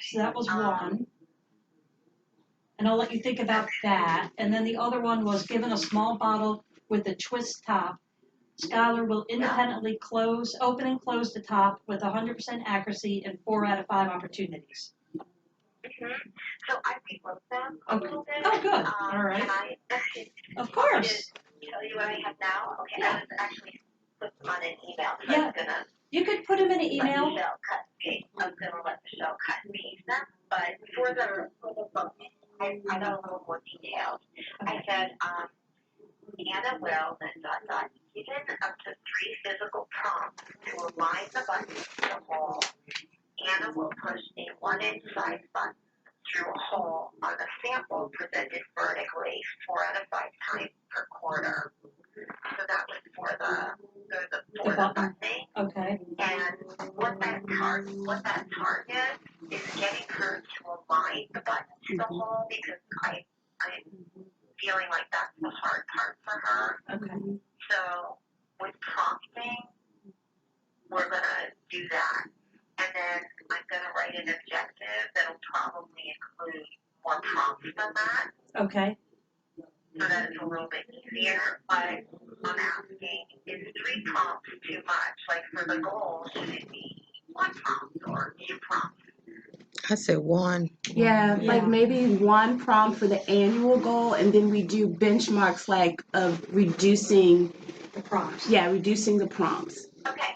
So that was one. And I'll let you think about that. And then the other one was given a small bottle with a twist top. Scholar will independently open and close the top with 100% accuracy in 4 out of 5 opportunities. So I rewrote them a little bit. Oh, good. All right. Can I? Of course. Tell you what I have now? Okay, I was actually put them on an email, so Yeah. I'm gonna. You could put them in an email. I'm gonna let Michelle cut and paste them, but for the book, I got a little more detailed. I said, Anna will, given up to 3 physical prompts to align the buttons to the hole, Anna will push a 1-inch size button through a hole on a sample presented vertically 4 out of 5 times per quarter. So that was for the buttoning. Okay. And what that target is getting her to align the button to the hole, because I'm feeling like that's the hard part for her. Okay. So with prompting, we're gonna do that. And then I'm gonna write an objective that'll probably include more prompts than that. Okay. So that it's a little bit easier. But I'm asking, is 3 prompts too much? Like for the goal, should it be 1 prompt or 2 prompts? I said 1. Yeah, like maybe 1 prompt for the annual goal, and then we do benchmarks like of reducing the prompts. Yeah, reducing the prompts. Okay.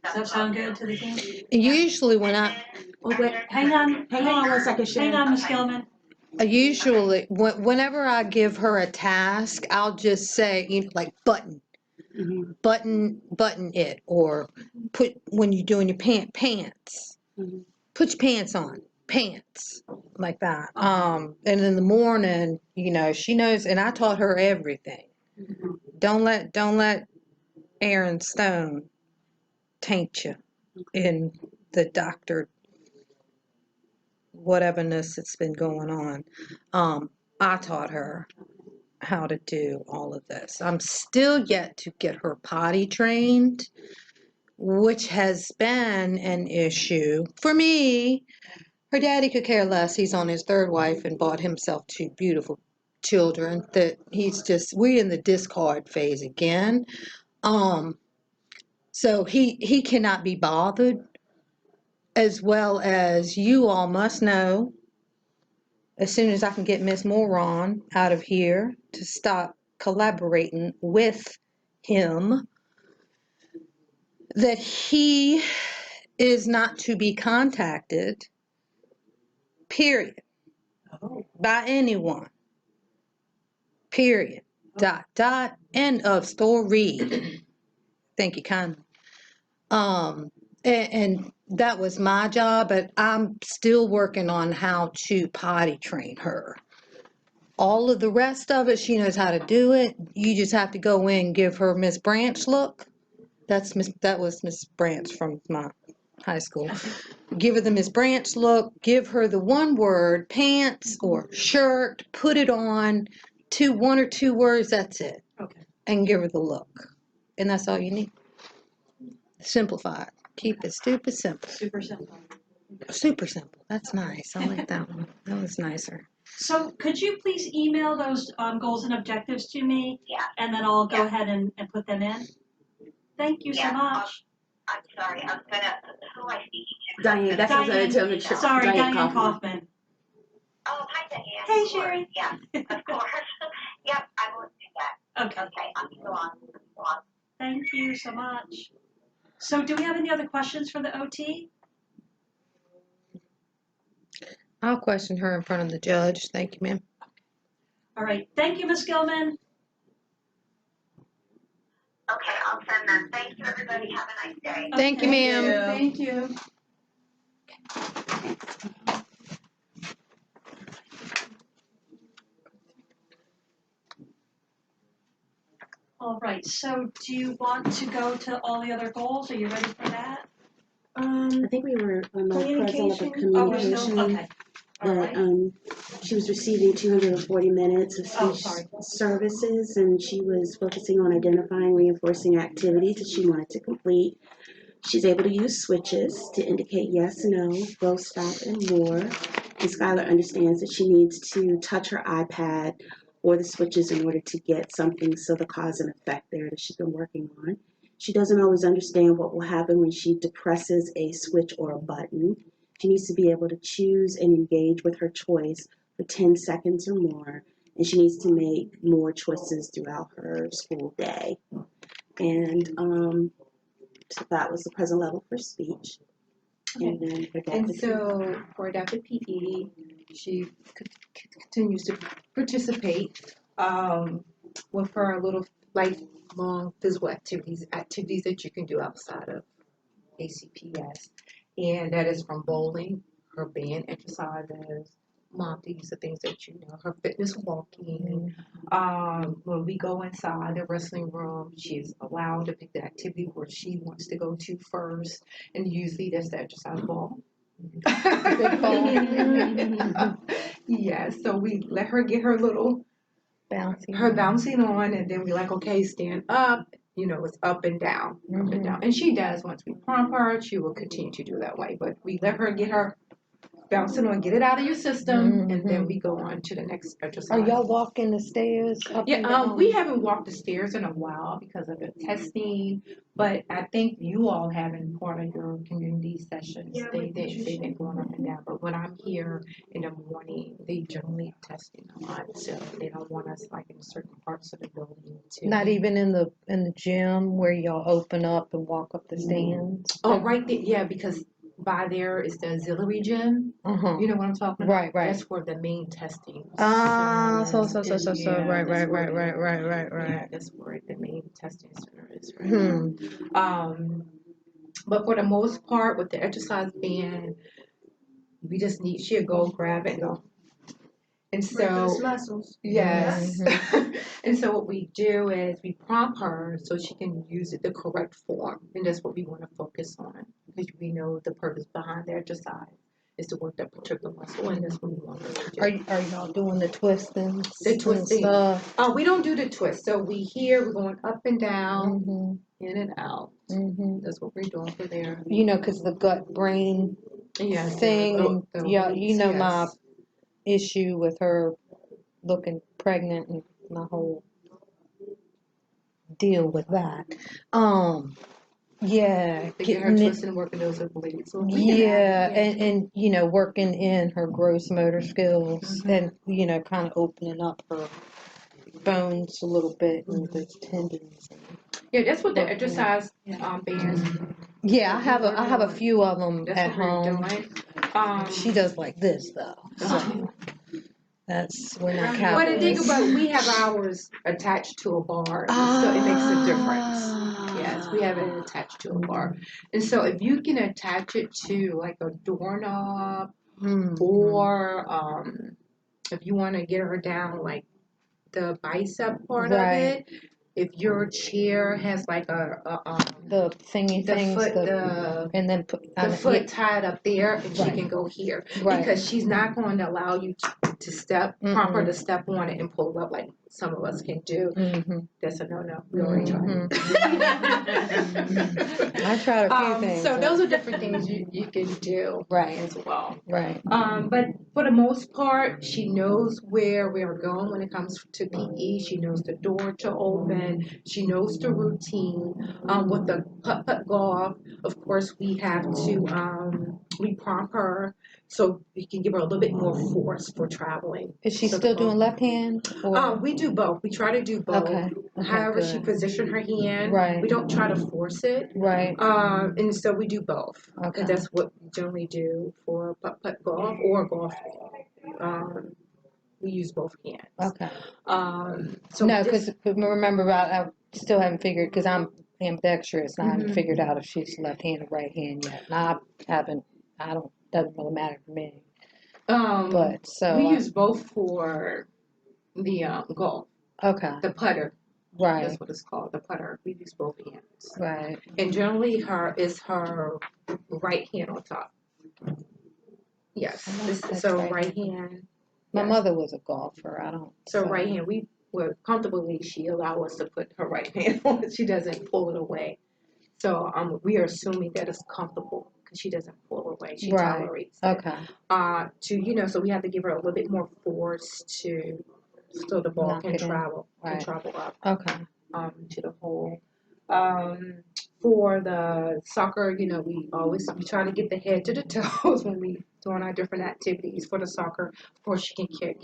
Does that sound good to the team? Usually when Oh, wait, hang on 1 second, Sharon. Hang on, Ms. Gilman. Usually, whenever I give her a task, I'll just say, like button it, or put when you're doing your pants, put your pants on, pants, like that. And in the morning, she knows, and I taught her everything. Don't let Aaron Stone taint you in the doctor whateverness that's been going on. I taught her how to do all of this. I'm still yet to get her potty trained, which has been an issue. For me, her daddy could care less. He's on his 3rd wife and bought himself 2 beautiful children that we're in the discard phase again. So he cannot be bothered, as well as you all must know. As soon as I can get Miss Moron out of here to stop collaborating with him, that he is not to be contacted, period, by anyone, period, ... end of story. Thank you kindly. And that was my job, but I'm still working on how to potty train her. All of the rest of it, she knows how to do it. You just have to go in and give her Miss Branch look. That was Miss Branch from my high school. Give her the Miss Branch look. Give her the 1 word, pants or shirt. Put it on. 1 or 2 words. That's it. Okay. And give her the look. And that's all you need. Simplify it. Keep it stupid simple. Super simple. Super simple. That's nice. I like that one. That was nicer. So could you please email those goals and objectives to me? Yeah. And then I'll go ahead and put them in. Thank you so much. I'm sorry, I'm gonna, who I speak to? Diane, that's what I told Michelle. Sorry, Diane Kaufman. Oh, hi, Diane. Hey, Sherry. Yeah, of course. Yep, I will do that. Okay. Okay, I'm still on. Thank you so much. So do we have any other questions for the OT? I'll question her in front of the judge. Thank you, ma'am. All right. Thank you, Ms. Gilman. Okay, I'll send them. Thank you, everybody. Have a nice day. Thank you, ma'am. Thank you. All right. So do you want to go to all the other goals? Are you ready for that? I think we were on the present of a Communication. Oh, we're still communication. okay. All right. She was receiving 240 minutes of speech sorry. services, and she was focusing on identifying reinforcing activities that she wanted to complete. She's able to use switches to indicate yes, no, go, stop, and more. And Skylar understands that she needs to touch her iPad or the switches in order to get something, so the cause and effect there that she's been working on. She doesn't always understand what will happen when she depresses a switch or a button. She needs to be able to choose and engage with her choice for 10 seconds or more, and she needs to make more choices throughout her school day. And so that was the present level for speech. And then for And adaptive so for adaptive PE, she continues to participate with her little lifelong physical activities that you can do outside of ACPS. And that is from bowling, her band exercises, mom, these are things that you know, her fitness walking. When we go inside the wrestling room, she's allowed to pick the activity where she wants to go to first. And usually that's the exercise ball. Yeah, so we let her get her little bouncing on, and then we like, okay, stand up. You know, it's up and down, up and down. And she does. Once we prompt her, she will continue to do that way. But we let her get her bouncing on, get it out of your system, and then we go on to the next exercise. Are y'all walking the stairs up and Yeah, down? we haven't walked the stairs in a while because of the testing, but I think you all have in part of your community sessions. They've been going up and down, but when I'm here in the morning, they generally testing a lot, so they don't want us like in certain parts of the building to. Not even in the gym where y'all open up and walk up the stands? Oh, right there, yeah, because by there is the auxiliary gym. You know what I'm talking about? Right. That's where the main testing. Ah, so, center is. right. Yeah, that's where the main testing center is right now. But for the most part, with the exercise band, we just need, she'll go grab it and go. And so, muscles. yes. And so what we do is we prompt her so she can use it the correct form. And that's what we want to focus on, because we know the purpose behind the exercise is to work that particular muscle, and that's what we want her to do. Are y'all doing the twisting? The twisting. Stuff? We don't do the twist. So we're going up and down, in and out. That's what we're doing for there. You know, because the gut brain thing, you know, my issue with her looking pregnant and my whole deal with that. Yeah, To get her twisting and working those obliques. So and you know, working in her gross motor skills and you know, kind of opening up her bones a little bit and the tendons. Yeah, that's what the exercise bands. Yeah, I have a few of them That's at what home. we're doing. She does like this though. So that's when I count. But the thing about we have ours attached to a bar, so it makes a difference. Yes, we have it attached to a bar, and so if you can attach it to like a doorknob, or if you want to get her down like the bicep part of it. If your chair has like the thingy the things, foot, and then put the foot tied up there, and she can go here because she's not going to allow you to step, proper to step on it and pull it up like some of us can do. That's a no. We already tried. I tried a few things. So those are different things you can do as well. But for the most part, she knows where we're going when it comes to PE. She knows the door to open. She knows the routine. With the putt-putt golf, of course, we have to we prompt her so we can give her a little bit more force for traveling. Is she still doing left hand? We do both. We try to do both. However, she positioned her hand. We don't try to force it. And so we do both. Because that's what we generally do for putt-putt golf or golf. We use both hands. So no, because remember, I still haven't figured, because I'm ambidextrous, and I haven't figured out if she's left hand or right hand yet. And doesn't really matter to me. But so we use both for the golf. The putter. That's what it's called, the putter. We use both hands. And generally her right hand on top. Yes. So right hand. My mother was a golfer. So right hand, she allow us to put her right hand on. She doesn't pull it away. So we are assuming that it's comfortable because she doesn't pull away. She Right. tolerates it. Okay. So we have to give her a little bit more force so the ball Knock can it in. travel Right. up Okay. to the hole. For the soccer, we try to get the head to the toes when we doing our different activities. For the soccer, of course she can kick.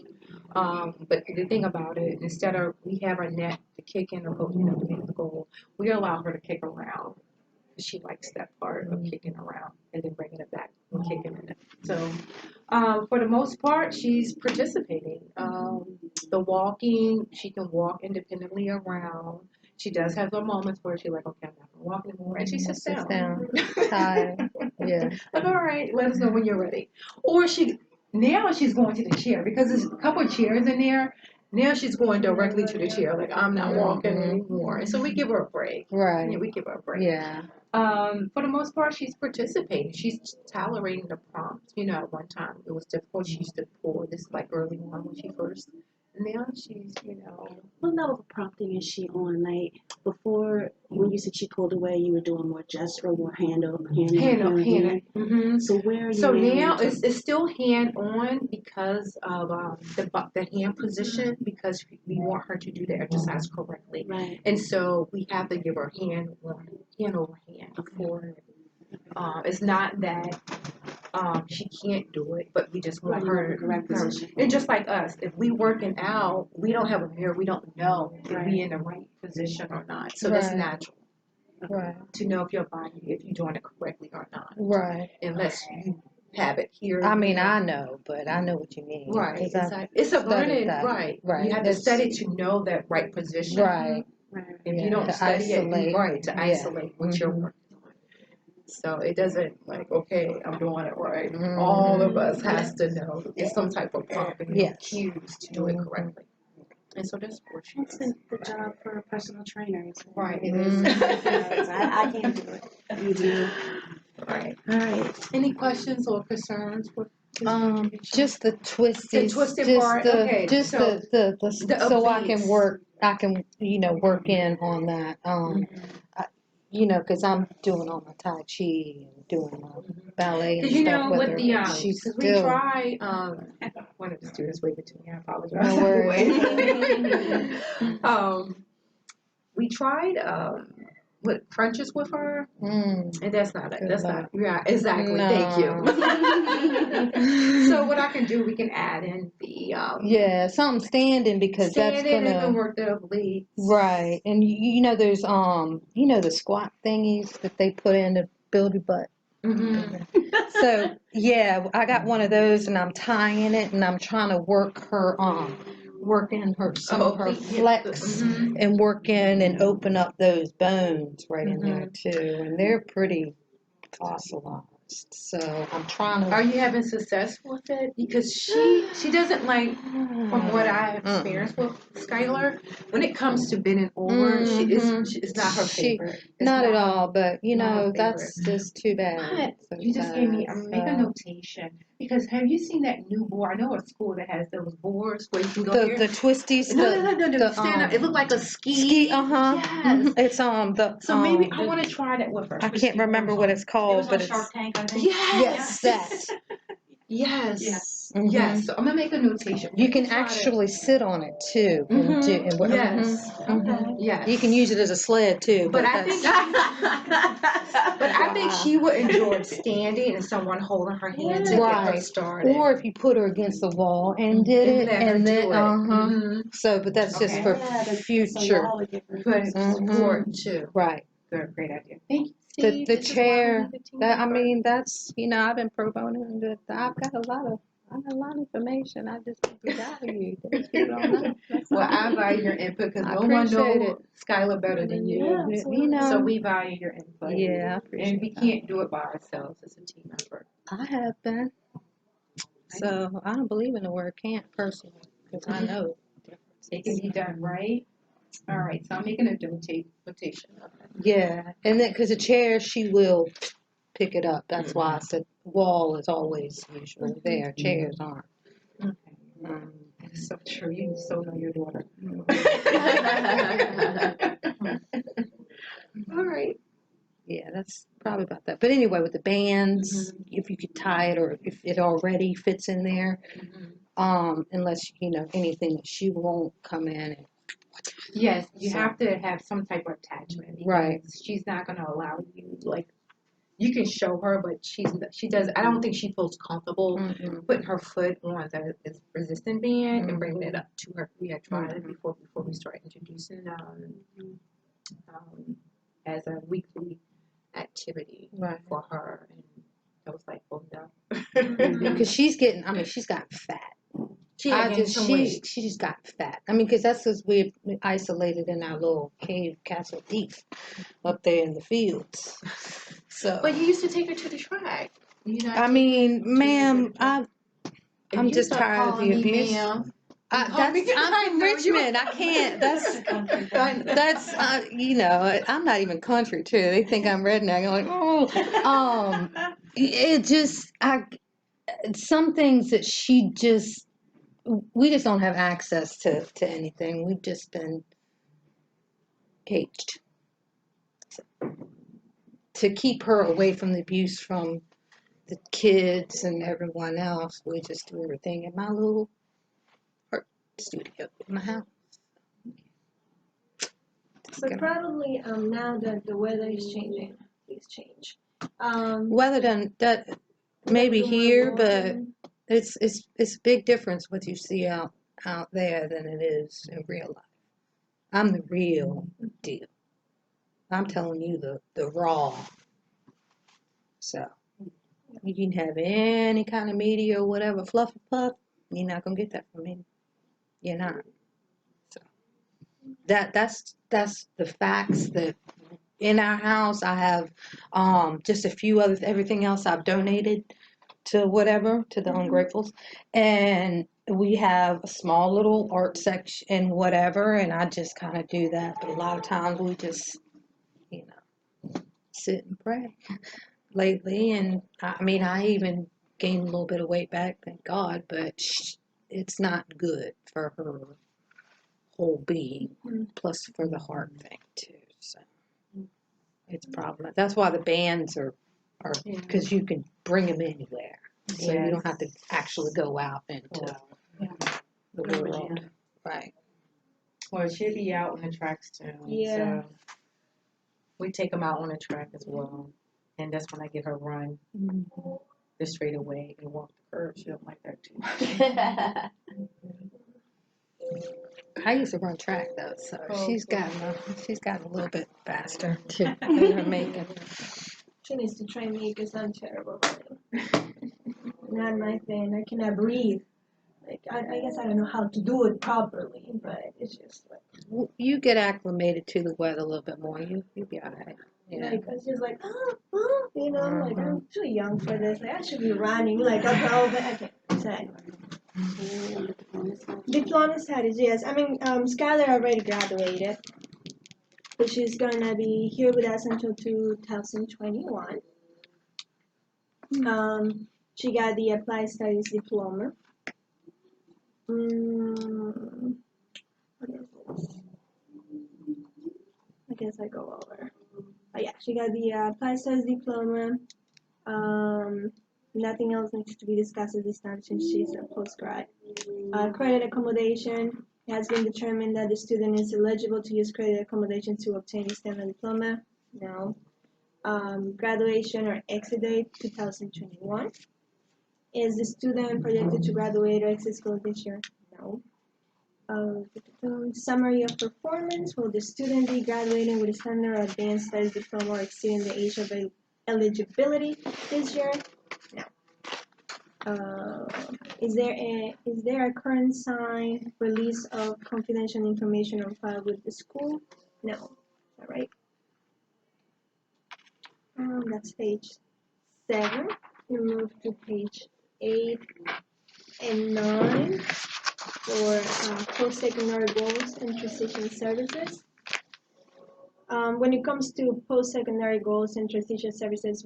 But the thing about it, instead of we have our net to kick in the goal, to make the goal, we allow her to kick around. She likes that part of kicking around and then bringing it back and kicking it. So, for the most part, she's participating. The walking, she can walk independently around. She does have some moments where she's like, okay, I'm not gonna walk anymore, and she sits down. Tired. Yeah. Like, all right, let us know when you're ready. Or now she's going to the chair because there's a couple of chairs in there. Now she's going directly to the chair, like I'm not walking anymore. And so we give her a break. Right. Yeah, we give her a break. Yeah. For the most part, she's participating. She's tolerating the prompts. At one time it was difficult. She used to pull this like early on when she first. Now she's, What level of prompting is she on? Like before, when you said she pulled away, you were doing more gesture, more hand. Mm-hmm. So where are you So now into- it's still hand on because of the hand position, because we want her to do the exercise correctly. Right. And so we have to give her hand over hand before. It's not that she can't do it, but we just want Right, her in the correct position. And just like us, if we working out, we don't have a mirror, we don't know if Right. we in the right position or not. So that's Right. natural Right. to know if you're doing it correctly or not. Right. Unless you have it here. I mean, I know, but I know what you mean. Right. 'Cause I've Exactly. It's a studied learning. that. Right. Right. You have to It's- study to know that right position. Right. Right. If Yeah, you don't to study isolate. it, right, to Yeah. isolate what you're Mhm. working on. So it doesn't like, okay, I'm doing it right. Mhm. All of us has to know it's some type of prompting Yes. cues to do it Mhm. correctly. And so that's what she That's the job for personal trainers. Right. It is. I can't do it. You do. Right. All right. Any questions or concerns with this information? Just the twisties. The twisted just part, The, okay, just so the so I can obliques. work. I can work in on that. Because I'm doing all my tai chi and doing my ballet and Because stuff with with her. the but she's because we still try one of the students waving to me. I apologize. no worries. We tried with crunches with her, and that's not it. Good That's luck. not. Yeah, exactly. No. Thank you. So what I can do, we can add in the Yeah, something standing because that's standing and gonna work the obliques. right. And there's the squat thingies that they put in to build your butt. Mm-hmm. So yeah, I got one of those and I'm tying it and I'm trying to work her working some of her flex and work in and open up those bones right in there too. And they're pretty fossilized. So I'm trying to Are you having success with it? Because she doesn't like, from what I experienced with Skylar, when it comes to bending over, it's not her favorite. It's not at her- all, but not her that's just too bad. But you just gave me, make a notation. Because have you seen that new board? I know a school that has those boards where you can go here. The twisties. No, stand up. It looked like a ski. Ski, Yes. It's the. So maybe I want to try that with her. I can't remember what it's It called, was but on Shark it's. Tank, I think. Yes. Yes, that. Yes. Yes. Yes. So I'm gonna make a notation. You can actually sit on it too. Yes. Yes. You can use it as a sled too. But I think, but I think she would enjoy standing and someone holding her hand to get her Right. started. Or if you put her against the wall and did it, let her and then do it. So, but that's just Okay. for So future. y'all would give her But support too. Right. Good, great idea. Thank you. The See, this is why we chair. need the team That I effort. mean, that's I've been pro bono and I've got a lot of information. I just value. Those people don't know. Well, I value your input because I no one appreciate knows Skylar better than you. Yeah, So we value your input. Yeah, I appreciate And we that. can't do it by ourselves. It's a team effort. I have been. So I don't believe in the word can't personally because I know. It can be done right. All right, so I'm making a notation of it. Yeah, and then because the chair, she will pick it up. That's why I said wall is always usually there. Chairs aren't. Okay. That is so true. You so know your daughter. All right. Yeah, that's probably about that. But anyway, with the bands, if you could tie it or if it already fits in there, unless, anything that she won't come in. Yes, you So- have to have some type of attachment. Because Right. she's not going to allow you, like, you can show her, but I don't think she feels comfortable putting her foot on the resistant band and bringing it up to her. We had tried it before we started introducing as a weekly activity for her. And I was like, oh no. Because she's got fat. She had gained some weight. She just got fat. Because that's because we isolated in our little cave, Castle Deep, up there in the fields. So. But you used to take her to the track. Ma'am, I'm just tired of the abuse. Ma'am. I'm from Richmond. I can't. That's I'm not even country too. They think I'm redneck. I'm like, oh, it just some things that we just don't have access to anything. We've just been caged. So, to keep her away from the abuse from the kids and everyone else, we just do everything in my little art studio in my house. But probably now that the weather is changing, please change. Weather done that maybe here, but it's a big difference what you see out there than it is in real life. I'm the real deal. I'm telling you the raw. So you can have any kind of media or whatever, fluff and puff, you're not gonna get that from me. You're not. So that's the facts that in our house I have just a few other everything else I've donated to whatever, to the ungratefuls. And we have a small little art section and whatever, and I just kind of do that. But a lot of times we just, sit and pray lately. And I even gained a little bit of weight back, thank God, but it's not good for her whole being, plus for the heart thing too. So it's a problem. That's why the bands are because you can bring them anywhere. So you don't have to actually go out into the world. Right. Well, she'll be out on the tracks too. Yeah. So we take them out on the track as well. And that's when I get her run the straight away and walk the curve. She don't like that too. I used to run track though, so she's gotten a little bit faster too than her making. She needs to train me because I'm terrible running. Not my thing. I cannot breathe. Like I guess I don't know how to do it properly, but it's just like You get acclimated to the weather a little bit more. You'll be all right. Yeah. like it's just like like I'm too young for this. Like I should be running like above it. Okay, so diploma status, yes. Skylar already graduated, but she's gonna be here with us until 2021. She got the applied studies diploma. What is this? I guess I go over. Oh yeah, she got the applied studies diploma. Nothing else needs to be discussed at this time since she's a postgrad. Credit accommodation. It has been determined that the student is eligible to use credit accommodation to obtain a STEM diploma. No. Graduation or exit date 2021. Is the student projected to graduate or exit school this year? No. Summary of performance. Will the student be graduating with a standard or advanced studies diploma or exceeding the age of eligibility this year? No. Is there a current signed release of confidential information on file with the school? No. All right. That's page 7. We move to page 8 and 9 for post-secondary goals and transition services. When it comes to post-secondary goals and transition services,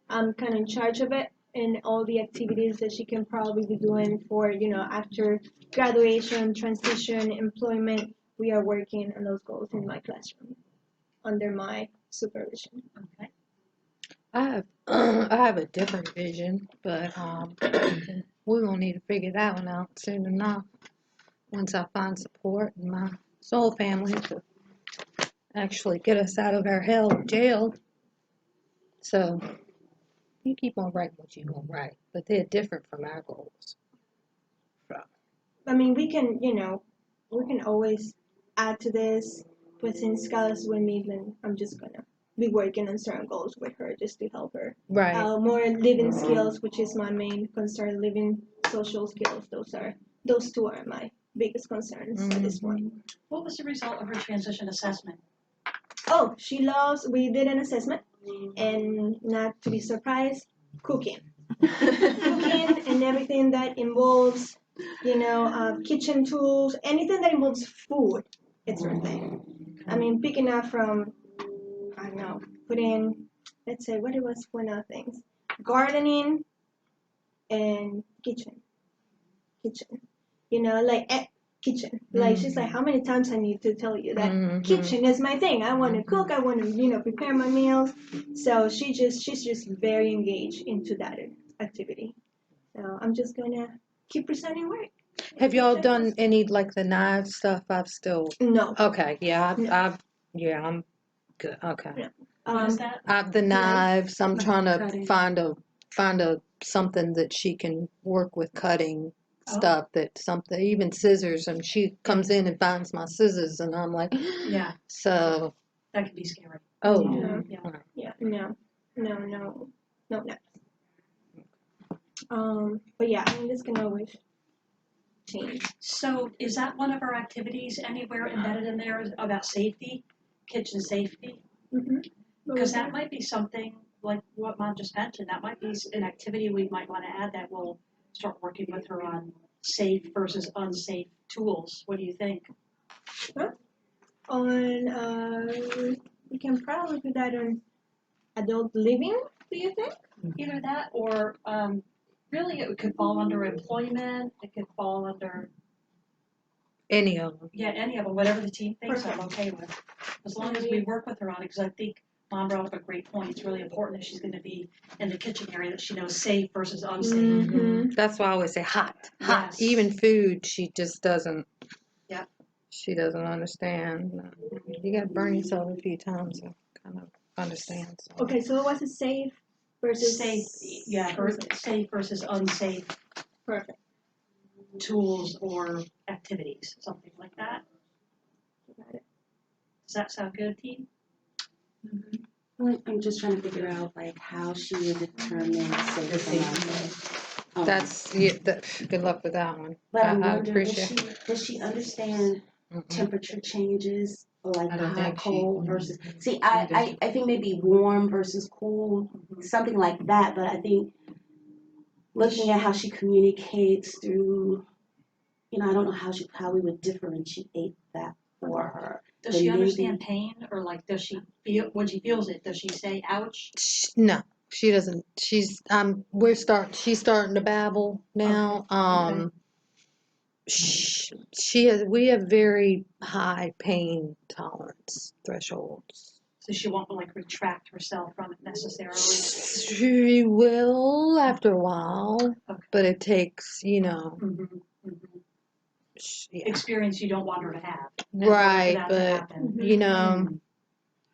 I'm kind of in charge of it and all the activities that she can probably be doing for, after graduation, transition, employment. We are working on those goals in my classroom under my supervision. Okay. I have a different vision, but we're gonna need to figure that one out soon enough. Once I find support in my soul family to actually get us out of our hell of jail. So you keep on writing what you're gonna write, but they're different from our goals. I mean, we can, we can always add to this, but since Skylar's with me, then I'm just gonna be working on certain goals with her just to help her. Right. More living skills, which is my main concern, living social skills. Those two are my biggest concerns at this point. What was the result of her transition assessment? Oh, we did an assessment, and not to be surprised, cooking. Cooking and everything that involves, kitchen tools, anything that involves food, it's her thing. I mean, picking up from, I don't know, let's say, what it was one of the things, gardening and kitchen, kitchen. Like, she's like, how many times I need to tell you that kitchen is my thing. I want to cook. I want to, prepare my meals. So she's just very engaged into that activity. So I'm just gonna keep presenting work. Have y'all done any like the knife stuff? No. Okay, yeah, No. I'm good. Okay. What is that? The knives. I'm trying to Cutting. find a something that she can work with cutting stuff. Even scissors. And she comes in and finds my scissors, and I'm like, Yeah. So. That could be scary. Oh. Yeah. No. But yeah, I mean, this can always change. So is that one of our activities anywhere embedded in there about safety, kitchen safety? Mm-hmm. Because that might be something like what Mom just mentioned. That might be an activity we might want to add that will start working with her on safe versus unsafe tools. What do you think? We can probably do that on adult living. Do you think? Either that or really it could fall under employment. It could fall under Any of them. Yeah, any of them, whatever the team thinks I'm okay with. As long as we work with her on it, because I think Mom brought up a great point. It's really important if she's going to be in the kitchen area that she knows safe versus unsafe. Mm-hmm. That's why I always say hot. Yes. Even food, she just doesn't. Yep. She doesn't understand. You got to burn yourself a few times to kind of understand. So. Okay, so what's a safe versus safe? Yeah, safe versus unsafe. Perfect. Tools or activities, something like that. Got it. Does that sound good, team? Well, I'm just trying to figure out like how she would determine safe. Good luck with that one. But I'm I wondering, appreciate. does she understand temperature changes, like I don't hot, think cold versus? See, I think maybe warm versus cool, something like that. But I think looking at how she communicates through, I don't know how we would differentiate that for her. Does she understand pain, or like does she feel when she feels it? Does she say "ouch"? No, she doesn't. She's She's starting to babble now. Okay. We have very high pain tolerance thresholds. So she won't like retract herself from it necessarily. She will after a while, but it takes, experience you don't want her to have. Right, but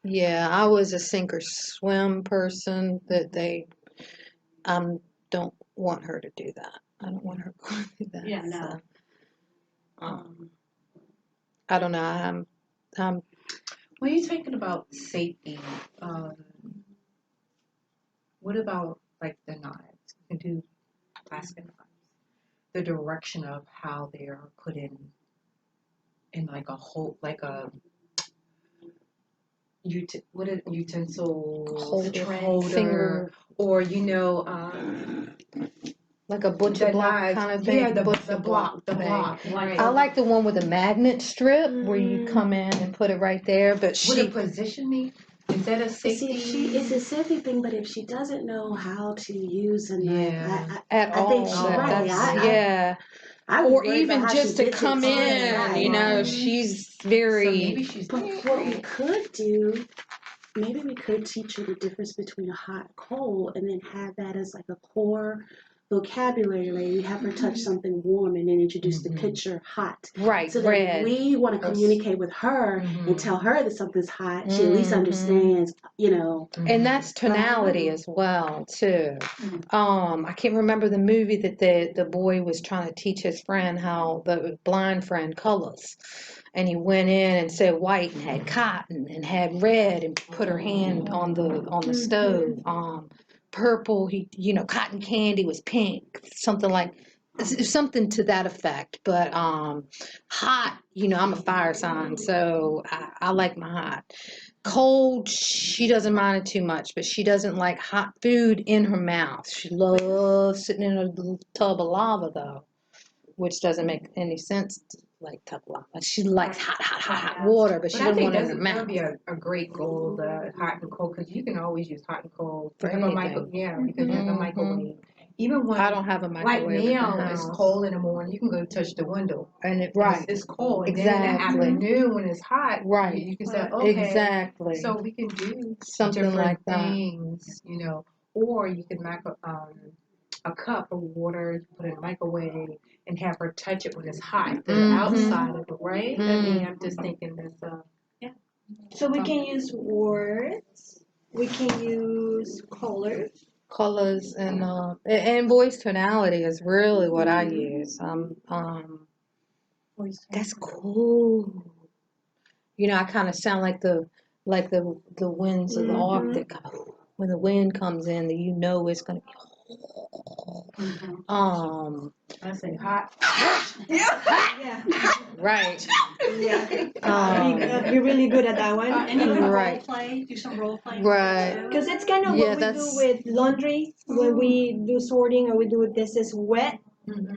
I was a sink or swim person that don't want her to do that. I don't want her going to do that. Yeah, no. So, I don't know. When you're thinking about safety, what about like the knives? You can do plastic knives. The direction of how they are put in like a whole, like a utensil holder, finger, or like a butcher block knives, kind of thing. Yeah, the block thing. Right. I like the one with a magnet strip where you come in and put it right there. But With a positioning, is that a safety? See, it's a safety thing, but if she doesn't know how to use a knife, I think she's right. Or even just to come in, she's very. So maybe she's. But what we could do maybe we could teach her the difference between a hot and cold, and then have that as like a core vocabulary. Like you have her touch something warm, and then introduce the picture hot. Right, So that if we want to communicate with her and tell her that something's hot, she at least understands, you know. And that's tonality as well too. I can't remember the movie that the boy was trying to teach his friend how the blind friend colors. And he went in and said white and had cotton and had red and put her hand on the stove. Purple, cotton candy was pink, something to that effect. But hot, I'm a fire sign, so I like my hot. Cold, she doesn't mind it too much, but she doesn't like hot food in her mouth. She loves sitting in a little tub of lava, though, which doesn't make any sense. Like tub of lava, she likes hot water, but she But I doesn't think want it in that her would mouth. be a great goal, the hot and cold, because you can always use hot and cold. For You have a anything. because you have a microwave. Even when, I don't have a like microwave in the now, it's house. cold in the morning, you can go touch the window. And It's cold. And then in the Exactly. afternoon when it's hot, Right. you can say, okay. Exactly. So we can do Something different like that. things, or you can make a cup of water, you put it in the microwave, and have her touch it when it's hot, the outside of it, right? I mean, I'm just thinking that's So we can use words. We can use colors. Colors and voice tonality is really what I use. That's cool. I kind of sound like the winds of the Arctic. When the wind comes in, it's gonna be. I say hot. Yeah. Right. You're really good at that one. And you can Right. role play, do some role playing. Right. Because it's kind of Yeah, what we do that's- with laundry when we do sorting, or we do this is wet,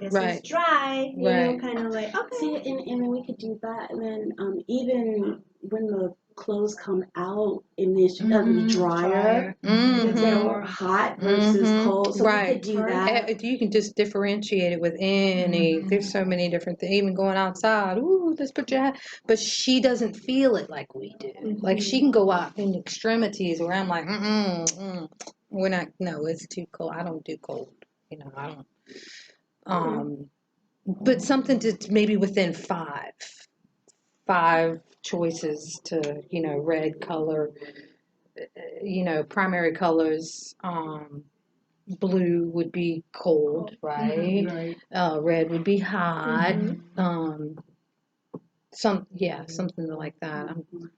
this Right. is dry. You know, Right. kind of like okay. See, and then we could do that, and then even when the clothes come out in this the dryer, they're hot versus cold, so we Right. could do that. You can just differentiate it with any. There's so many different things. Even going outside, ooh, let's put your hat. But she doesn't feel it like we do. Like she can go out in extremities where I'm like, we're not. No, it's too cold. I don't do cold. I don't. But something to maybe within five choices to red color. Primary colors. Blue would be cold, right? Right. Red would be hot. Something like that.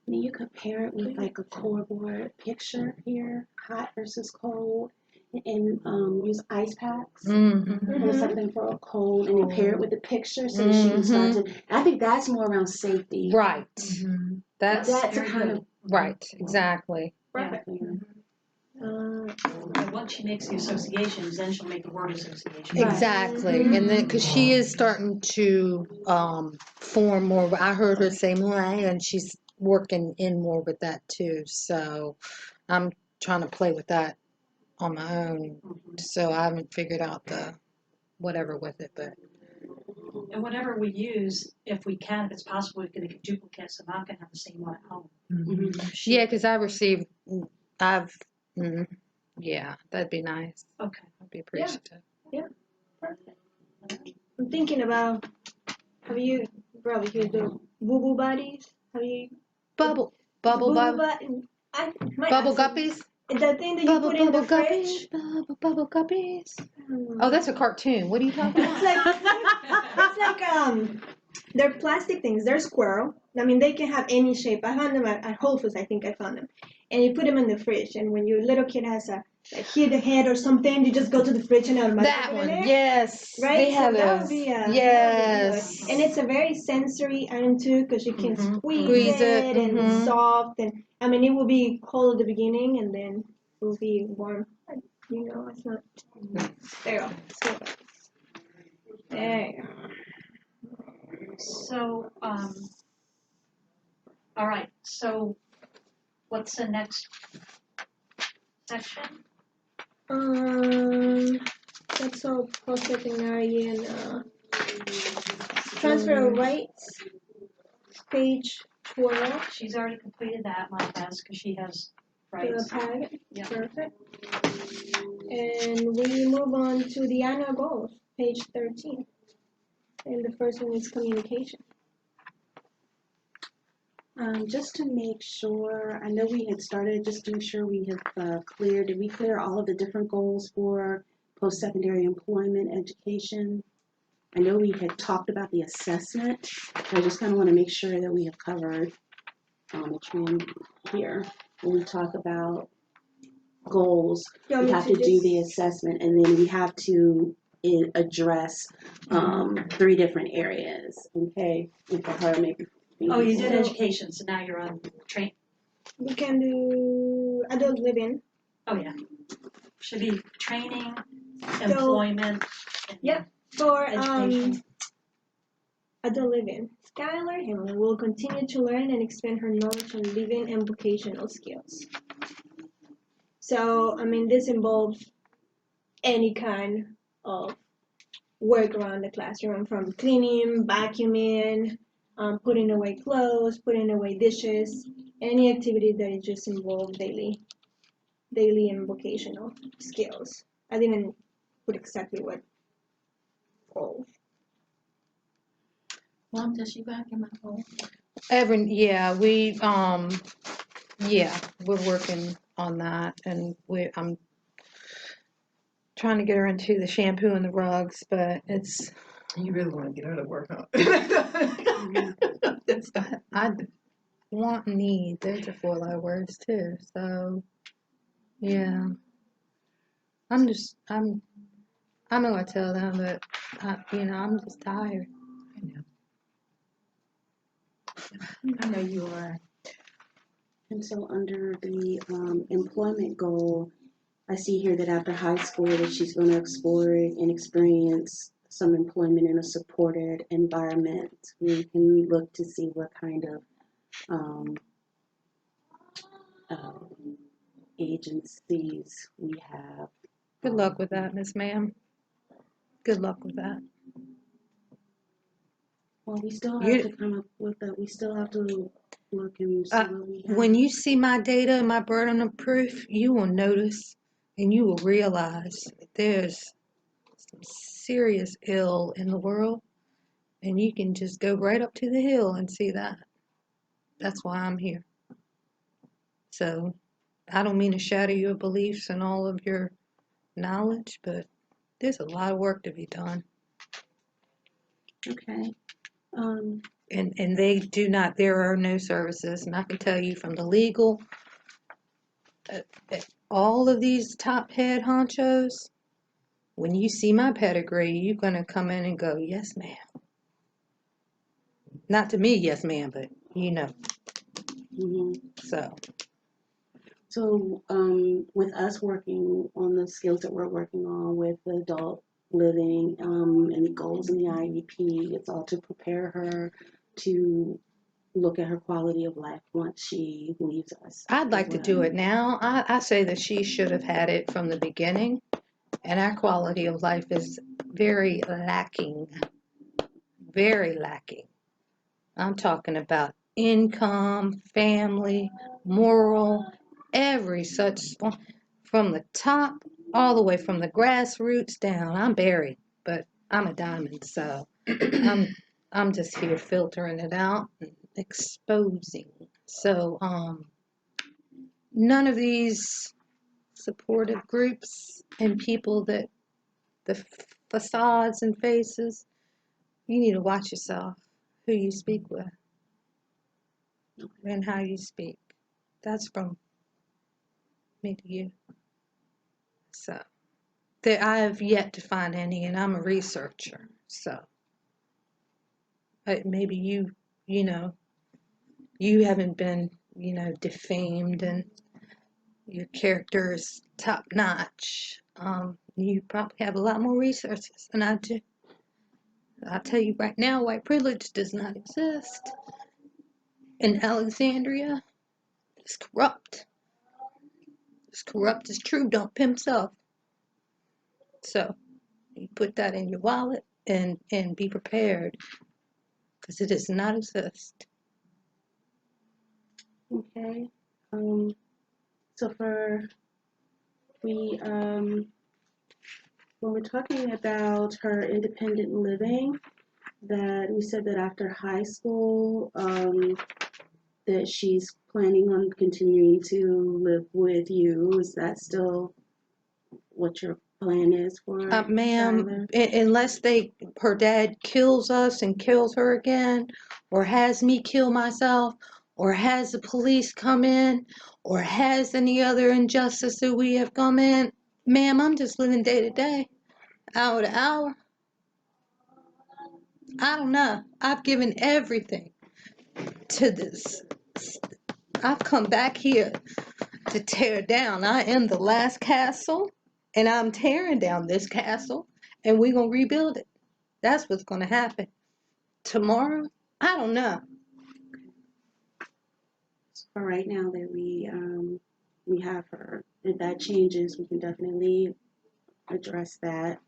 And you could pair it with like a core board picture here, hot versus cold, and use ice packs or something for a cold, and then pair it with the picture so that she can start to. And I think that's more around safety. Right. That's That's a kind of right. Exactly. perfect. And once she makes the associations, then she'll make the word association. Exactly. And then, because she is starting to form more, I heard her say more, and she's working in more with that too. So I'm trying to play with that on my own. So I haven't figured out the whatever with it, but. And whatever we use, if we can, if it's possible, we can get duplicates, so Mom can have the same one at home. Yeah, because yeah, that'd be nice. Okay. I'd be appreciative. Perfect. I'm thinking about. Have you probably heard the boo boo buddies? Have you? Bubble Boo-boo guppies. The thing that you put in the fridge. Bubble guppies. Oh, that's a cartoon. What are you talking about? It's like they're plastic things. They're squirrel. I mean, they can have any shape. I found them at Whole Foods. I think I found them, and you put them in the fridge. And when your little kid has a hit a head or something, you just go to the fridge and automatically That put it one, in there. yes. Right, They have so that would those. be a Yes. and it's a very sensory item too, because you can squeeze Squeeze it, and it's soft, and I mean it will be cold at the beginning and then it will be warm. It's not sterile. There you go. So, all right, so what's the next section? That's all post-secondary and transfer of rights, page 12. She's already completed that, my best, because she has right? To the packet. Yeah. Perfect. And we move on to the annual goals, page 13. And the first one is communication. Just to make sure, I know we had started, just to make sure we have did we clear all of the different goals for post-secondary employment education? I know we had talked about the assessment, but I just kind of want to make sure that we have covered the trend here. When we talk about goals, You we want me have to do just- the assessment, and then we have to address 3 different areas, okay? And for her, maybe. Oh, you did So- education, so now you're on train. We can do adult living. Oh, yeah. Should be training, employment. and Yep. For Education. adult living, Skylar Hamlin will continue to learn and expand her knowledge on living and vocational skills. So, I mean, this involves any kind of work around the classroom, from cleaning, vacuuming, putting away clothes, putting away dishes, any activity that is just involved daily and vocational skills. I didn't put exactly what goals. Mom, does she back in my home? Yeah, we're working on that, and I'm trying to get her into the shampoo and the rugs, but it's, You really want to get her to work, huh? I want, need, those are 4-letter words too, so, yeah. I know I tell them, but, I'm just tired. I know you are. And so under the employment goal, I see here that after high school that she's going to explore and experience some employment in a supported environment. We can look to see what kind of agencies we have. Good luck with that, Miss Ma'am. Good luck with that. Well, we still have to come up with that. We still have to look and see what we have. When you see my data and my burden of proof, you will notice and you will realize there's some serious ill in the world, and you can just go right up to the hill and see that. That's why I'm here. So I don't mean to shatter your beliefs and all of your knowledge, but there's a lot of work to be done. Okay. And they do not, there are no services, and I can tell you from the legal, all of these top head honchos, when you see my pedigree, you're going to come in and go, yes, ma'am. Not to me, yes, ma'am, but so. So with us working on the skills that we're working on with the adult living and the goals in the IEP, it's all to prepare her to look at her quality of life once she leaves us. I'd like to do it now. I say that she should have had it from the beginning, and our quality of life is very lacking. Very lacking. I'm talking about income, family, moral, every such, from the top all the way from the grassroots down. I'm buried, but I'm a diamond, so I'm just here filtering it out and exposing. So none of these supportive groups and people that the facades and faces, you need to watch yourself, who you speak with and how you speak. That's from me to you. So I have yet to find any, and I'm a researcher. So maybe you haven't been, defamed, and your character is top notch. You probably have a lot more resources than I do. I'll tell you right now, white privilege does not exist. In Alexandria, it's corrupt. It's corrupt as true, don't pimp self. So you put that in your wallet and be prepared, because it does not exist. Okay. So when we're talking about her independent living, that we said that after high school, that she's planning on continuing to live with you. Is that still what your plan is for Ma'am, Skylar? unless her dad kills us and kills her again, or has me kill myself, or has the police come in, or has any other injustice that we have come in, ma'am, I'm just living day to day, hour to hour. I don't know. I've given everything to this. I've come back here to tear down. I am the last castle, and I'm tearing down this castle, and we're going to rebuild it. That's what's going to happen. Tomorrow? I don't know. For right now that we have her, if that changes, we can definitely address that.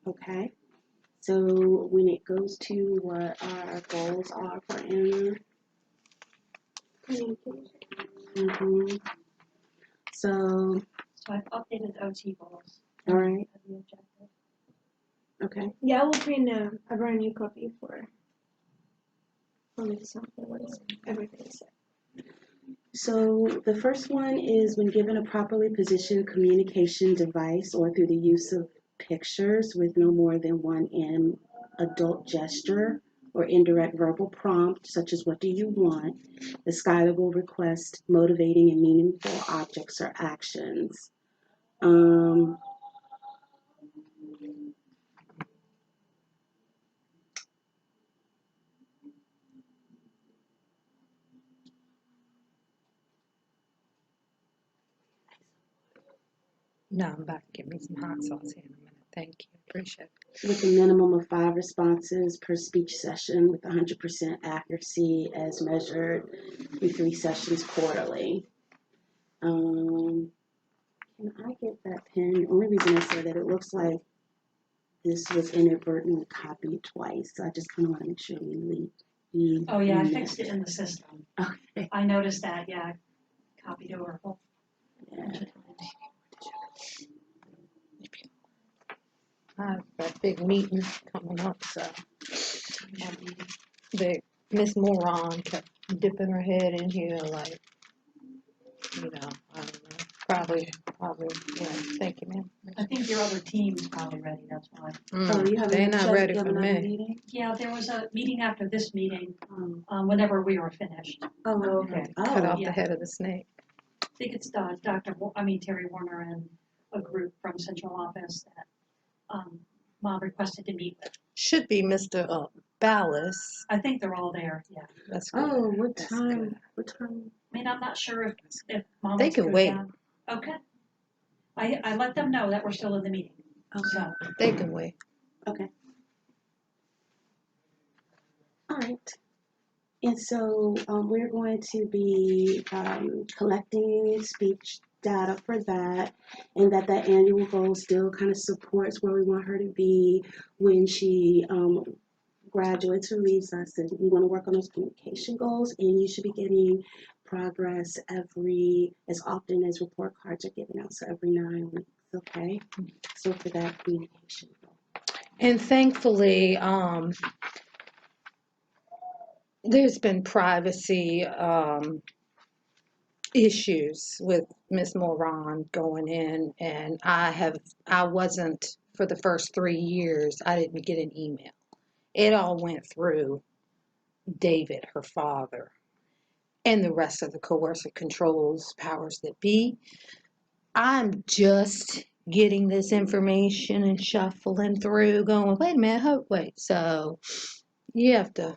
Okay. So when it goes to what our goals are for Anna, Communication. So, So I've updated OT goals. all right, The objective. okay. Yeah, I will print a brand new copy for me to something what is everything is said. So the first one is when given a properly positioned communication device or through the use of pictures with no more than one adult gesture or indirect verbal prompt, such as "What do you want?" the Skylar will request motivating and meaningful objects or actions. Um, No, I'm about to get me some hot sauce here in a minute. Thank you. Appreciate it. with a minimum of 5 responses per speech session with 100% accuracy as measured through 3 sessions quarterly. Can I get that pen? The only reason I say that it looks like this was inadvertently copied twice. So I just kind of want to make sure we Oh, yeah, I fixed it in the system. Okay. I noticed that, yeah. I copied over a whole Yeah. bunch of times. I've got a big meeting coming up, so Miss Moron kept dipping her head in here like, I don't know. Probably, yeah. Thank you, ma'am. I think your other team's probably ready, that's why. Oh, you They're not ready you for have another me. meeting? Yeah, there was a meeting after this meeting, Oh, whenever we were finished. oh, Okay. Cut off yeah. the head of the snake. I think it's Terry Warner and a group from central office that Mom requested to meet with. Should be Mr. Ballas. I think they're all there, yeah. That's good. Oh, what That's time? good. What time? I mean, I'm not sure if Mom They wants to can go wait. down. Okay. I let them know that we're still in the meeting, Okay. so. They can wait. Okay. All right. And so we're going to be collecting speech data for that, and that annual goal still kind of supports where we want her to be when she graduates or leaves us. And we want to work on those communication goals, and you should be getting progress as often as report cards are given out, so every 9 weeks, okay? So for that communication goal. And thankfully, there's been privacy issues with Miss Moran going in, and I wasn't, for the first 3 years, I didn't get an email. It all went through David, her father, and the rest of the coercive controls powers that be. I'm just getting this information and shuffling through, going, wait a minute, wait. So you have to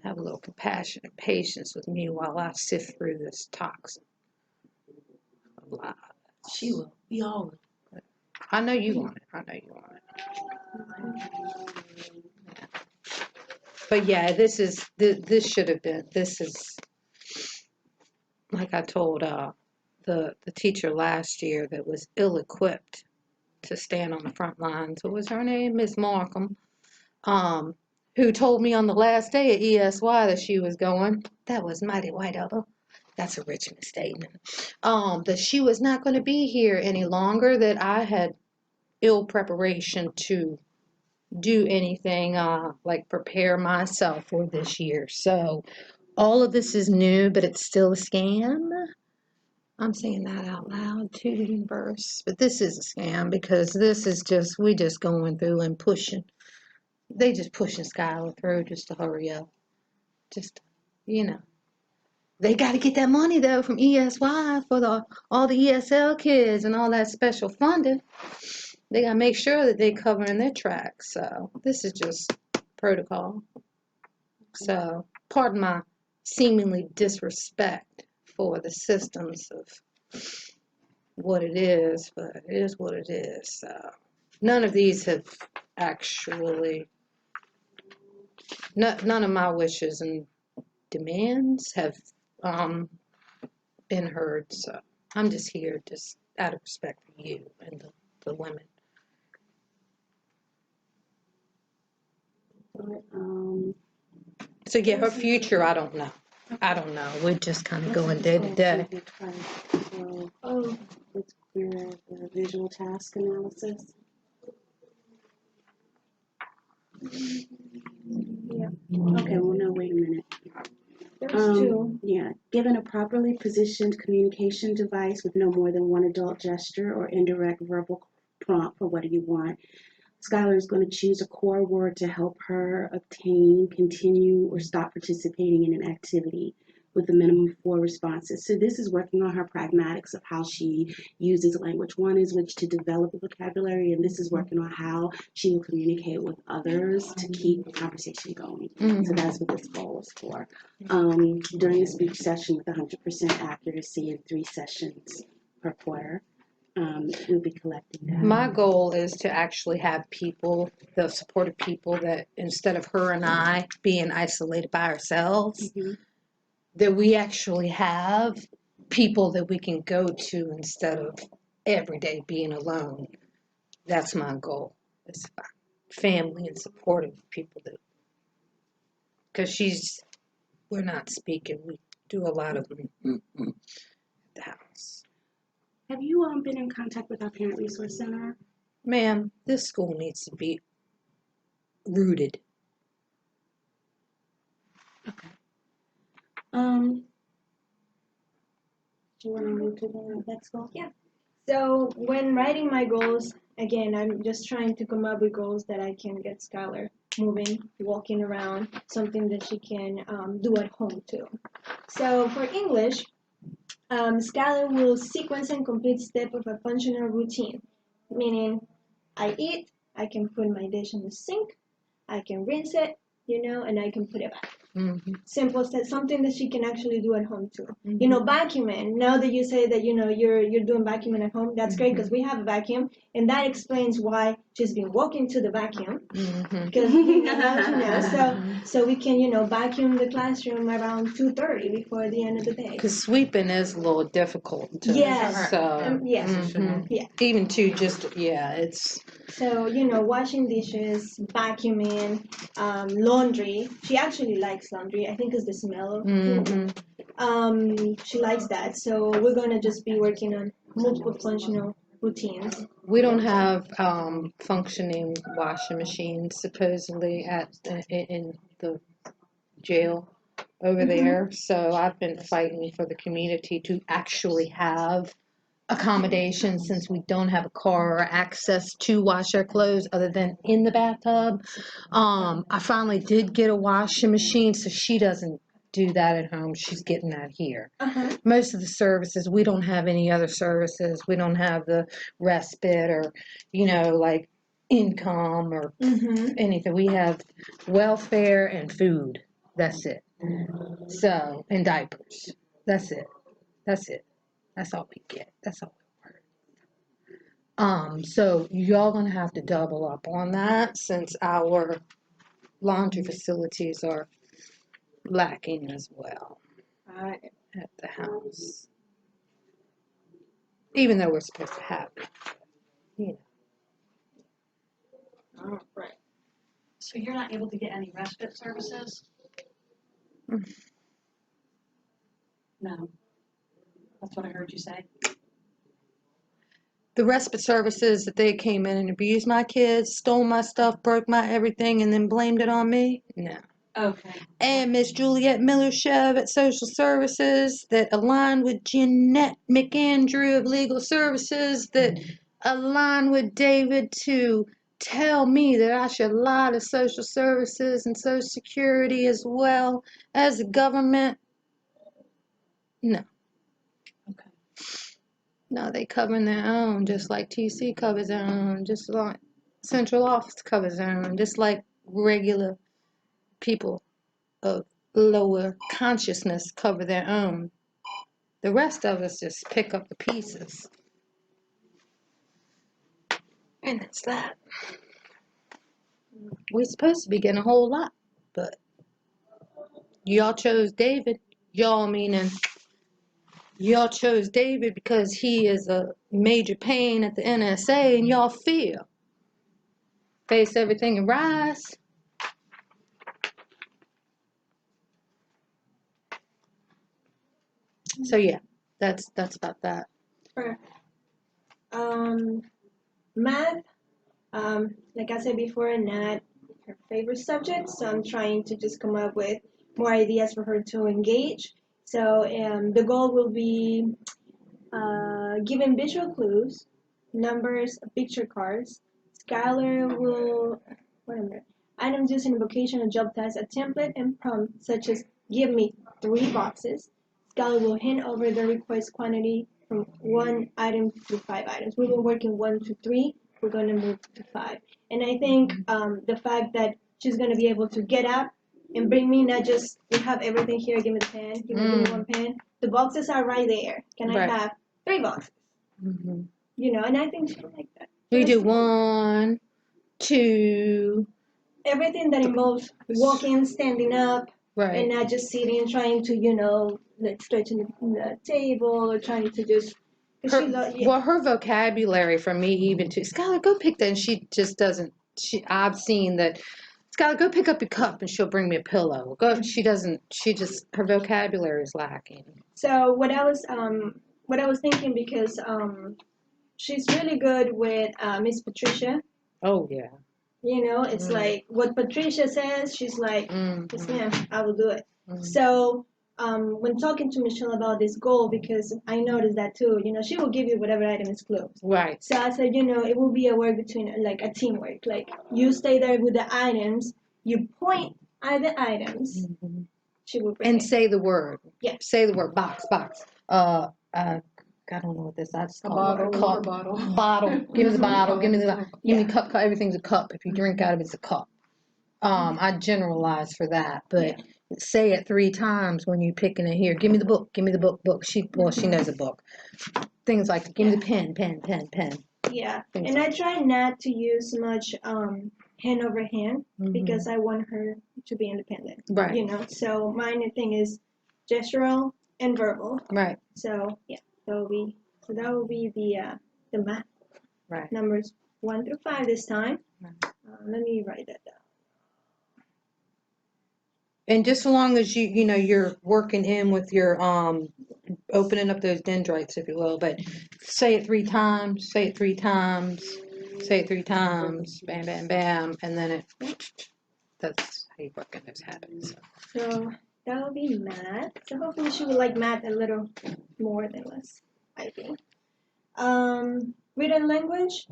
have a little compassion and patience with me while I sift through this toxin of lies. She will. We all will. I know you want it. I know you want it. But yeah, this should have been, this is, like I told the teacher last year that was ill-equipped to stand on the front lines. What was her name? Miss Markham. Who told me on the last day at ESY that she was going. That was mighty white of her. That's a rich misstatement. That she was not going to be here any longer, that I had ill preparation to do anything like prepare myself for this year. So all of this is new, but it's still a scam. I'm saying that out loud to the universe. But this is a scam because this is just, we just going through and pushing. They just pushing Skylar through just to hurry up. Just, you know. They got to get that money though from ESY for all the ESL kids and all that special funding. They got to make sure that they covering their tracks. So this is just protocol. So pardon my seemingly disrespect for the systems of what it is, but it is what it is. So none of these have actually, none of my wishes and demands have been heard. So I'm just here just out of respect for you and the women. So yeah, her future, I don't know. I don't know. We're just kind of going day to day. Oh, Let's clear the visual task analysis. yeah, Okay, well, no, wait a minute. there's two. Yeah, given a properly positioned communication device with no more than one adult gesture or indirect verbal prompt for what do you want, Skylar is going to choose a core word to help her obtain, continue, or stop participating in an activity with a minimum of 4 responses. So this is working on her pragmatics of how she uses language. One is which to develop a vocabulary, and this is working on how she will communicate with others to keep the conversation going. So that's what this goal is for. During a speech session with 100% accuracy in 3 sessions per quarter, we'll be collecting data. My goal is to actually have people, the supportive people, that instead of her and I being isolated by ourselves, that we actually have people that we can go to instead of every day being alone. That's my goal. It's family and supportive people that, because we're not speaking. We do a lot of at the house. Have you been in contact with our Parent Resource Center? Ma'am, this school needs to be rooted. Okay. Do you want to move to the next goal? Yeah. So when writing my goals, again, I'm just trying to come up with goals that I can get Skylar moving, walking around, something that she can do at home too. So for English, Skylar will sequence and complete step of a functional routine, meaning I eat, I can put my dish in the sink, I can rinse it, and I can put it back. Simple steps, something that she can actually do at home too. Vacuuming. Now that you say that you're doing vacuuming at home, that's great because we have a vacuum, and that explains why she's been walking to the vacuum. Because so we can vacuum the classroom around 2:30 before the end of the day. Because sweeping is a little difficult. Yes. So yes. Yeah. Even to just it's. So washing dishes, vacuuming, laundry. She actually likes laundry. I think it's the smell of food. She likes that. So we're gonna just be working on multiple functional routines. We don't have functioning washing machines supposedly in the jail over there. So I've been fighting for the community to actually have accommodations since we don't have a car or access to wash our clothes other than in the bathtub. I finally did get a washing machine, so she doesn't do that at home. She's getting that here. Most of the services, we don't have any other services. We don't have the respite or, like income or anything. We have welfare and food. That's it. So, and diapers. That's it. That's it. That's all we get. That's all we work. So y'all gonna have to double up on that since our laundry facilities are lacking as well at the house. Even though we're supposed to have it, All right. So you're not able to get any respite services? No. That's what I heard you say. The respite services that they came in and abused my kids, stole my stuff, broke my everything, and then blamed it on me? No. Okay. And Miss Juliet Miller-Chev at Social Services that aligned with Jeanette McAndrew of Legal Services that aligned with David to tell me that I should lie to Social Services and Social Security as well as the government. No. Okay. No, they cover their own, just like TC covers their own, just like Central Office covers their own, just like regular people of lower consciousness cover their own. The rest of us just pick up the pieces. And that's that. We're supposed to be getting a whole lot, but y'all chose David. Y'all meaning y'all chose David because he is a major pain at the NSA and y'all fear. Face everything and rise. So yeah, that's about that. Sure. Math, like I said before, not her favorite subject, so I'm trying to just come up with more ideas for her to engage. So the goal will be given visual clues, numbers, picture cards. Skylar will, wait a minute, items used in vocational job test, a template and prompt such as give me 3 boxes. Skylar will hand over the request quantity from 1 item to 5 items. We were working 1 to 3. We're going to move to 5. And I think the fact that she's going to be able to get up and bring me not just you have everything here, give me the pen, give me 1 pen. The boxes are right there. Can I have 3 boxes? Mm-hmm. You know, and I think she'll like that. We do 1, 2. Everything that involves walking, standing up, Right. and not just sitting, trying to, like stretching the table or trying to just. Her vocabulary from me even to Skylar, go pick that, and she just doesn't. I've seen that. Skylar, go pick up your cup, and she'll bring me a pillow. She doesn't. She just her vocabulary is lacking. So what I was thinking because she's really good with Miss Patricia. Oh yeah. It's like what Patricia says, she's like, yes ma'am, I will do it. So when talking to Michelle about this goal, because I noticed that too, she will give you whatever item is closed. Right. So I said, it will be a work between, like a teamwork. Like you stay there with the items, you point at the items, she will bring and it. say the word. Yeah. Say the word box. I don't know what this. I just call it a cup. Bottle. Give me the bottle. Give me the. Give me cup. Everything's a cup. If you drink out of it, it's a cup. I generalize for that, but say it 3 times when you're picking it here. Give me the book. Give me the book. She knows a book. Things like give me the pen. Yeah, Things and I try not to use much hand over hand because I want her to be independent. Right. So my thing is gestural and verbal. Right. So yeah, that will be the math. Right. Numbers 1 through 5 this time. Let me write that down. And just so long as you're working in with your opening up those dendrites, if you will, but say it 3 times, say it 3 times, say it 3 times, bam, bam, bam, and then that's how you work in those habits. So that will be math. So hopefully she will like math a little more than less, I think. Written language,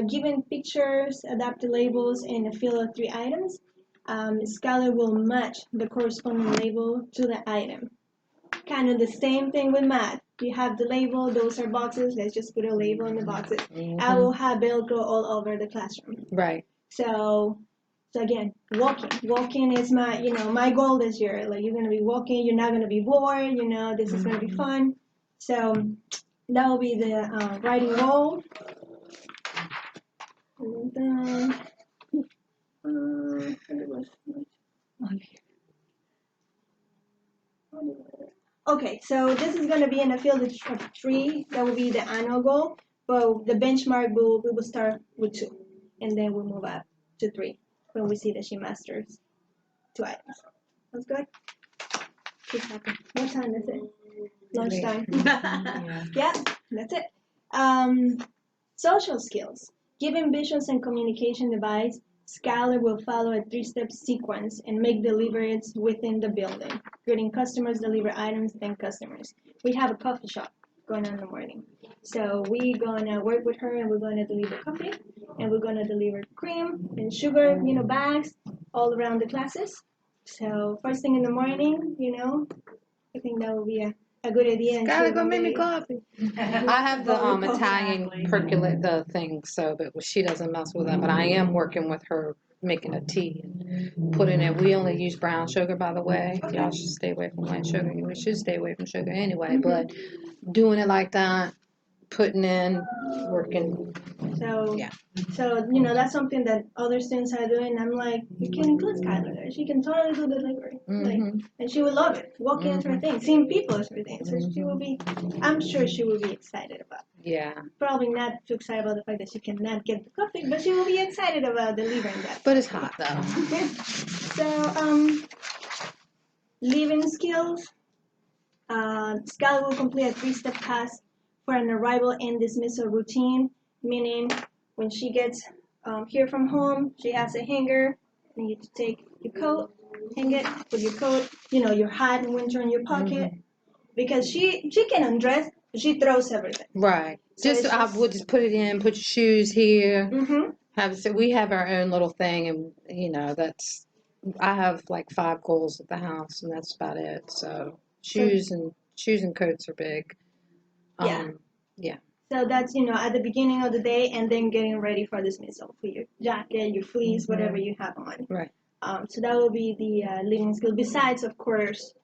given pictures, adapt the labels, and a field of 3 items. Skylar will match the corresponding label to the item. Kind of the same thing with math. You have the label, those are boxes, let's just put a label in the boxes. I will have Velcro all over the classroom. Right. So again, walking is my goal this year. Like you're gonna be walking, you're not gonna be bored. This is gonna be fun. So that will be the writing goal. And then, okay, so this is gonna be in a field of 3. That will be the annual goal. But the benchmark we will start with 2, and then we'll move up to 3 when we see that she masters 2 items. Sounds good? Keep talking. What time is it? lunchtime. Yeah. Yeah, that's it. Social skills. Given visuals and communication device, Skylar will follow a three-step sequence and make deliveries within the building. Greeting customers, deliver items, thank customers. We have a coffee shop going on in the morning. So we're gonna work with her and we're gonna deliver coffee and we're gonna deliver cream and sugar, bags all around the classes. So first thing in the morning, I think that would be a good idea. And Gotta she'll go be make me very- coffee. I have the Italian Exactly. percolate the thing, so but she doesn't mess with that. But I am working with her making a tea and putting it. We only use brown sugar, by the way. Y'all should stay away from white sugar. We should stay away from sugar anyway. But doing it like that, putting in, working. So, Yeah. so that's something that other students are doing. I'm like, you can include Skylar there. She can totally do delivery. And she would love it. Walking is her thing. Seeing people is her thing. So she will be, I'm sure she will be excited about it. Yeah. Probably not too excited about the fact that she cannot get the coffee, but she will be excited about delivering that. But it's hot though. So, living skills. Skylar will complete a three-step task for an arrival and dismissal routine, meaning when she gets here from home, she has a hanger, and you take your coat, hang it, put your coat, your hat in winter in your pocket, because she can undress, but she throws everything. Right. So Just it's I would just put it in, put your shoes here. We have our own little thing, and that's I have like 5 goals at the house, and that's about it. So shoes and coats are big. Yeah. So that's at the beginning of the day, and then getting ready for dismissal for your jacket, your fleece, whatever you have on. Right. So that will be the living skill. Besides, of course,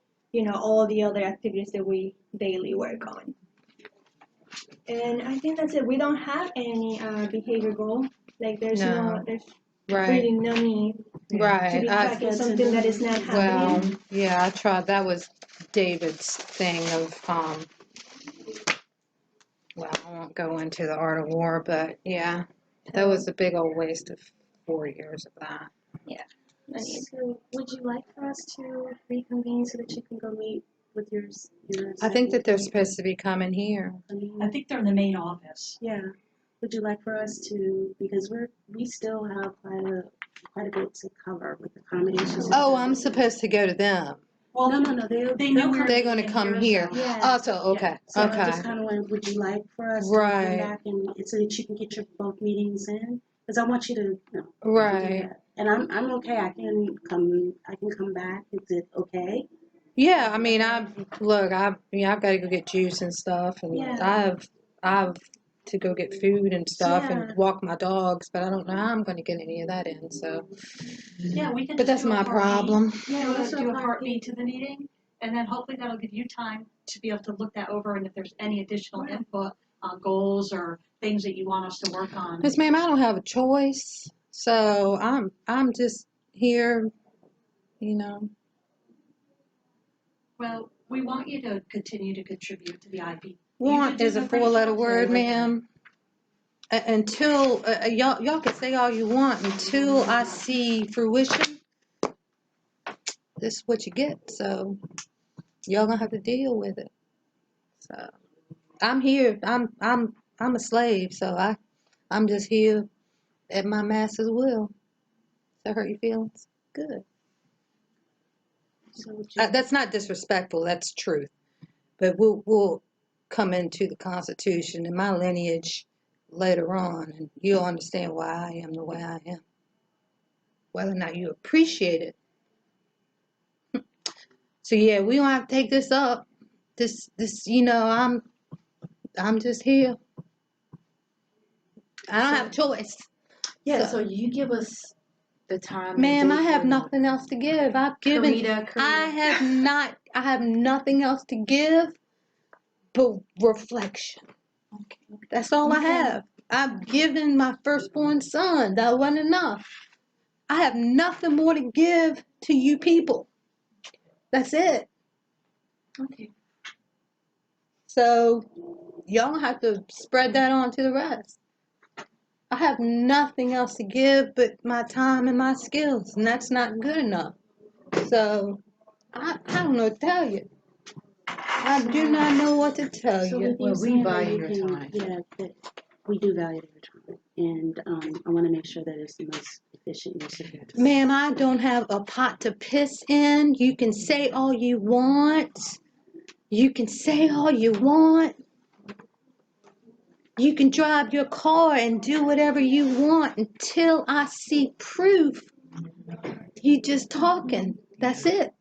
all the other activities that we daily work on. And I think that's it. We don't have any behavior goal. Like there's there's really no need to Right. be tracking something that is not happening. Well, yeah, I tried. That was David's thing of well, I won't go into the art of war, but yeah, that was a big old waste of 4 years of that. Yeah. So would you like for us to reconvene so that you can go meet with your I think that they're supposed to be coming here. I think they're in the main office. Yeah. Would you like for us to, because we still have quite a bit to cover with accommodations. Oh, I'm supposed to go to them. Well, No, they knew we were They're going to meeting come here. Yeah. Oh, so okay, So I okay. just kind of went, would you like for us to come Right. back and so that you can get your both meetings in? Because I want you to, to do Right. that. And I'm okay. I can come back. Is it okay? Yeah, I mean, I've got to go get juice and stuff, and Yeah. I've to go get food and stuff Yeah. and walk my dogs, but I don't know how I'm going to get any of that in. So, Yeah, we can. but just that's do a my Part B. problem. Yeah, let's Do a Part B to the meeting, and then hopefully that'll give you time to be able to look that over, and if there's any additional input on goals or things that you want us to work on. Miss Ma'am, I don't have a choice, so I'm just here, Well, we want you to continue to contribute to the IP. Want is a 4-letter word, ma'am. Until y'all can say all you want, until I see fruition, this is what you get. So y'all gonna have to deal with it. So I'm here. I'm a slave. So I'm just here at my master's will. Does that hurt your feelings? Good. So That's not disrespectful. That's truth. But we'll come into the Constitution and my lineage later on, and you'll understand why I am the way I am. Whether or not you appreciate it. So yeah, we don't have to take this up. This I'm just here. I don't have a choice. Yeah, so you give us the time. Ma'am, I have nothing else to give. I've given. Karita. I have nothing else to give but reflection. Okay. That's all I have. I've given my firstborn son. That wasn't enough. I have nothing more to give to you people. That's it. Okay. So y'all have to spread that on to the rest. I have nothing else to give but my time and my skills, and that's not good enough. So I don't know what to tell you. I do not know what to tell So you. with Well, you we saying that value you your can, time. yeah, that we do value your time, and I want to make sure that it's the most efficient use of your time. Ma'am, I don't have a pot to piss in. You can say all you want. You can say all you want. You can drive your car and do whatever you want until I see proof. You just talking. That's it.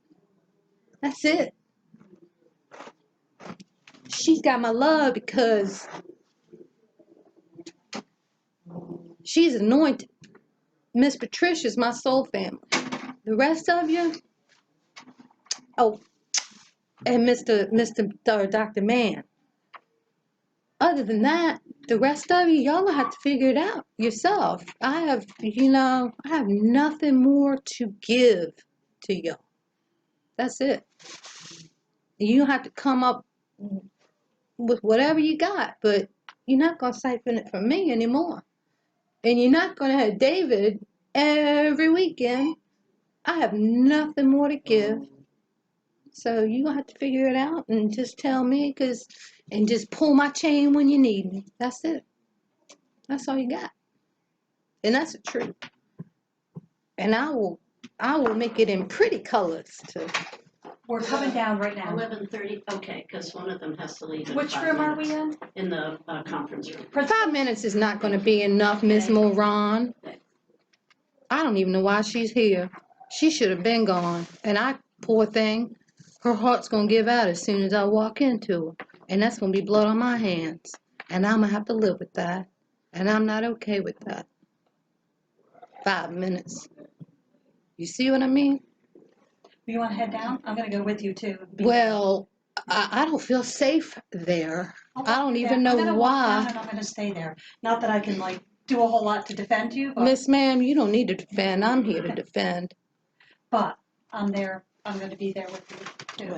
That's it. She's got my love because she's anointed. Miss Patricia's my soul family. The rest of you, oh, and Mr. Dr. Mann. Other than that, the rest of you, y'all will have to figure it out yourself. I have nothing more to give to y'all. That's it. You have to come up with whatever you got, but you're not going to siphon it from me anymore. And you're not going to have David every weekend. I have nothing more to give. So you're going to have to figure it out and just tell me and just pull my chain when you need me. That's it. That's all you got. And that's the truth. And I will make it in pretty colors too. We're coming down right now. 11:30, okay, because one of them has to leave in Which 5 room are we minutes. in? In the conference room. 5 minutes is not going to be enough, Miss Moran. I don't even know why she's here. She should have been gone. And poor thing, her heart's going to give out as soon as I walk into her. And that's going to be blood on my hands. And I'm going to have to live with that. And I'm not okay with that. 5 minutes. You see what I mean? You want to head down? I'm going to go with you too. Well, I don't feel safe there. I don't even know I'm going to walk down why. and I'm going to stay there. Not that I can like do a whole lot to defend you, but Miss Ma'am, you don't need to defend. I'm here to defend. I'm there. I'm going to be there with you too.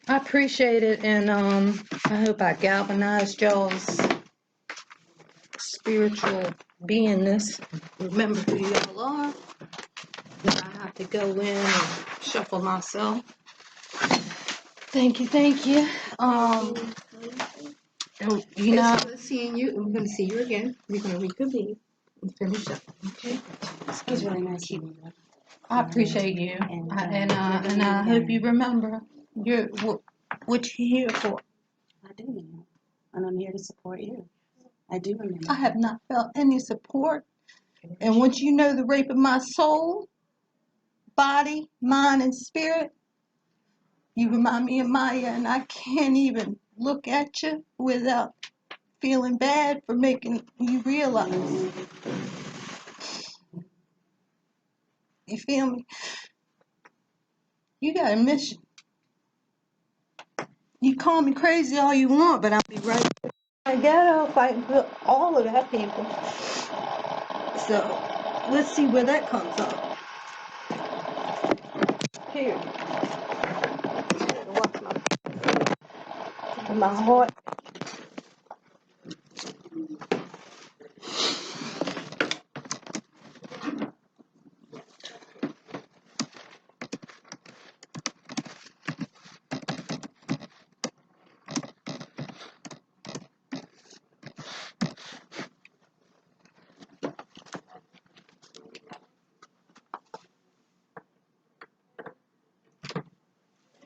I appreciate it, and I hope I galvanized y'all's spiritual beingness. Remember who y'all are. That I have to go in and shuffle myself. Thank you, thank you. You know, Seeing you, we're gonna see you again. We're gonna reconvene and finish up. Okay. It was really nice to meet you. I appreciate you, and I hope you remember what you're here for. I do know, and I'm here to support you. I do remember. I have not felt any support, and once you know the rape of my soul, body, mind, and spirit, you remind me of Maya, and I can't even look at you without feeling bad for making you realize. You feel me? You got a mission. You call me crazy all you want, but I'll be right there. I gotta fight for all of that people. So let's see where that comes up. Here. Watch my heart.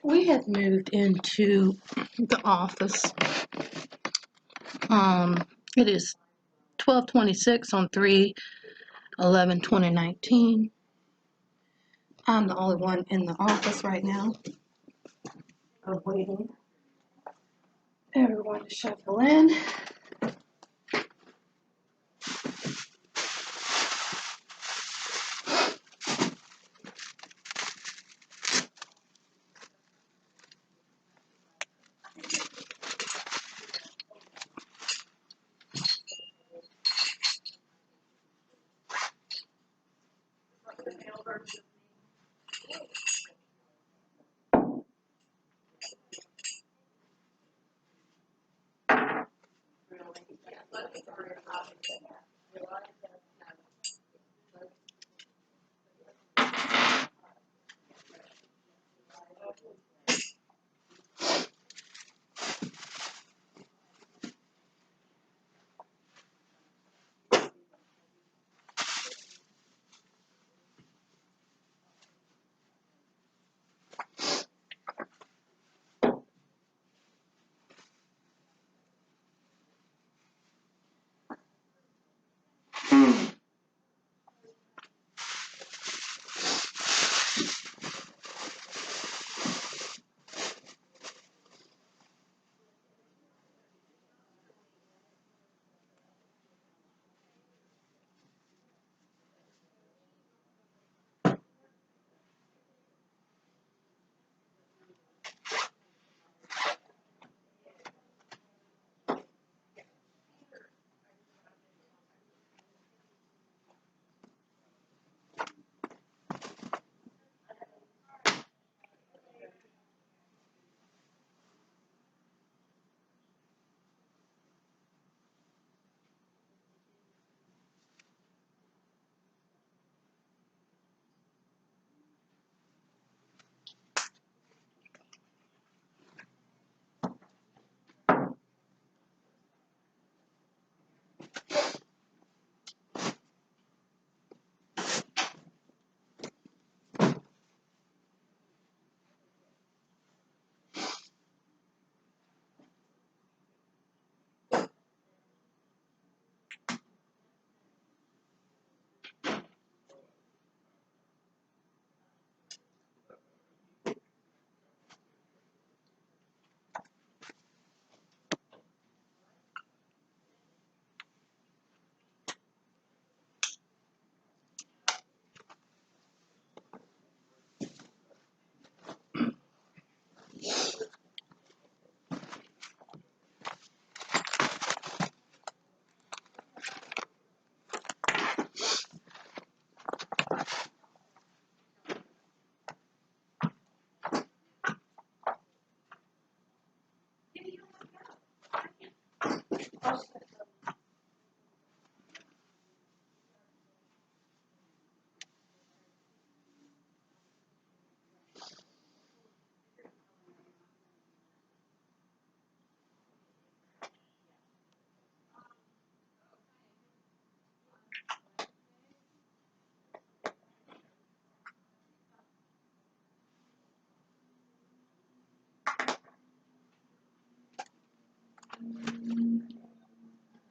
We have moved into the office. It is 12:26 on 3/11/2019. I'm the only one in the office right now. I'm waiting everyone to shuffle in.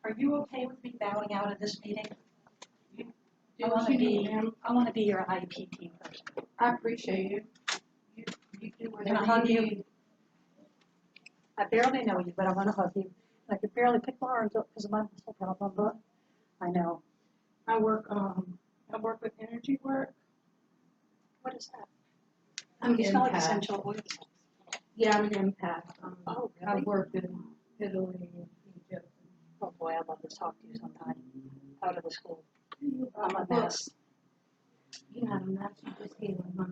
Are you okay with me bowing out of this meeting? I what want to you need, be, ma'am. I want to be your IEP person. I appreciate you. You do Can I whatever hug you you? need. I barely know you, but I want to hug you. I could barely pick my arms up because of my muscle problem, but I know. I work with energy work. What is that? I'm You smell like empath. essential oils. Yeah, I'm an empath. Oh, I really? worked in Italy and Egypt. Oh, boy, I'd love to talk to you sometime. Out of the school. I'm a mess. You're not a mess, you're just healing, huh?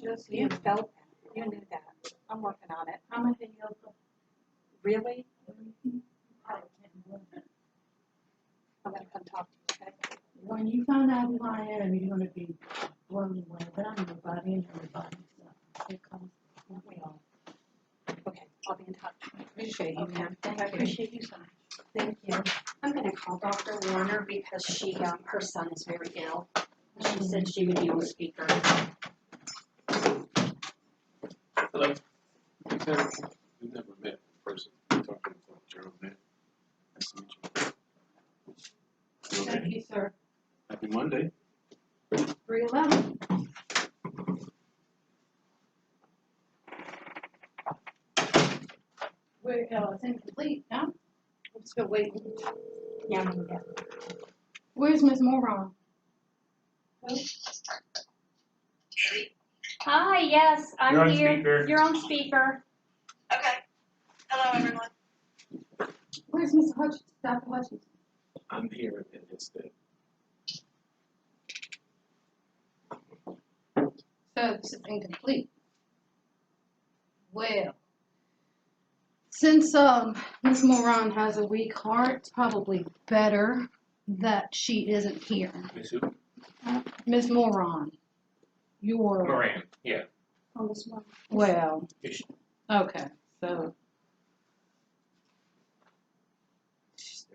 Just You healing. felt that. You knew that. I'm working on it. I'm a yoga. Really? I'm going to come talk to you, okay? When you find out who I am, you're gonna be blown away. But I'm nobody and everybody, so it comes. We all. Okay, I'll be in touch. Appreciate you, ma'am. I appreciate you so much. Thank you. I'm gonna call Dr. Warner because she, her son is very ill. She said she would be on speaker. Hello. We've never met in person. I'm talking about Gerald, man. Nice to meet you. You okay? Thank you, sir. Happy Monday. 311. It's incomplete, no? I'm still waiting. Yeah, I'm going to Where's Miss Moron? Hi, yes, I'm You're on here. speaker. You're on speaker. Okay. Hello, everyone. Where's Mr. Hutchins? Dr. Hutchins? I'm here in his stead. So this is incomplete. Well, since Miss Moran has a weak heart, it's probably better that she isn't here. Miss who? Miss Moran, your Moran. Yeah. Oh, this one. well, Ish. okay, so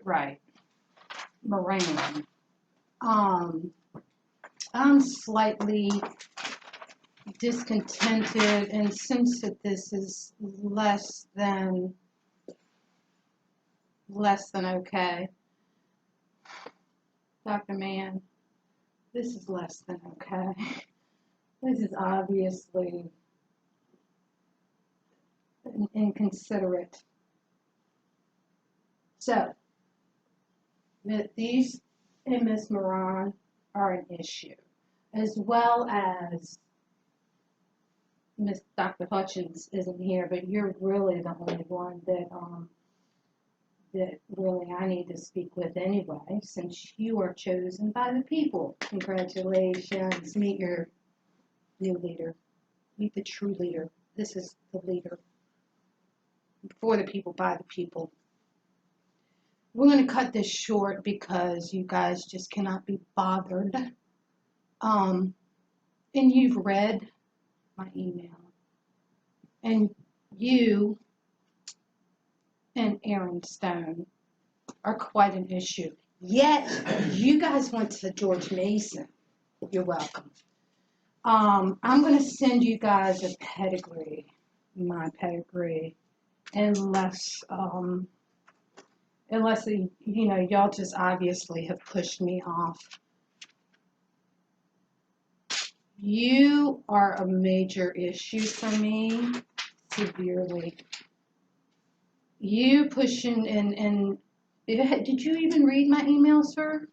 right, Moran. I'm slightly discontented, and since that this is less than okay, Dr. Mann, this is less than okay. This is obviously inconsiderate. So, these and Miss Moran are an issue, as well as Miss Dr. Hutchins isn't here, but you're really the only one that really I need to speak with anyway, since you are chosen by the people. Congratulations. Meet your new leader. Meet the true leader. This is the leader. For the people, by the people. We're going to cut this short because you guys just cannot be bothered. And you've read my email. And you and Aaron Stone are quite an issue. Yet, you guys went to George Mason. You're welcome. I'm going to send you guys a pedigree, my pedigree, unless y'all just obviously have pushed me off. You are a major issue for me, severely. You pushing and did you even read my email, sir?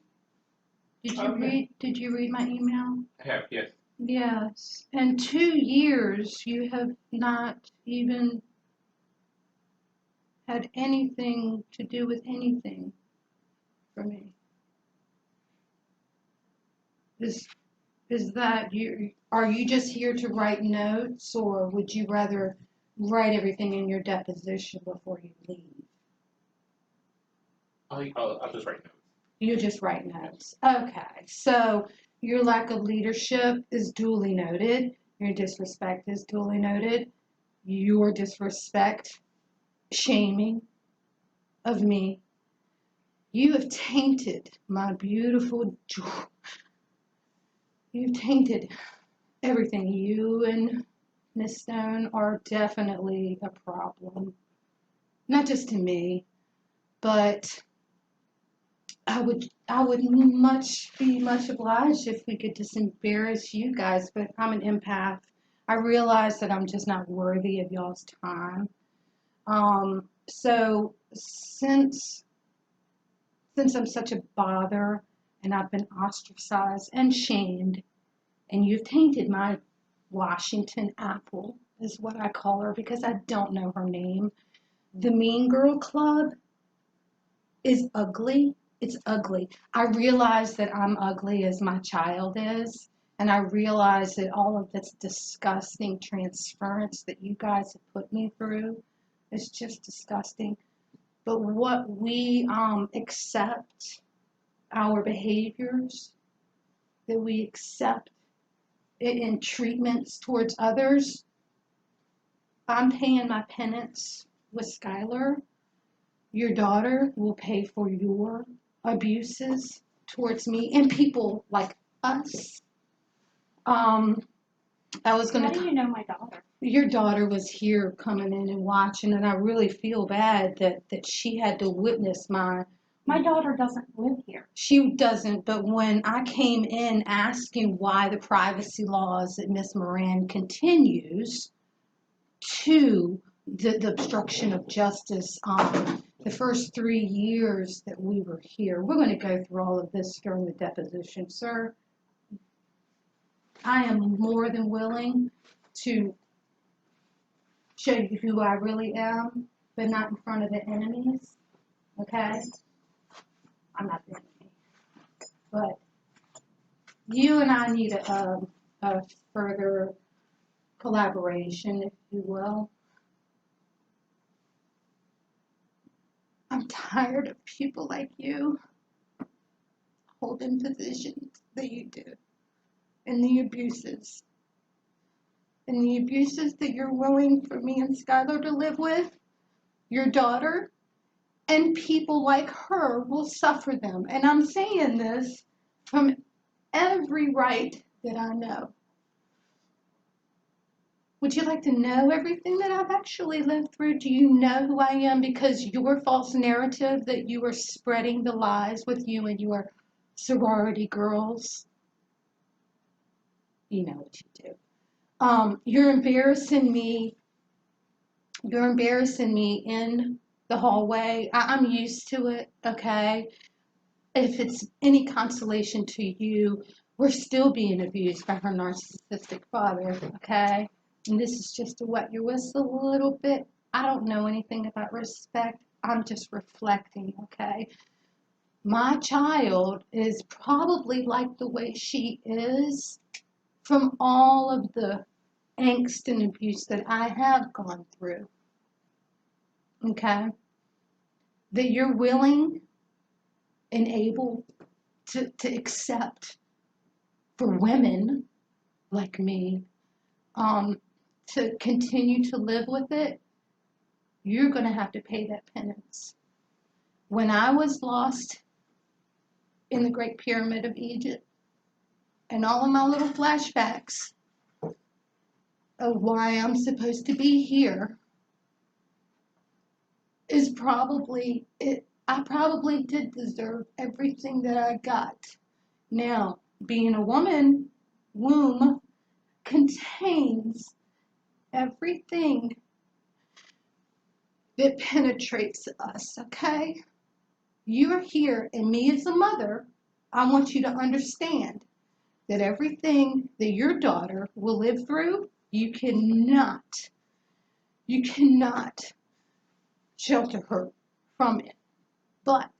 Did you read my email? I have, yes. Yes. In 2 years, you have not even had anything to do with anything for me. Is that you? Are you just here to write notes, or would you rather write everything in your deposition before you leave? I'll just write notes. You just write notes. Okay, so your lack of leadership is duly noted. Your disrespect is duly noted. Your disrespect, shaming of me. You have tainted my beautiful joy. You've tainted everything. You and Miss Stone are definitely a problem. Not just to me, but I would be much obliged if we could just embarrass you guys, but I'm an empath. I realize that I'm just not worthy of y'all's time. So since I'm such a bother and I've been ostracized and shamed, and you've tainted my Washington apple, is what I call her because I don't know her name. The Mean Girl Club is ugly. It's ugly. I realize that I'm ugly as my child is, and I realize that all of this disgusting transference that you guys have put me through is just disgusting. But what we accept, our behaviors, that we accept in treatments towards others, I'm paying my penance with Skylar. Your daughter will pay for your abuses towards me and people like us. I was gonna. How do you know my daughter? Your daughter was here coming in and watching, and I really feel bad that she had to witness my. My daughter doesn't live here. She doesn't, but when I came in asking why the privacy laws that Miss Moran continues to the obstruction of justice, the first 3 years that we were here, we're going to go through all of this during the deposition, sir. I am more than willing to show you who I really am, but not in front of the enemies, okay? I'm not the enemy. But you and I need a further collaboration, if you will. I'm tired of people like you holding positions that you do, and the abuses. And the abuses that you're willing for me and Skylar to live with, your daughter, and people like her will suffer them. And I'm saying this from every right that I know. Would you like to know everything that I've actually lived through? Do you know who I am? Because your false narrative that you are spreading the lies with you and your sorority girls, you know what you do. You're embarrassing me. You're embarrassing me in the hallway. I'm used to it, okay? If it's any consolation to you, we're still being abused by her narcissistic father, okay? And this is just to wet your whistle a little bit. I don't know anything about respect. I'm just reflecting, okay? My child is probably like the way she is from all of the angst and abuse that I have gone through, okay? That you're willing and able to accept for women like me, to continue to live with it, you're going to have to pay that penance. When I was lost in the Great Pyramid of Egypt, and all of my little flashbacks of why I'm supposed to be here is probably it. I probably did deserve everything that I got. Now, being a woman, womb contains everything that penetrates us, okay? You're here, and me as a mother, I want you to understand that everything that your daughter will live through, you cannot shelter her from it. But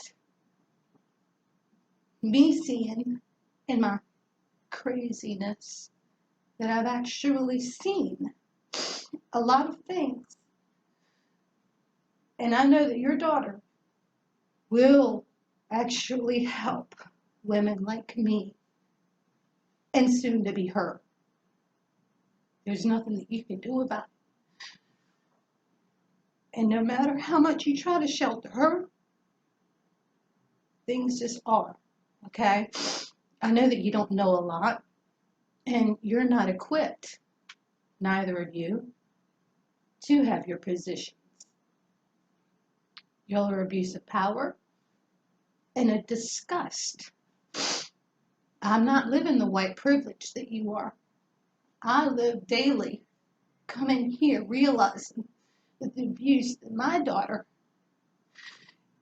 me seeing in my craziness that I've actually seen a lot of things, and I know that your daughter will actually help women like me and soon to be her. There's nothing that you can do about it. And no matter how much you try to shelter her, things just are, okay? I know that you don't know a lot, and you're not equipped, neither of you, to have your positions. Y'all are abuse of power and a disgust. I'm not living the white privilege that you are. I live daily coming here realizing that the abuse that my daughter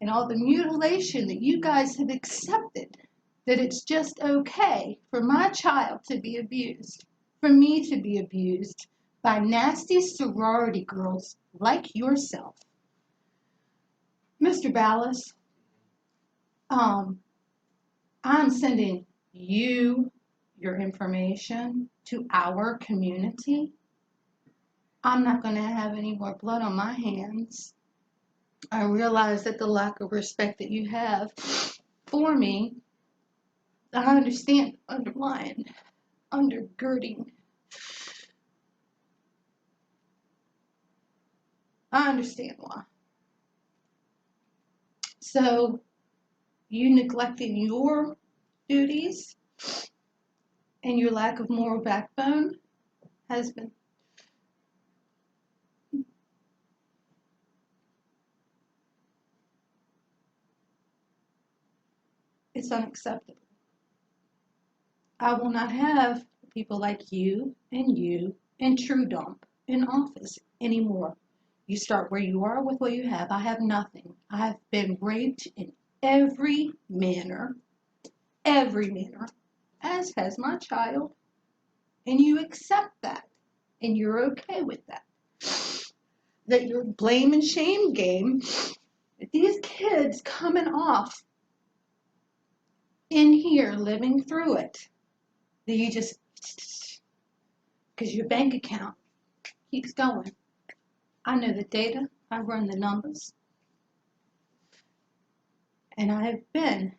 and all the mutilation that you guys have accepted, that it's just okay for my child to be abused, for me to be abused by nasty sorority girls like yourself. Mr. Ballas, I'm sending you your information to our community. I'm not going to have any more blood on my hands. I realize that the lack of respect that you have for me, I understand underlying, undergirding. I understand why. So, you neglecting your duties and your lack of moral backbone has been it's unacceptable. I will not have people like you and True Dump in office anymore. You start where you are with what you have. I have nothing. I have been raped in every manner, as has my child. And you accept that. And you're okay with that. That your blame and shame game, these kids coming off in here living through it, that you just, because your bank account keeps going. I know the data, I run the numbers, and I have been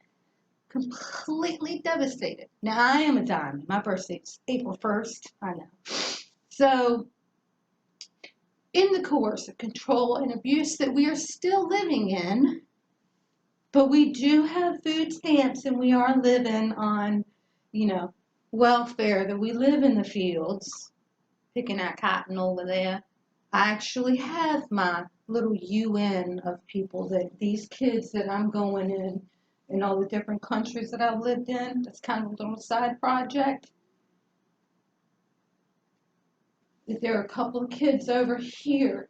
completely devastated. Now, I am a diamond. My birthday's April 1st, I know. So, in the coercive control and abuse that we are still living in, but we do have food stamps and we are living on, welfare, that we live in the fields, picking out cotton over there. I actually have my little UN of people that these kids that I'm going in all the different countries that I've lived in. That's kind of a little side project. That there are a couple of kids over here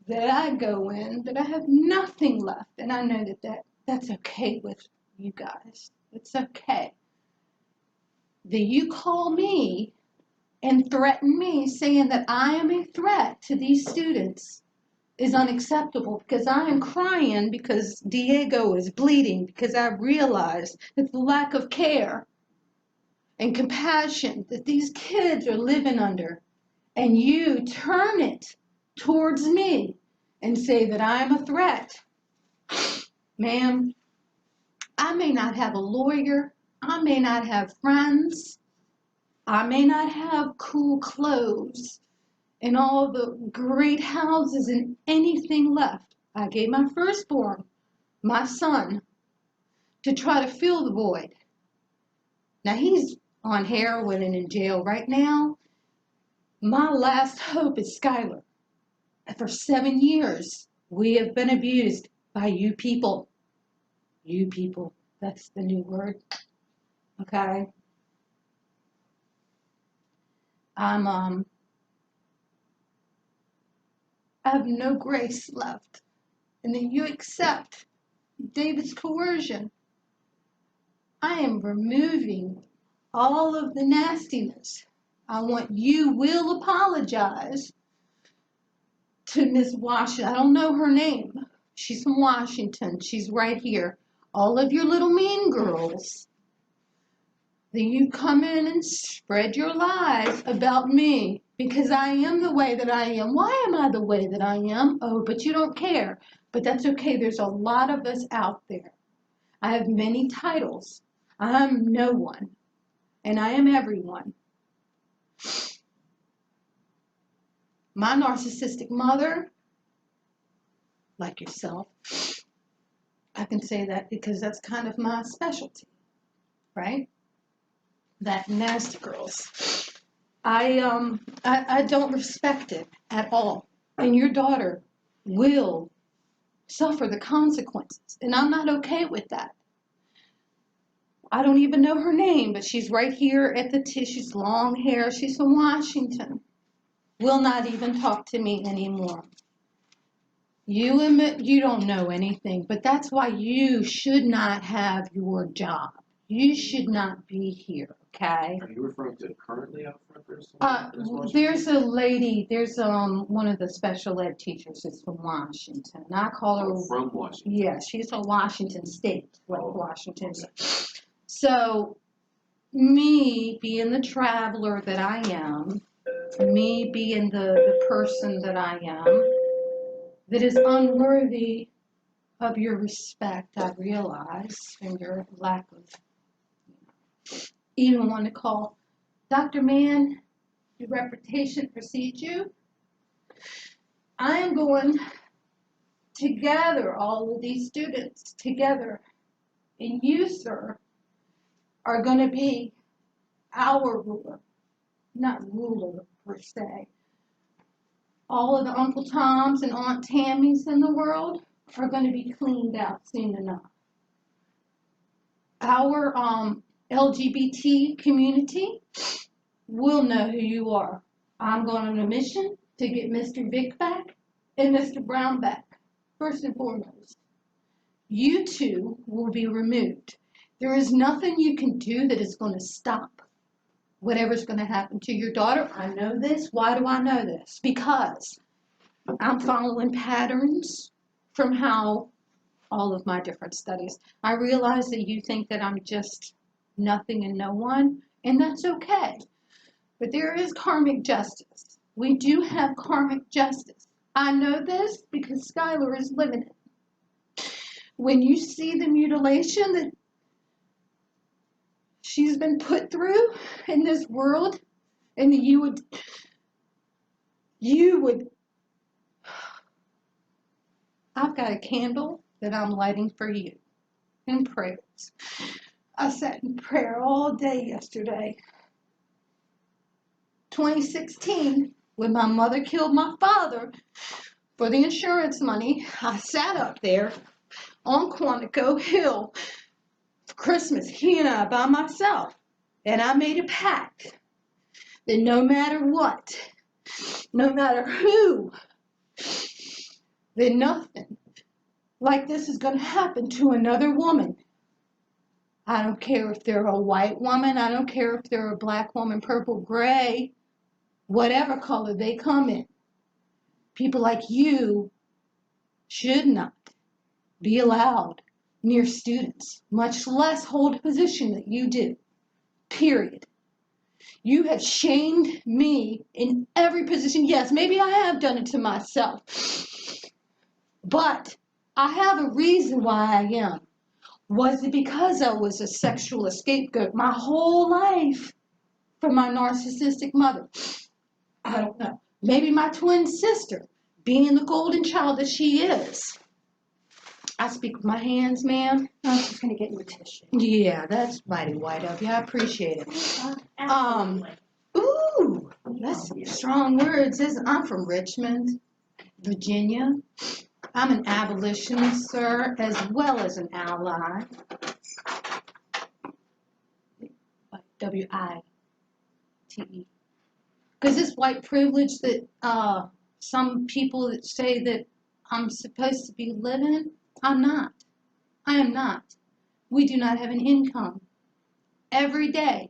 that I go in that I have nothing left. And I know that's okay with you guys. It's okay. That you call me and threaten me saying that I am a threat to these students is unacceptable, because I am crying because Diego is bleeding, because I realize that the lack of care and compassion that these kids are living under, and you turn it towards me and say that I am a threat. Ma'am, I may not have a lawyer, I may not have friends, I may not have cool clothes and all the great houses and anything left. I gave my firstborn, my son, to try to fill the void. Now he's on heroin and in jail right now. My last hope is Skylar. For 7 years, we have been abused by you people. You people, that's the new word. Okay? I have no grace left. And then you accept David's coercion. I am removing all of the nastiness. I want you will apologize to Miss Washington. I don't know her name. She's from Washington. She's right here. All of your little mean girls. Then you come in and spread your lies about me because I am the way that I am. Why am I the way that I am? Oh, but you don't care. But that's okay. There's a lot of us out there I have many titles. I am no one, and I am everyone. My narcissistic mother, like yourself, I can say that because that's kind of my specialty, right? That nasty girls. I don't respect it at all. And your daughter will suffer the consequences. And I'm not okay with that. I don't even know her name, but she's right here at the she's long hair. She's from Washington. Will not even talk to me anymore. You admit you don't know anything, but that's why you should not have your job. You should not be here, okay? Are you referring to currently out front There's a lady, there's one of the special ed teachers is from Washington. And I call her from Washington. Yeah, she's from Washington State, like Washington. So me being the traveler that I am, me being the person that I am, that is unworthy of your respect, I realize, and your lack of even want to call Dr. Mann, your reputation precedes you. I am going to gather all of these students together, and you, sir, are going to be our ruler, not ruler per se. All of the Uncle Toms and Aunt Tammys in the world are going to be cleaned out soon enough. Our LGBT community will know who you are. I'm going on a mission to get Mr. Vick back and Mr. Brown back, first and foremost. You two will be removed. There is nothing you can do that is going to stop whatever's going to happen to your daughter. I know this. Why do I know this? Because I'm following patterns from how all of my different studies. I realize that you think that I'm just nothing and no one, and that's okay. But there is karmic justice. We do have karmic justice. I know this because Skylar is living it. When you see the mutilation that she's been put through in this world, and you would, I've got a candle that I'm lighting for you in prayers. I sat in prayer all day yesterday. 2016, when my mother killed my father for the insurance money, I sat up there on Quantico Hill for Christmas, he and I by myself, and I made a pact that no matter what, no matter who, that nothing like this is going to happen to another woman. I don't care if they're a white woman, I don't care if they're a black woman, purple, gray, whatever color they come in. People like you should not be allowed near students, much less hold a position that you do, period. You have shamed me in every position. Yes, maybe I have done it to myself, but I have a reason why I am. Was it because I was a sexual scapegoat my whole life for my narcissistic mother? I don't know. Maybe my twin sister, being the golden child that she is. I speak with my hands, ma'am. I was just gonna get you a tissue. Yeah, that's mighty white of you. I appreciate it. Absolutely. Ooh, that's some strong words, isn't it? I'm from Richmond, Virginia. I'm an abolitionist, sir, as well as an ally. W-I-T-E. Because this white privilege that some people that say that I'm supposed to be living, I'm not. I am not. We do not have an income. Every day.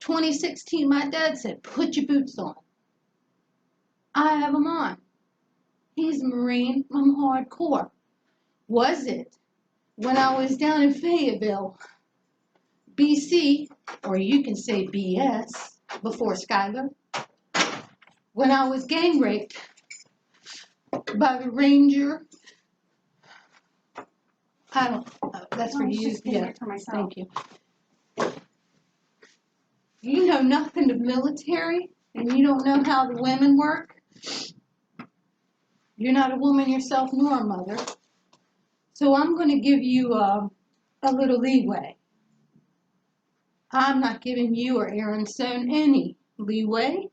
2016, my dad said, put your boots on. I have them on. He's a Marine. I'm hardcore. Was it when I was down in Fayetteville, BC, or you can say BS, before Skylar, when I was gang raped by the ranger I don't, that's for I was you, just getting yeah, it for myself. thank you. You know nothing of military, and you don't know how the women work? You're not a woman yourself nor a mother. So I'm gonna give you a little leeway. I'm not giving you or Aaron Stone any leeway.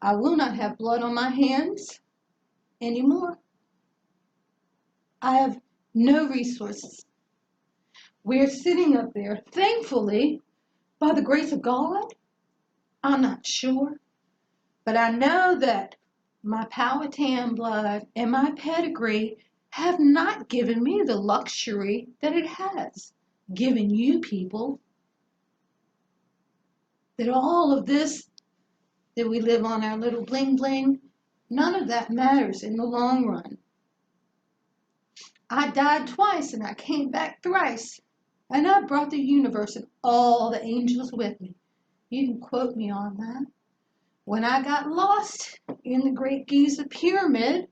I will not have blood on my hands anymore. I have no resources. We're sitting up there, thankfully, by the grace of God, I'm not sure, but I know that my Powhatan blood and my pedigree have not given me the luxury that it has given you people. That all of this, that we live on our little bling bling, none of that matters in the long run. I died twice and I came back thrice. And I brought the universe and all the angels with me. You can quote me on that. When I got lost in the Great Giza Pyramid,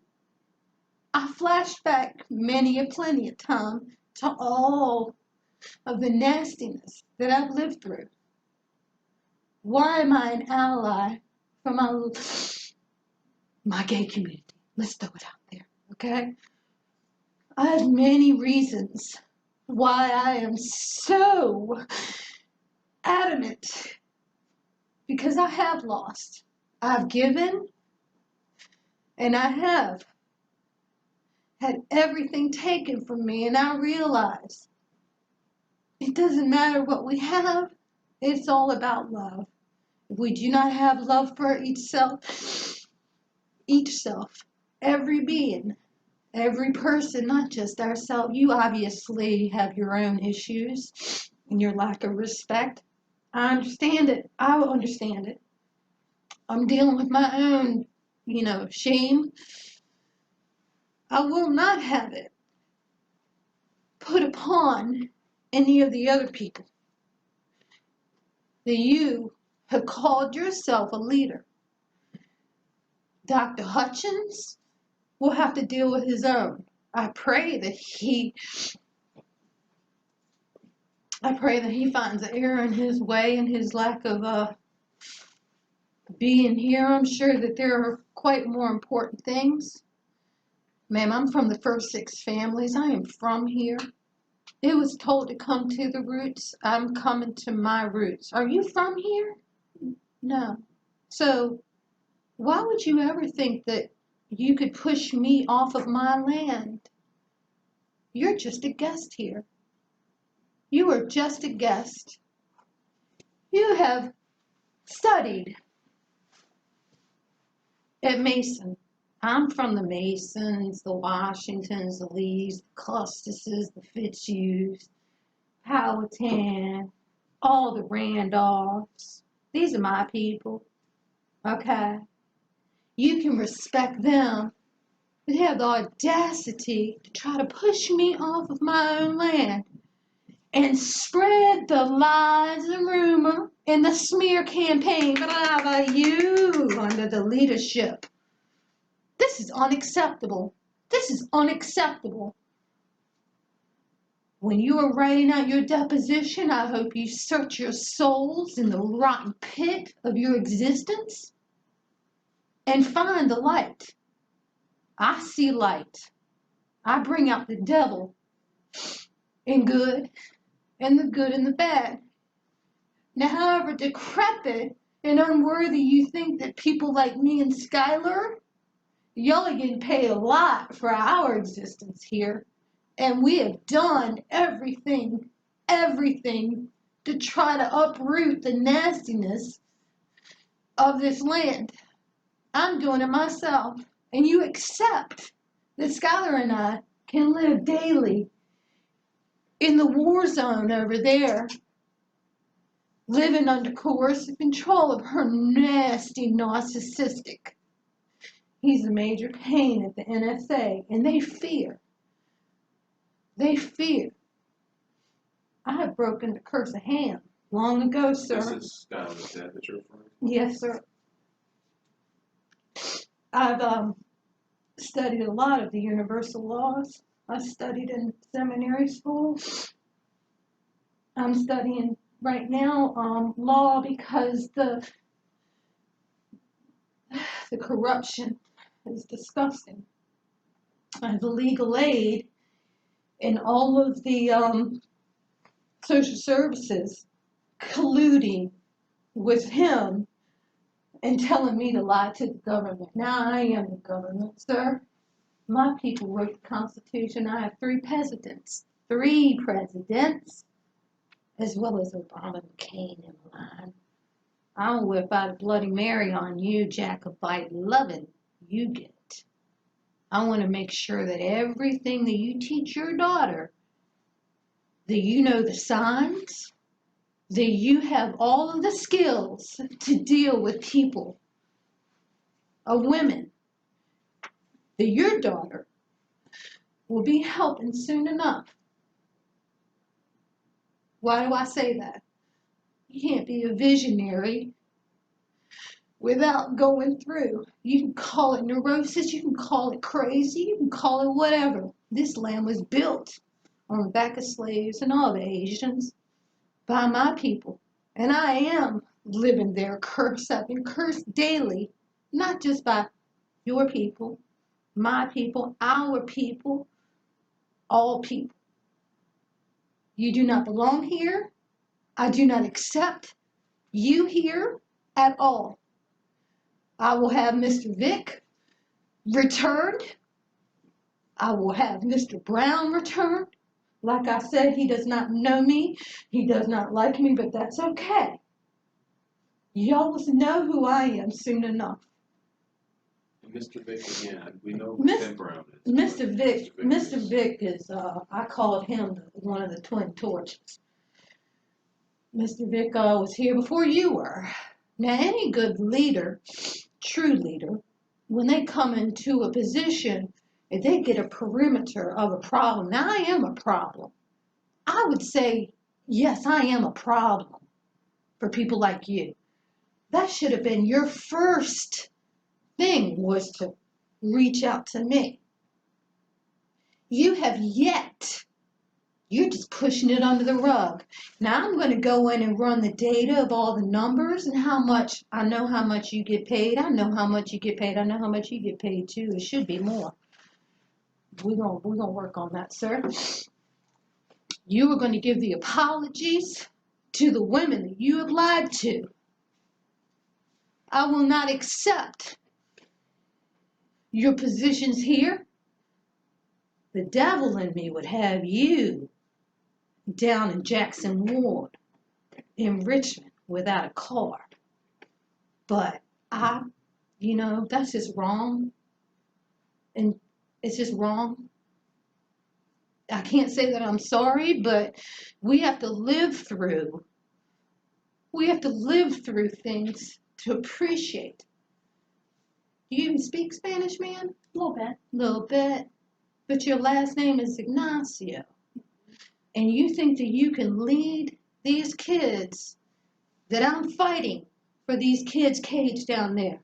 I flashed back many a plenty of time to all of the nastiness that I've lived through. Why am I an ally for my gay community? Let's throw it out there, okay? I have many reasons why I am so adamant, because I have lost. I've given, and I have had everything taken from me, and I realize it doesn't matter what we have, it's all about love. If we do not have love for each self, every being, every person, not just ourselves, you obviously have your own issues and your lack of respect. I understand it. I will understand it. I'm dealing with my own, shame. I will not have it put upon any of the other people that you have called yourself a leader. Dr. Hutchins will have to deal with his own. I pray that he finds an error in his way and his lack of being here. I'm sure that there are quite more important things. Ma'am, I'm from the first 6 families. I am from here. It was told to come to the roots. I'm coming to my roots. Are you from here? No. So why would you ever think that you could push me off of my land? You're just a guest here. You are just a guest. You have studied at Mason. I'm from the Masons, the Washingtons, the Lees, the Custuses, the Fitzhughs, Powhatan, all the Randolphs. These are my people, okay? You can respect them, but have the audacity to try to push me off of my own land and spread the lies and rumor and the smear campaign by you under the leadership. This is unacceptable. This is unacceptable. When you are writing out your deposition, I hope you search your souls in the rotten pit of your existence and find the light. I see light. I bring out the devil in good and the good and the bad. Now, however decrepit and unworthy you think that people like me and Skylar, y'all are getting paid a lot for our existence here. And we have done everything to try to uproot the nastiness of this land. I'm doing it myself. And you accept that Skylar and I can live daily in the war zone over there, living under coercive control of her nasty narcissistic. He's a major pain at the NSA, and they fear. They fear. I have broken the curse of Ham long ago, sir. This is Skylar's dad that you're referring to? Yes, sir. I've studied a lot of the universal laws. I studied in seminary school. I'm studying right now law because the corruption is disgusting. I have legal aid and all of the social services colluding with him and telling me to lie to the government. Now I am the government, sir. My people wrote the Constitution. I have three presidents, as well as Obama, McCain, and mine. I'll whip out a Bloody Mary on you, Jacobite loving you get. I want to make sure that everything that you teach your daughter, that you know the signs, that you have all of the skills to deal with people, women, that your daughter will be helping soon enough. Why do I say that? You can't be a visionary without going through. You can call it neurosis, you can call it crazy, you can call it whatever. This land was built on the back of slaves and all the Asians by my people. And I am living their curse. I've been cursed daily, not just by your people, my people, our people, all people. You do not belong here. I do not accept you here at all. I will have Mr. Vick returned. I will have Mr. Brown returned. Like I said, he does not know me. He does not like me, but that's okay. Y'all will know who I am soon enough. And Mr. Vick, again, we know who Miss- Tim Brown is. Mr. Vick is, I called him one of the twin torches. Mr. Vick was here before you were. Now, any good leader, true leader, when they come into a position, if they get a perimeter of a problem, now I am a problem. I would say, yes, I am a problem for people like you. That should have been your first thing, was to reach out to me. You have yet. You're just pushing it under the rug. Now I'm going to go in and run the data of all the numbers and how much. I know how much you get paid. I know how much you get paid. I know how much you get paid too. It should be more. We're gonna work on that, sir. You are going to give the apologies to the women that you have lied to. I will not accept your positions here. The devil in me would have you down in Jackson Ward in Richmond without a card. But that's just wrong. And it's just wrong. I can't say that I'm sorry, but we have to live through things to appreciate. Do you even speak Spanish, man? A little bit. Little bit. But your last name is Ignacio. And you think that you can lead these kids, that I'm fighting for these kids caged down there.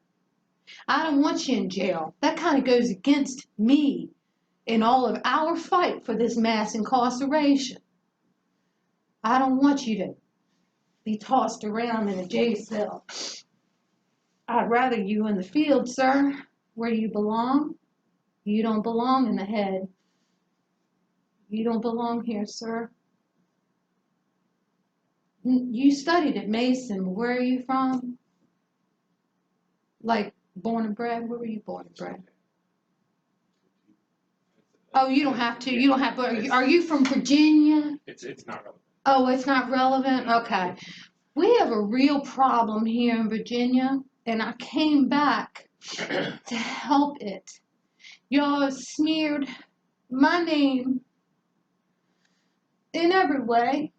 I don't want you in jail. That kind of goes against me in all of our fight for this mass incarceration. I don't want you to be tossed around in a jail cell. I'd rather you in the field, sir, where you belong. You don't belong in the head. You don't belong here, sir. You studied at Mason. Where are you from? Like, born and bred? Where were you born and bred? Oh, you don't have to. You don't have. Are you from Virginia? It's not relevant. Oh, it's not relevant? Okay. We have a real problem here in Virginia, and I came back to help it. Y'all smeared my name in every way,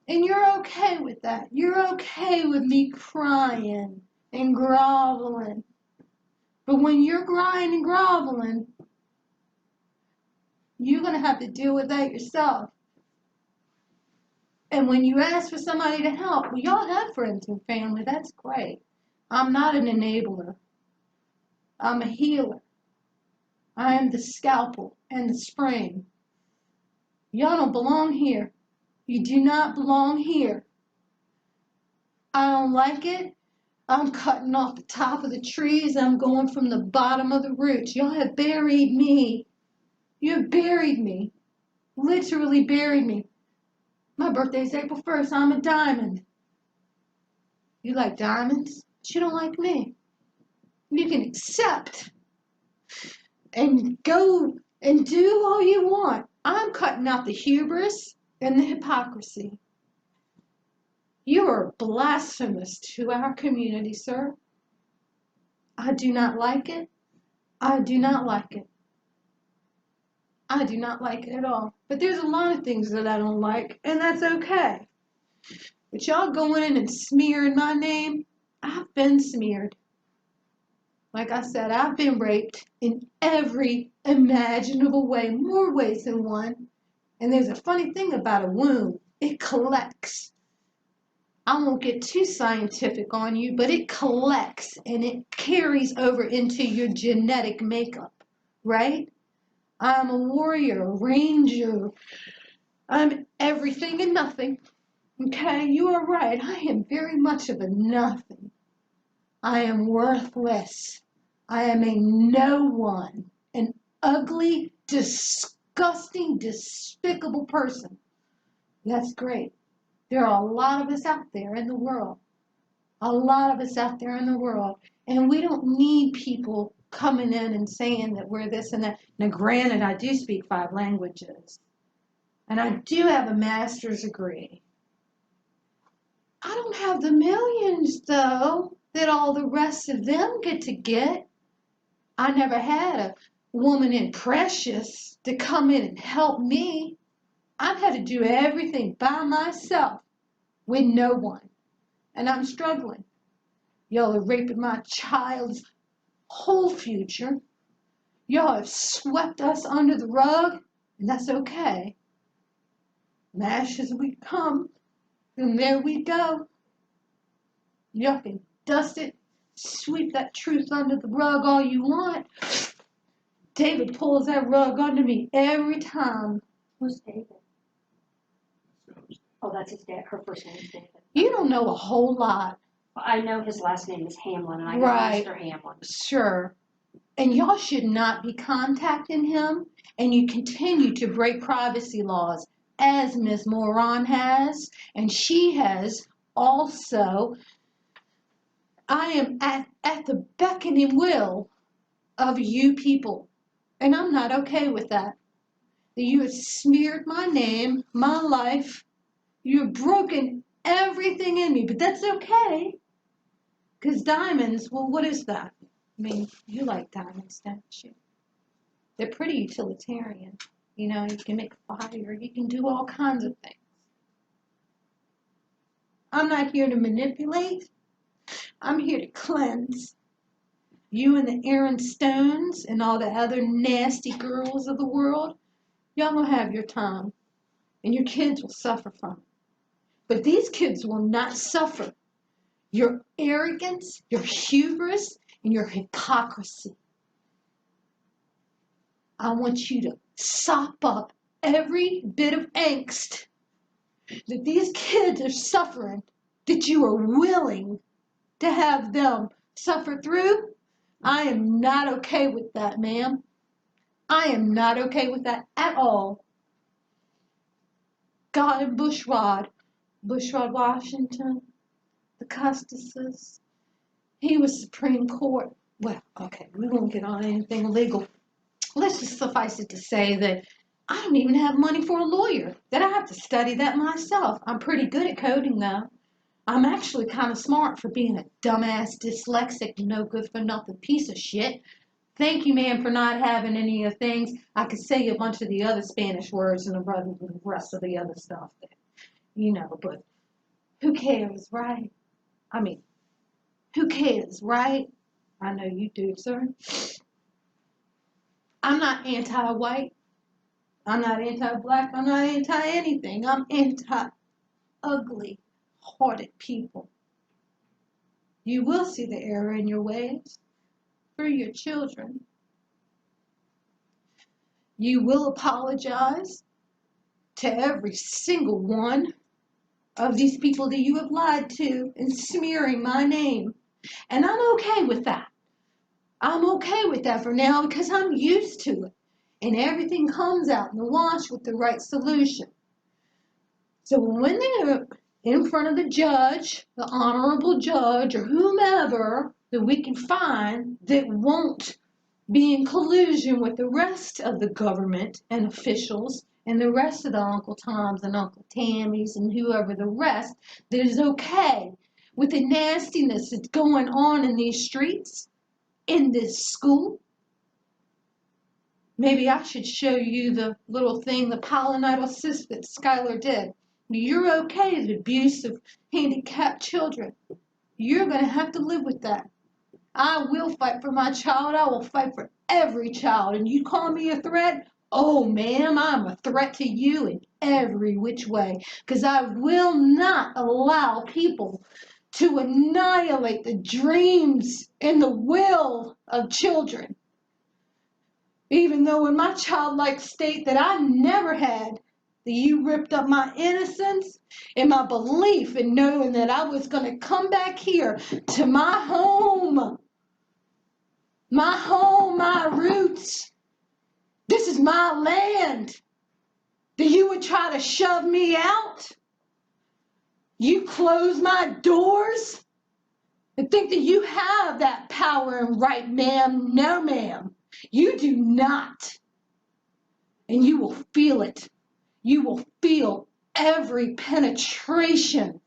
and you're okay with that. You're okay with me crying and groveling. But when you're crying and groveling, you're going to have to deal with that yourself. And when you ask for somebody to help, well, y'all have friends and family. That's great. I'm not an enabler. I'm a healer. I am the scalpel and the spring. Y'all don't belong here. You do not belong here. I don't like it. I'm cutting off the top of the trees. I'm going from the bottom of the roots. Y'all have buried me. You have buried me. Literally buried me. My birthday's April 1st. I'm a diamond. You like diamonds, but you don't like me. You can accept and go and do all you want. I'm cutting out the hubris and the hypocrisy. You are blasphemous to our community, sir. I do not like it. I do not like it. I do not like it at all. But there's a lot of things that I don't like, and that's okay. But y'all going in and smearing my name, I've been smeared. Like I said, I've been raped in every imaginable way, more ways than one. And there's a funny thing about a wound. It collects. I won't get too scientific on you, but it collects and it carries over into your genetic makeup, right? I'm a warrior, a ranger. I'm everything and nothing. Okay, you are right. I am very much of a nothing. I am worthless. I am a no one, an ugly, disgusting, despicable person. That's great. There are a lot of us out there in the world. A lot of us out there in the world. And we don't need people coming in and saying that we're this and that. Now, granted, I do speak 5 languages. And I do have a master's degree. I don't have the millions, though, that all the rest of them get to get. I never had a woman in Precious to come in and help me. I've had to do everything by myself with no one. And I'm struggling. Y'all are raping my child's whole future. Y'all have swept us under the rug, and that's okay. Mash as we come, and there we go. Y'all can dust it, sweep that truth under the rug all you want. David pulls that rug under me every time. Who's David? Oh, that's his dad. Her first name is David. You don't know a whole lot. I know his last name is Hamlin, and I know Right. Mr. Hamlin. Sure. And y'all should not be contacting him, and you continue to break privacy laws, as Ms. Moran has, and she has also. I am at the beckoning will of you people, and I'm not okay with that. That you have smeared my name, my life, you have broken everything in me, but that's okay. Because diamonds, well, what is that? I mean, you like diamonds, don't you? They're pretty utilitarian. You know, you can make fire, you can do all kinds of things. I'm not here to manipulate. I'm here to cleanse. You and the Aaron Stones and all the other nasty girls of the world, y'all will have your time. And your kids will suffer from it. But these kids will not suffer your arrogance, your hubris, and your hypocrisy. I want you to sop up every bit of angst that these kids are suffering, that you are willing to have them suffer through. I am not okay with that, ma'am. I am not okay with that at all. God and Bushrod Washington, the Custis's, he was Supreme Court. Well, okay, we won't get on anything legal. Let's just suffice it to say that I don't even have money for a lawyer, that I have to study that myself. I'm pretty good at coding, though. I'm actually kind of smart for being a dumbass, dyslexic, no good for nothing piece of shit. Thank you, ma'am, for not having any of the things. I could say a bunch of the other Spanish words and the rest of the other stuff that, you know, but who cares, right? I mean, who cares, right? I know you do, sir. I'm not anti-white. I'm not anti-black. I'm not anti-anything. I'm anti-ugly, hearted people. You will see the error in your ways through your children. You will apologize to every single one of these people that you have lied to and smearing my name. And I'm okay with that. I'm okay with that for now because I'm used to it. And everything comes out in the wash with the right solution. So when they're in front of the judge, the honorable judge, or whomever that we can find that won't be in collusion with the rest of the government and officials and the rest of the Uncle Toms and Uncle Tammys and whoever the rest that is okay with the nastiness that's going on in these streets, in this school. Maybe I should show you the little thing, the pilonidal cyst that Skylar did. You're okay with abuse of handicapped children. You're going to have to live with that. I will fight for my child. I will fight for every child. And you call me a threat? Oh, ma'am, I'm a threat to you in every which way. Because I will not allow people to annihilate the dreams and the will of children. Even though in my childlike state that I never had, that you ripped up my innocence and my belief in knowing that I was going to come back here to my home, my roots. This is my land. That you would try to shove me out? You close my doors and think that you have that power and right, ma'am? No, ma'am. You do not. And you will feel it. You will feel every penetration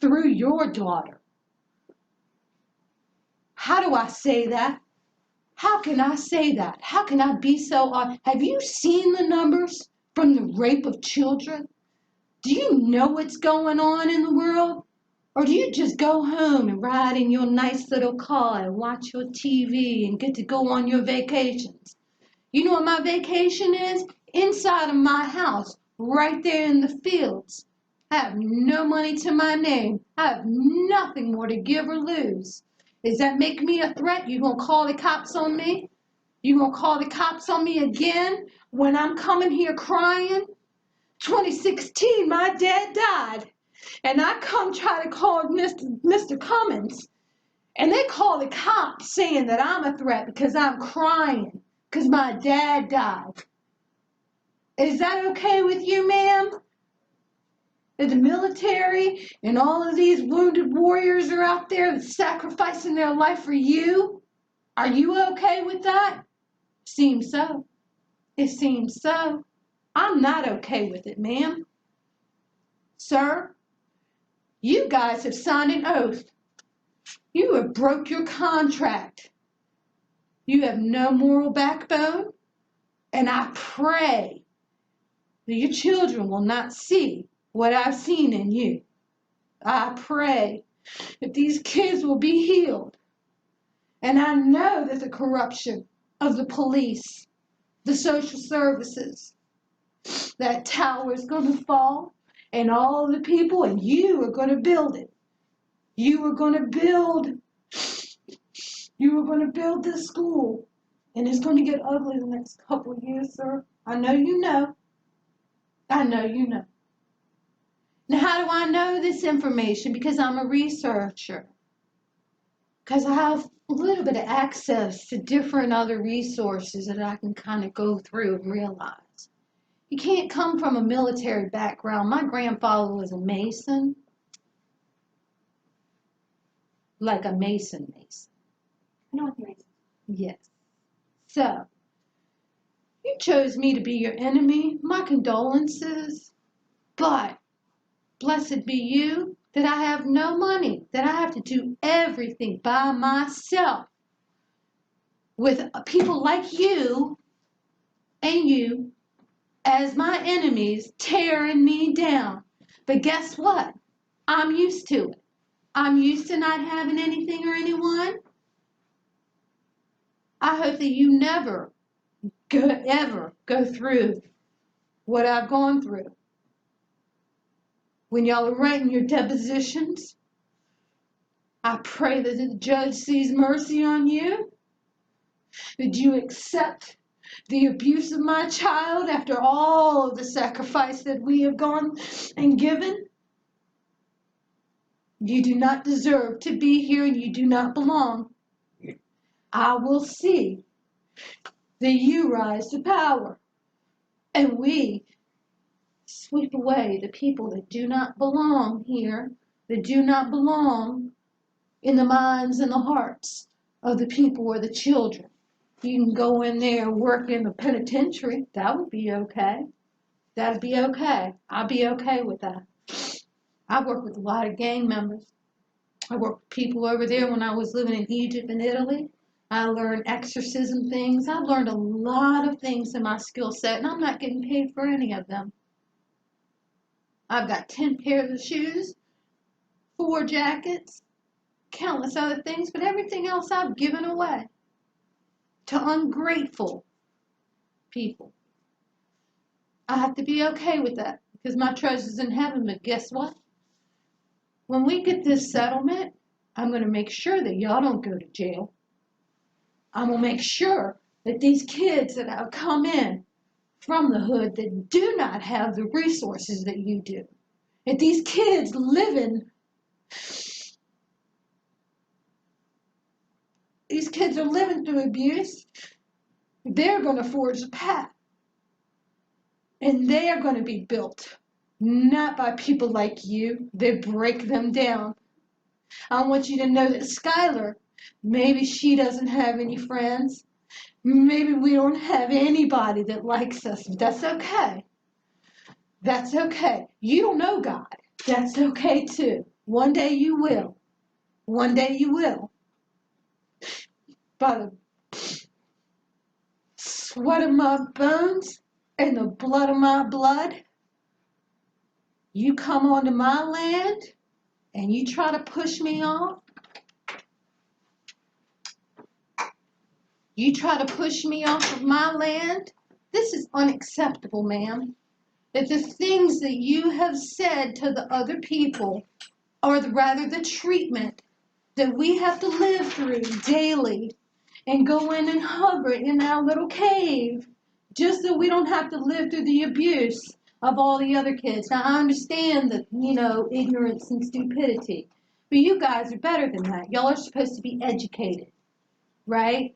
through your daughter. How do I say that? How can I say that? How can I be so honest? Have you seen the numbers from the rape of children? Do you know what's going on in the world? Or do you just go home and ride in your nice little car and watch your TV and get to go on your vacations? You know what my vacation is? Inside of my house, right there in the fields. I have no money to my name. I have nothing more to give or lose. Does that make me a threat? You gonna call the cops on me? You gonna call the cops on me again when I'm coming here crying? 2016, my dad died. And I come try to call Mr. Cummins. And they call the cops saying that I'm a threat because I'm crying because my dad died. Is that okay with you, ma'am? That the military and all of these wounded warriors are out there sacrificing their life for you? Are you okay with that? Seems so. It seems so. I'm not okay with it, ma'am. Sir, you guys have signed an oath. You have broke your contract. You have no moral backbone, and I pray that your children will not see what I've seen in you. I pray that these kids will be healed. And I know that the corruption of the police, the social services, that tower is going to fall, and all of the people, and you are going to build it. You are going to build this school. And it's going to get ugly the next couple of years, sir. I know you know. I know you know. Now, how do I know this information? Because I'm a researcher. Because I have a little bit of access to different other resources that I can kind of go through and realize. You can't come from a military background. My grandfather was a Mason. Like a Mason. I know what you mean. Yes. So, you chose me to be your enemy. My condolences. But, blessed be you that I have no money, that I have to do everything by myself with people like you and you as my enemies tearing me down. But guess what? I'm used to it. I'm used to not having anything or anyone. I hope that you never ever go through what I've gone through. When y'all are writing your depositions, I pray that the judge sees mercy on you, that you accept the abuse of my child after all of the sacrifice that we have gone and given? You do not deserve to be here and you do not belong. I will see that you rise to power and we sweep away the people that do not belong here, that do not belong in the minds and the hearts of the people or the children. You can go in there and work in the penitentiary. That would be okay. That'd be okay. I'll be okay with that. I work with a lot of gang members. I worked with people over there when I was living in Egypt and Italy. I learned exorcism things. I've learned a lot of things in my skill set, and I'm not getting paid for any of them. I've got 10 pairs of shoes, 4 jackets, countless other things, but everything else I've given away to ungrateful people. I have to be okay with that because my treasure's in heaven, but guess what? When we get this settlement, I'm going to make sure that y'all don't go to jail. I'm going to make sure that these kids that have come in from the hood that do not have the resources that you do, that these kids are living through abuse, they're going to forge a path. And they are going to be built, not by people like you that break them down. I want you to know that Skylar, maybe she doesn't have any friends. Maybe we don't have anybody that likes us, but that's okay. That's okay. You don't know God. That's okay too. One day you will. One day you will. By the sweat of my bones and the blood of my blood, you come onto my land and you try to push me off. You try to push me off of my land. This is unacceptable, ma'am. That the things that you have said to the other people, or rather the treatment that we have to live through daily and go in and hover in our little cave just so we don't have to live through the abuse of all the other kids. Now, I understand that, ignorance and stupidity, but you guys are better than that. Y'all are supposed to be educated, right?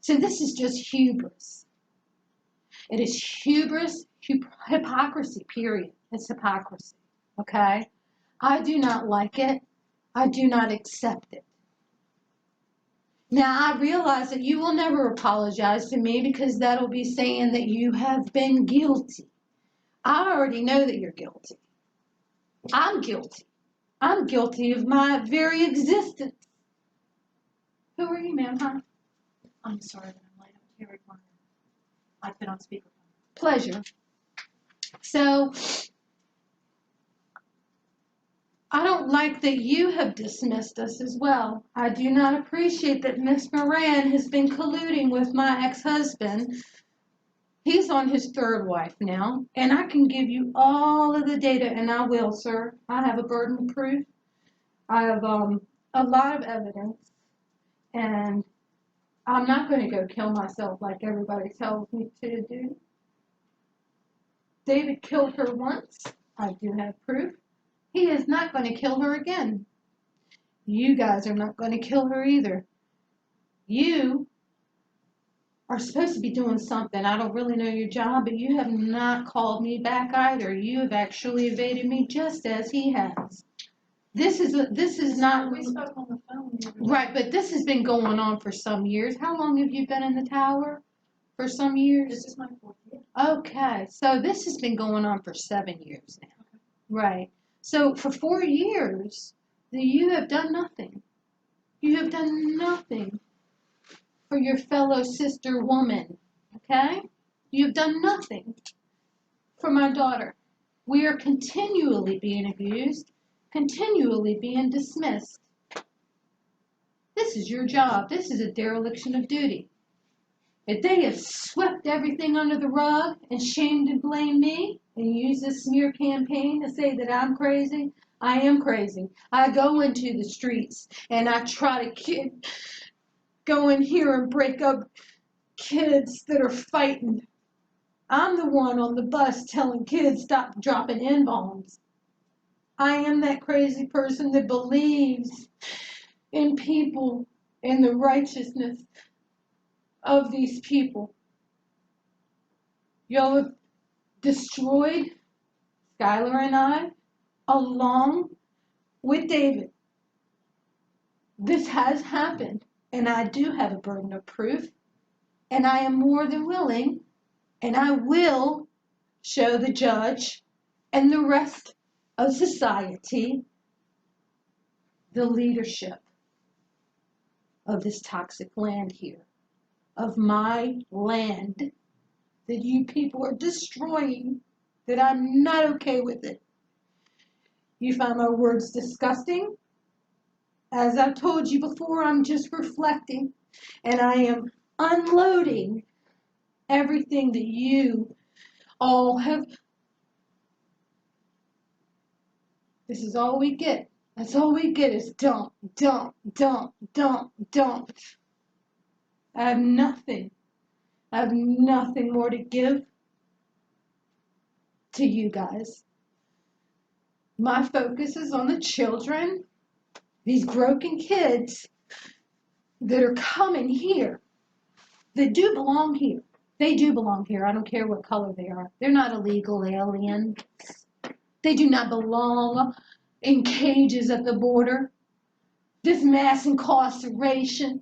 So this is just hubris. It is hubris, hypocrisy, period. It's hypocrisy, okay? I do not like it. I do not accept it. Now, I realize that you will never apologize to me because that'll be saying that you have been guilty. I already know that you're guilty. I'm guilty. I'm guilty of my very existence. Who are you, ma'am, huh? I'm sorry that I'm late. I'm Terry Warner. I've been on speakerphone. Pleasure. So, I don't like that you have dismissed us as well. I do not appreciate that Miss Moran has been colluding with my ex-husband. He's on his 3rd wife now, and I can give you all of the data, and I will, sir. I have a burden of proof. I have a lot of evidence, and I'm not going to go kill myself like everybody tells me to do. David killed her once. I do have proof. He is not going to kill her again. You guys are not going to kill her either. You are supposed to be doing something. I don't really know your job, but you have not called me back either. You have actually evaded me just as he has. This is not We spoke on the phone. right, but this has been going on for some years. How long have you been in the tower? For some years? This is my 4th year. Okay, so this has been going on for 7 years now. Okay. Right. So for 4 years, you have done nothing. You have done nothing for your fellow sister woman, okay? You've done nothing for my daughter. We are continually being abused, continually being dismissed. This is your job. This is a dereliction of duty. If they have swept everything under the rug and shamed and blamed me and used this smear campaign to say that I'm crazy, I am crazy. I go into the streets and I try to go in here and break up kids that are fighting. I'm the one on the bus telling kids stop dropping N-bombs. I am that crazy person that believes in people and the righteousness of these people. Y'all have destroyed Skylar and I along with David. This has happened, and I do have a burden of proof, and I am more than willing, and I will show the judge and the rest of society the leadership of this toxic land here, of my land that you people are destroying, that I'm not okay with it. You find my words disgusting? As I've told you before, I'm just reflecting, and I am unloading everything that you all have. This is all we get. That's all we get is don't. I have nothing. I have nothing more to give to you guys. My focus is on the children, these broken kids that are coming here, that do belong here. They do belong here. I don't care what color they are. They're not illegal aliens. They do not belong in cages at the border. This mass incarceration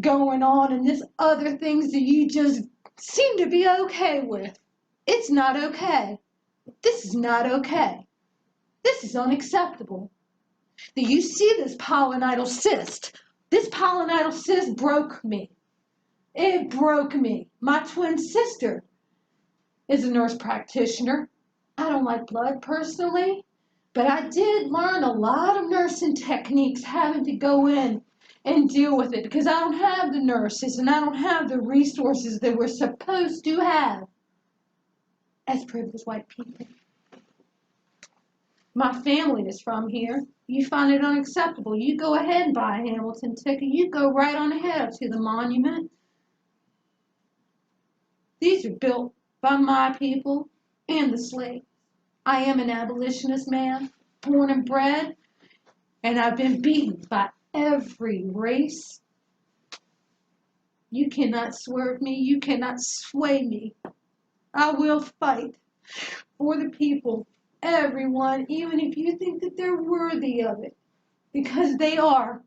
going on and this other things that you just seem to be okay with. It's not okay. This is not okay. This is unacceptable. Do you see this pilonidal cyst? This pilonidal cyst broke me. It broke me. My twin sister is a nurse practitioner. I don't like blood personally, but I did learn a lot of nursing techniques having to go in and deal with it because I don't have the nurses and I don't have the resources that we're supposed to have as privileged white people. My family is from here. You find it unacceptable. You go ahead and buy a Hamilton ticket. You go right on ahead to the monument. These are built by my people and the slaves. I am an abolitionist man, born and bred, and I've been beaten by every race. You cannot swerve me. You cannot sway me. I will fight for the people, everyone, even if you think that they're worthy of it, because they are.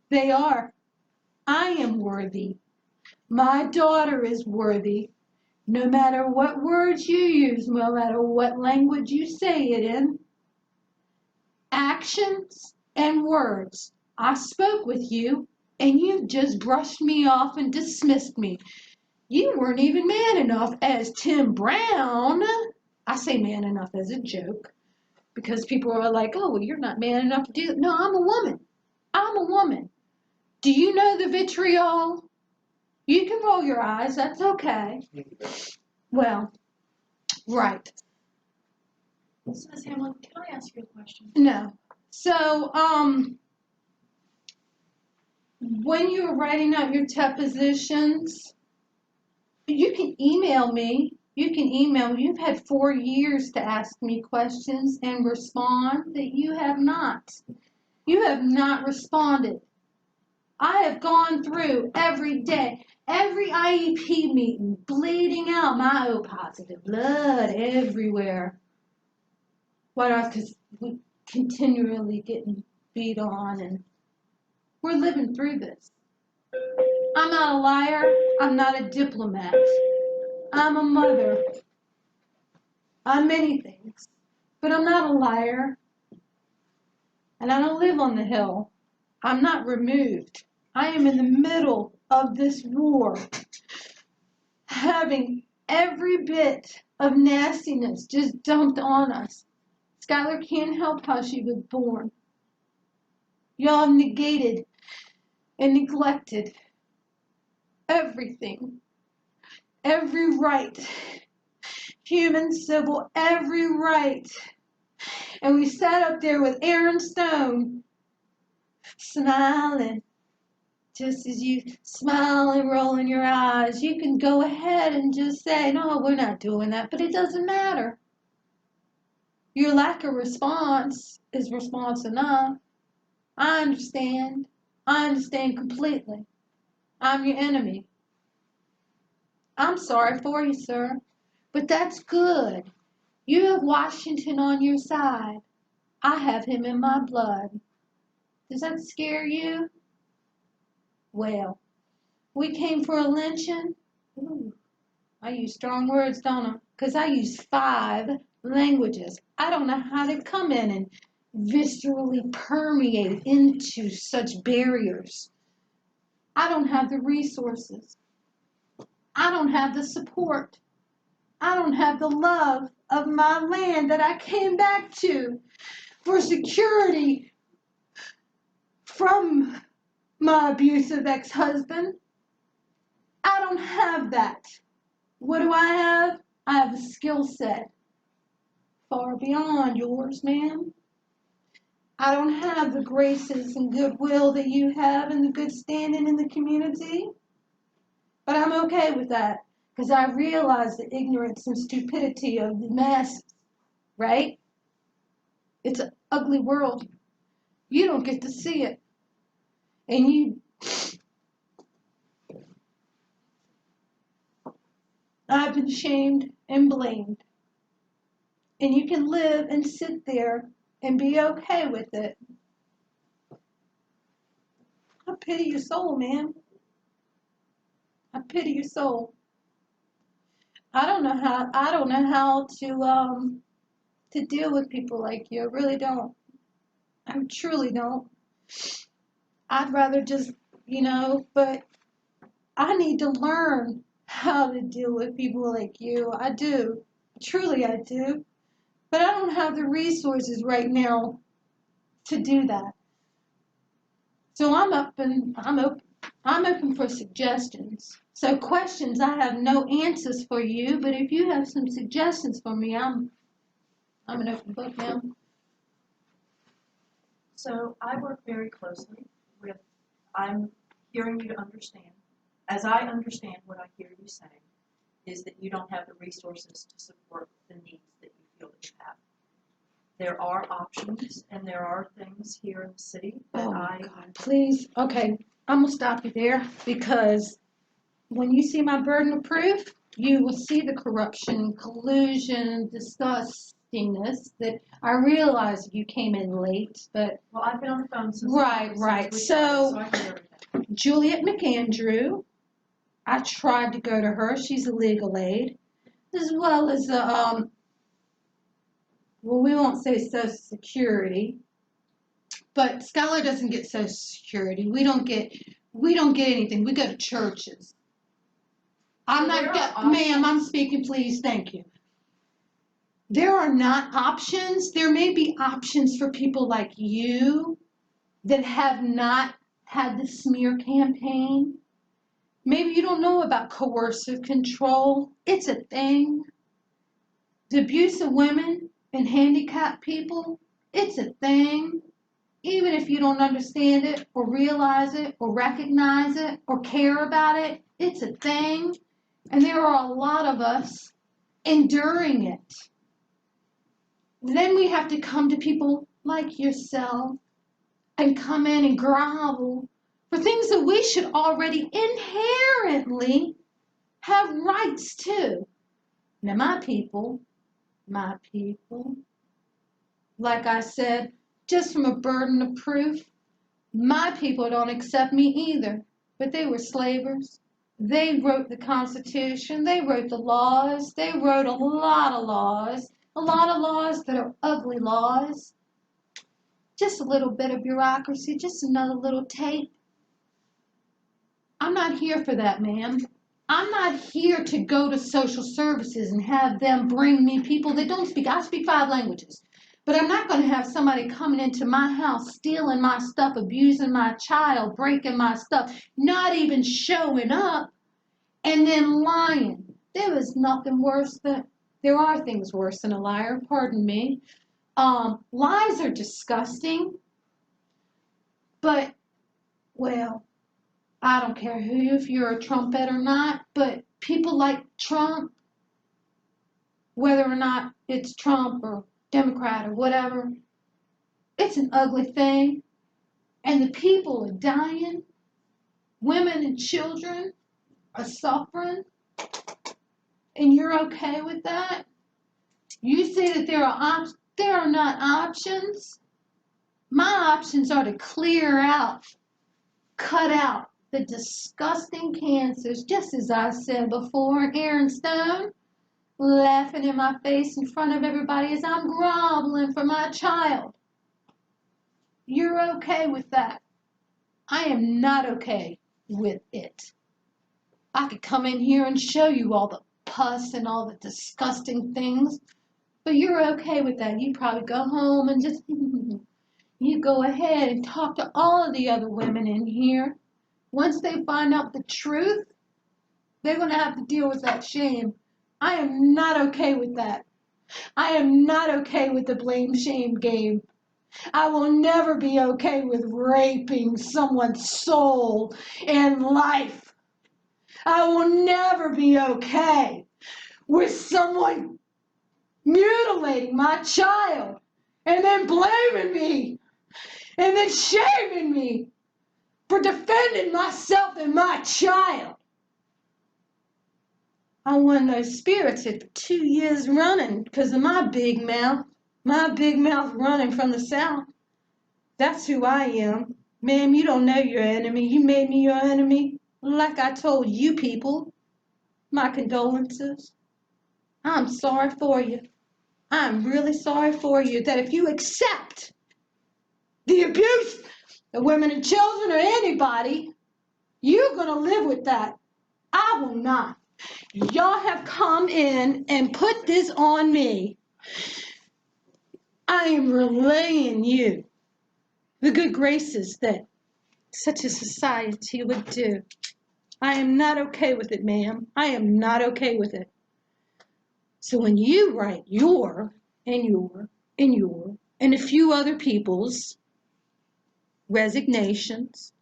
They are. I am worthy. My daughter is worthy. No matter what words you use, no matter what language you say it in, actions and words. I spoke with you, and you just brushed me off and dismissed me. You weren't even man enough as Tim Brown. I say man enough as a joke, because people are like, oh, well, you're not man enough to do it. No, I'm a woman. I'm a woman. Do you know the vitriol? You can roll your eyes. That's okay. Well, right. So, Ms. Hamlin, can I ask you a question? No. So, when you're writing out your depositions, you can email me. You can email me. You've had 4 years to ask me questions and respond that you have not. You have not responded. I have gone through every day, every IEP meeting, bleeding out my O positive blood everywhere. What else? Because we continually getting beat on, and we're living through this. I'm not a liar. I'm not a diplomat. I'm a mother. I'm many things, but I'm not a liar. And I don't live on the hill. I'm not removed. I am in the middle of this war, having every bit of nastiness just dumped on us. Skylar can't help how she was born. Y'all have negated and neglected everything, every right, human, civil, every right. And we sat up there with Aaron Stone, smiling, just as you smile and roll in your eyes, you can go ahead and just say, no, we're not doing that, but it doesn't matter. Your lack of response is response enough. I understand. I understand completely. I'm your enemy. I'm sorry for you, sir, but that's good. You have Washington on your side. I have him in my blood. Does that scare you? Well, we came for a lynching. Ooh, I use strong words, don't I? Because I use 5 languages. I don't know how to come in and viscerally permeate into such barriers. I don't have the resources. I don't have the support. I don't have the love of my land that I came back to for security from my abusive ex-husband. I don't have that. What do I have? I have a skill set far beyond yours, ma'am. I don't have the graces and goodwill that you have and the good standing in the community. But I'm okay with that because I realize the ignorance and stupidity of the masses, right? It's an ugly world. You don't get to see it. And I've been shamed and blamed. And you can live and sit there and be okay with it. I pity your soul, man. I pity your soul. I don't know how to deal with people like you. I really don't. I truly don't. I'd rather just, but I need to learn how to deal with people like you. I do. Truly I do. But I don't have the resources right now to do that. So I'm open for suggestions. So questions, I have no answers for you, but if you have some suggestions for me, I'm an open book now. So I work very closely with, I'm hearing you to understand. As I understand what I hear you saying, is that you don't have the resources to support the needs that you feel that you have. There are options and there are things here in the city that God, please. Okay, I'm going to stop you there because when you see my burden of proof, you will see the corruption, collusion, disgustingness that I realize you came in late, but. Well, I've been on the phone since. Right. So, I hear everything. Juliet McAndrew, I tried to go to her. She's a legal aid, as well as well, we won't say Social Security, but Scholar doesn't get Social Security. We don't get anything. We go to churches. Ma'am, I'm speaking, please. Thank you. There are not options. There may be options for people like you that have not had the smear campaign. Maybe you don't know about coercive control. It's a thing. The abuse of women and handicapped people, it's a thing. Even if you don't understand it or realize it or recognize it or care about it, it's a thing. And there are a lot of us enduring it. Then we have to come to people like yourself and come in and grovel for things that we should already inherently have rights to. Now, my people, like I said, just from a burden of proof, my people don't accept me either. But they were slavers. They wrote the Constitution. They wrote the laws. They wrote a lot of laws that are ugly laws. Just a little bit of bureaucracy, just another little tape. I'm not here for that, ma'am. I'm not here to go to social services and have them bring me people that don't speak. I speak 5 languages. But I'm not going to have somebody coming into my house, stealing my stuff, abusing my child, breaking my stuff, not even showing up, and then lying. There is nothing worse than, there are things worse than a liar, pardon me. Lies are disgusting, but, well, I don't care if you're a Trumpet or not, but people like Trump, whether or not it's Trump or Democrat or whatever, it's an ugly thing. And the people are dying. Women and children are suffering. And you're okay with that? You say that there are not options. My options are to clear out, cut out the disgusting cancers, just as I said before. Aaron Stone laughing in my face in front of everybody as I'm groveling for my child. You're okay with that. I am not okay with it. I could come in here and show you all the pus and all the disgusting things, but you're okay with that. You probably go home and just, you go ahead and talk to all of the other women in here. Once they find out the truth, they're going to have to deal with that shame. I am not okay with that. I am not okay with the blame shame game. I will never be okay with raping someone's soul and life. I will never be okay with someone mutilating my child and then blaming me and then shaming me for defending myself and my child. I won those spirits for 2 years running because of my big mouth running from the South. That's who I am. Ma'am, you don't know your enemy. You made me your enemy. Like I told you people, my condolences. I'm sorry for you. I'm really sorry for you that if you accept the abuse of women and children or anybody, you're going to live with that. I will not. Y'all have come in and put this on me. I am relaying you the good graces that such a society would do. I am not okay with it, ma'am. I am not okay with it. So when you write your and a few other people's resignations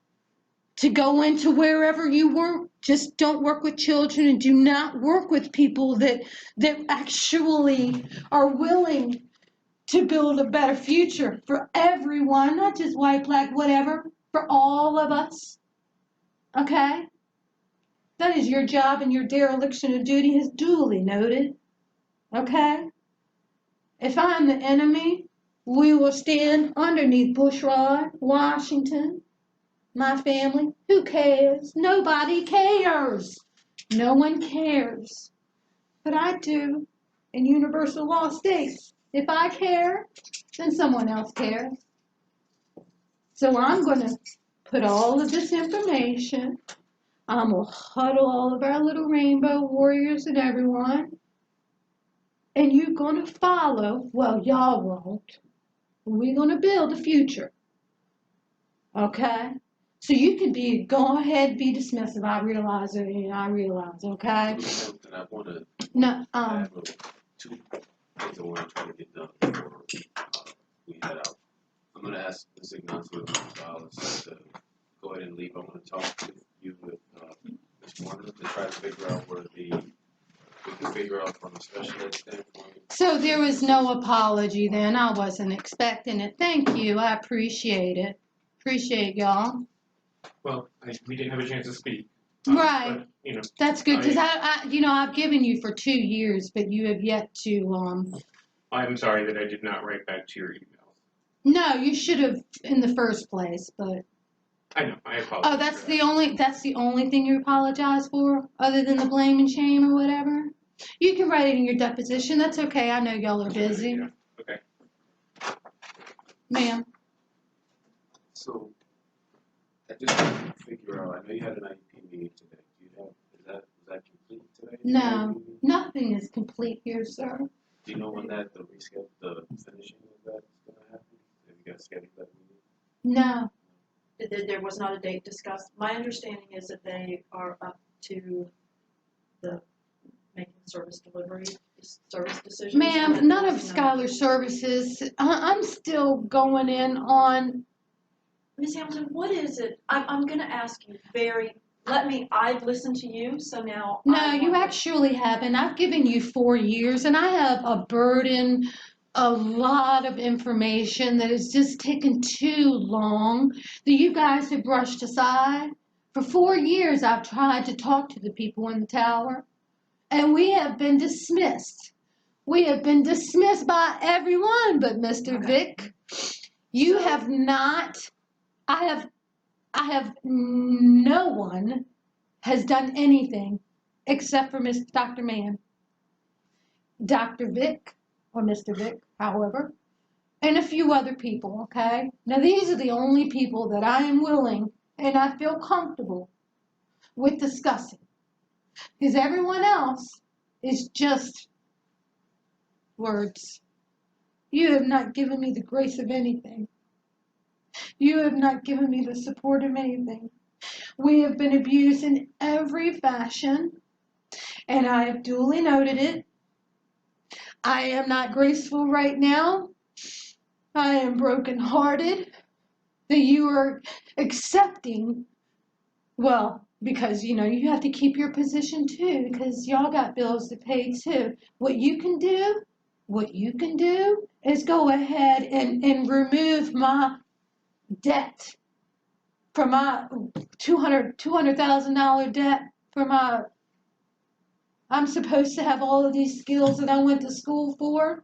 to go into wherever you work, just don't work with children and do not work with people that actually are willing to build a better future for everyone, not just white, black, whatever, for all of us. Okay? That is your job, and your dereliction of duty is duly noted. Okay? If I'm the enemy, we will stand underneath Bushrod, Washington, my family. Who cares? Nobody cares. No one cares. But I do. And universal law states, if I care, then someone else cares. So I'm going to put all of this information. I'm going to huddle all of our little rainbow warriors and everyone. And you're going to follow. Well, y'all won't. We're going to build a future. Okay? So you can go ahead, be dismissive. I realize, okay? Something I want to No, add, two things I want to try to get done before we head out. I'm going to ask Ms. Ignacio Gonzalez to go ahead and leave. I want to talk to you with Ms. Warner to try to figure out where we can figure out from a special ed standpoint. So there was no apology then. I wasn't expecting it. Thank you. I appreciate it. Appreciate y'all. Well, we didn't have a chance to speak. Right. But, you know, That's good because I've given you for 2 years, but you have yet to. I'm sorry that I did not write back to your email. No, you should have in the first place, but. I know. I apologize. Oh, that's the only thing you apologize for, other than the blame and shame or whatever. You can write it in your deposition. That's okay. I know y'all are busy. Yeah. Okay. Ma'am. So I just want to figure out. I know you had an IEP meeting today. Do you have is that complete today? No, nothing is complete here, sir. Do you know when the finishing of that is going to happen? Have you guys scheduled that meeting? No. There was not a date discussed. My understanding is that they are up to the making service decisions. Ma'am, none of Scholar Services. I'm still going in on Ms. Hamilton, what is it? I'm gonna ask you I've listened to you, so now No, you actually haven't. I've given you 4 years, and I have a burden, a lot of information that has just taken too long that you guys have brushed aside. For 4 years, I've tried to talk to the people in the tower, and we have been dismissed. We have been dismissed by everyone but Mr. Vick. You have not, I have, no one has done anything except for Dr. Mann, Dr. Vick, or Mr. Vick, however, and a few other people, okay? Now, these are the only people that I am willing and I feel comfortable with discussing, because everyone else is just words. You have not given me the grace of anything. You have not given me the support of anything. We have been abused in every fashion, and I have duly noted it. I am not graceful right now. I am brokenhearted that you are accepting, well, because, you know, you have to keep your position too, because y'all got bills to pay too. What you can do is go ahead and remove my debt from my $200,000 debt for my, I'm supposed to have all of these skills that I went to school for.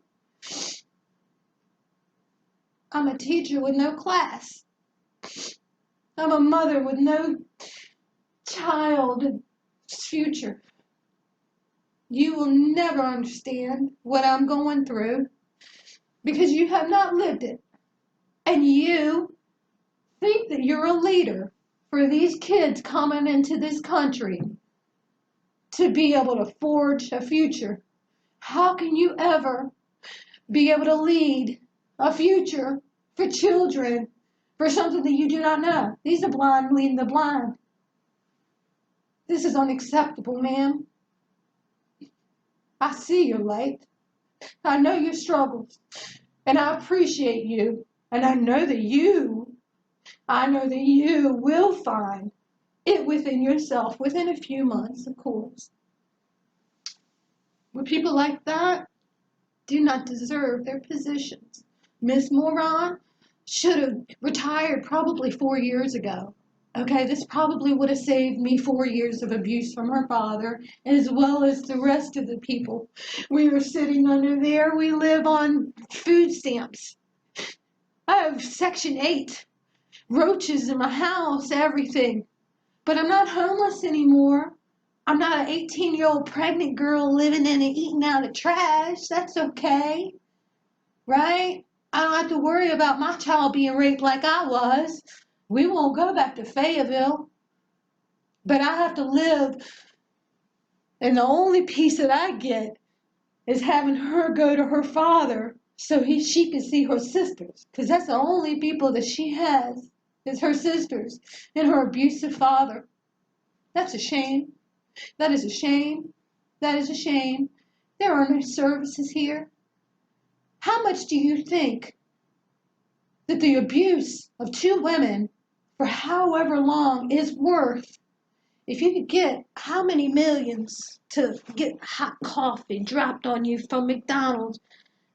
I'm a teacher with no class. I'm a mother with no child's future. You will never understand what I'm going through because you have not lived it. And you think that you're a leader for these kids coming into this country to be able to forge a future. How can you ever be able to lead a future for children for something that you do not know? These are blind leading the blind. This is unacceptable, ma'am. I see your light. I know your struggles. And I appreciate you. And I know that you will find it within yourself within a few months, of course. But people like that do not deserve their positions. Miss Moron should have retired probably 4 years ago. Okay, this probably would have saved me 4 years of abuse from her father, as well as the rest of the people. We were sitting under there. We live on food stamps. I have Section 8, roaches in my house, everything. But I'm not homeless anymore. I'm not an 18-year-old pregnant girl living in and eating out of trash. That's okay, right? I don't have to worry about my child being raped like I was. We won't go back to Fayetteville. But I have to live, and the only peace that I get is having her go to her father so she can see her sisters. Because that's the only people that she has is her sisters and her abusive father. That's a shame. That is a shame. That is a shame. There are no services here. How much do you think that the abuse of 2 women for however long is worth? If you could get how many millions to get hot coffee dropped on you from McDonald's,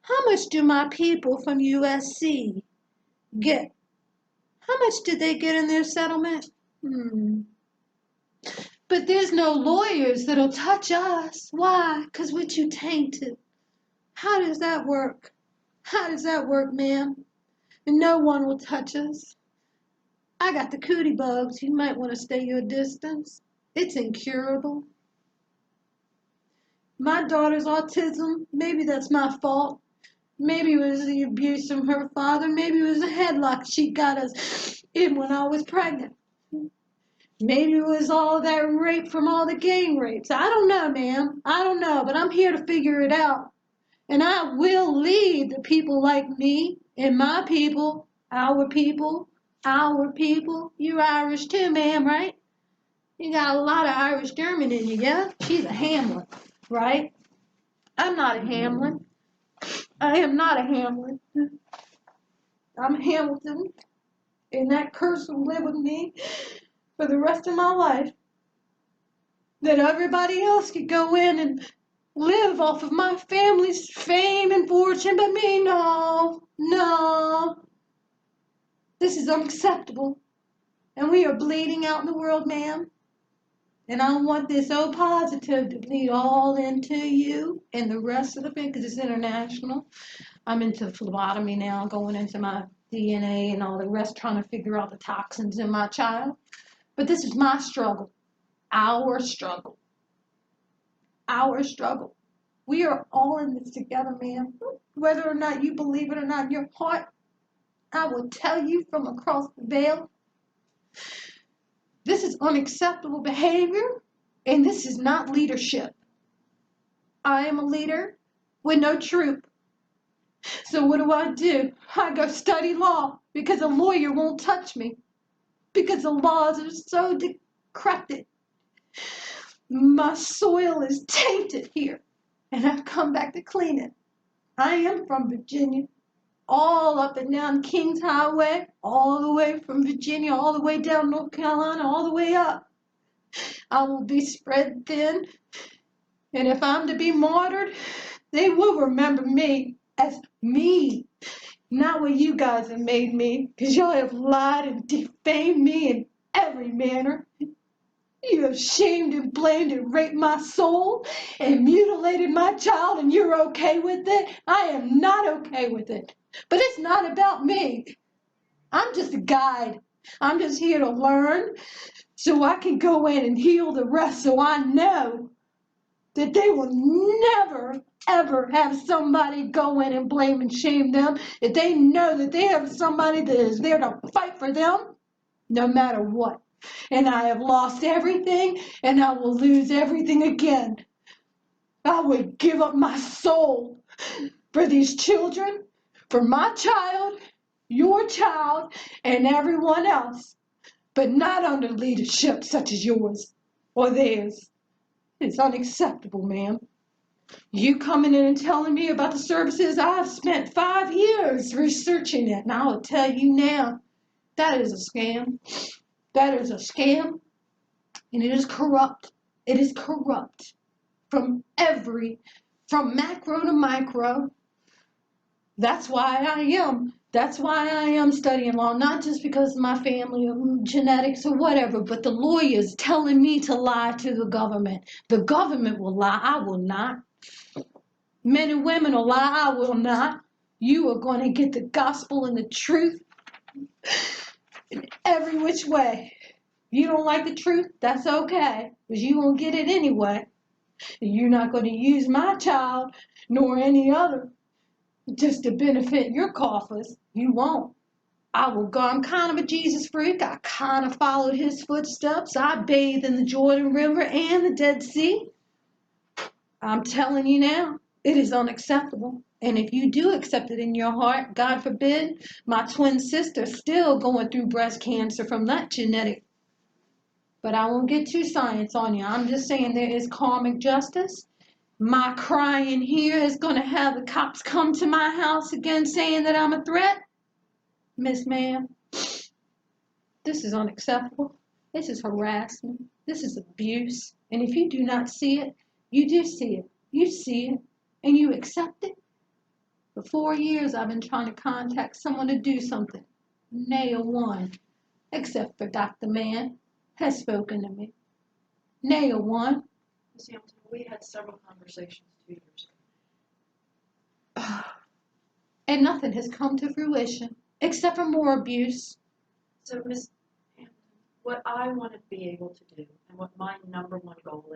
how much do my people from USC get? How much did they get in their settlement? But there's no lawyers that'll touch us. Why? 'Cause we're too tainted. How does that work? How does that work, ma'am? And no one will touch us. I got the cootie bugs. You might want to stay your distance. It's incurable. My daughter's autism, maybe that's my fault. Maybe it was the abuse from her father. Maybe it was the headlock she got us in when I was pregnant. Maybe it was all that rape from all the gang rapes. I don't know, ma'am. I don't know, but I'm here to figure it out. And I will lead the people like me and my people, our people, our people. You're Irish too, ma'am, right? You got a lot of Irish German in you, yeah? She's a Hamlin, right? I'm not a Hamlin. I am not a Hamlin. I'm a Hamilton. and that curse will live with me for the rest of my life. That everybody else could go in and live off of my family's fame and fortune, but me, no, no. This is unacceptable. And we are bleeding out in the world, ma'am. And I want this O positive to bleed all into you and the rest of the family, because it's international. I'm into phlebotomy now, going into my DNA and all the rest, trying to figure out the toxins in my child. But this is my struggle, our struggle, our struggle. We are all in this together, ma'am. Whether or not you believe it or not in your heart, I will tell you from across the veil, this is unacceptable behavior, and this is not leadership. I am a leader with no troop. So what do? I go study law because a lawyer won't touch me, because the laws are so decrepit. My soil is tainted here, and I've come back to clean it. I am from Virginia, all up and down Kings Highway, all the way from Virginia, all the way down North Carolina, all the way up. I will be spread thin, and if I'm to be martyred, they will remember me as me, not what you guys have made me, because y'all have lied and defamed me in every manner. You have shamed and blamed and raped my soul and mutilated my child, and you're okay with it? I am not okay with it. But it's not about me. I'm just a guide. I'm just here to learn so I can go in and heal the rest, so I know that they will never, ever have somebody go in and blame and shame them. If they know that they have somebody that is there to fight for them, no matter what. And I have lost everything, and I will lose everything again. I would give up my soul for these children, for my child, your child, and everyone else, but not under leadership such as yours or theirs. It's unacceptable, ma'am. You coming in and telling me about the services I've spent 5 years researching it, and I will tell you now, that is a scam. That is a scam, and it is corrupt. It is corrupt from macro to micro. That's why I am studying law, not just because of my family or genetics or whatever, but the lawyers telling me to lie to the government. The government will lie, I will not. Men and women will lie, I will not. You are going to get the gospel and the truth in every which way. You don't like the truth, that's okay, because you won't get it anyway. You're not going to use my child, nor any other, just to benefit your coffers. You won't. I will go. I'm kind of a Jesus freak. I kind of followed his footsteps. I bathe in the Jordan River and the Dead Sea. I'm telling you now, it is unacceptable. And if you do accept it in your heart, God forbid, my twin sister's still going through breast cancer from that genetic. But I won't get too science on you. I'm just saying there is karmic justice. My crying here is going to have the cops come to my house again saying that I'm a threat. Miss Ma'am, this is unacceptable. This is harassment. This is abuse. And if you do not see it, you do see it. You see it, and you accept it. For 4 years, I've been trying to contact someone to do something. Nail one, except for Dr. Mann, has spoken to me. Nail one. Ms. Hamilton, we had several conversations 2 years ago. And nothing has come to fruition, except for more abuse. So, Ms. Hamilton, what I want to be able to do, and what my number one goal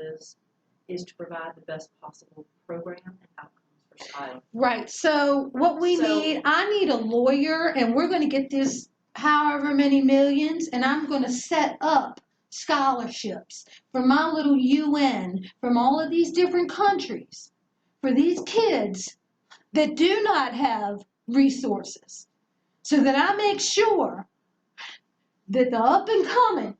is to provide the best possible program and outcomes for Skylar. Right. So what we need, I need a lawyer, and we're going to get this however many millions, and I'm going to set up scholarships for my little UN from all of these different countries for these kids that do not have resources, so that I make sure that the up and coming,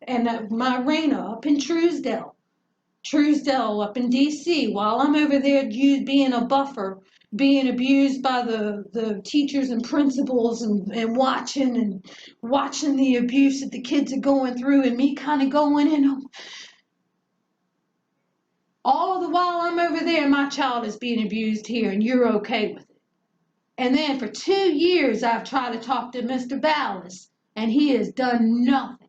and my Raina up in Truesdale up in DC, while I'm over there being a buffer being abused by the teachers and principals and watching the abuse that the kids are going through and me kind of going in. All the while I'm over there, my child is being abused here and you're okay with it. And then for 2 years, I've tried to talk to Mr. Ballas and he has done nothing.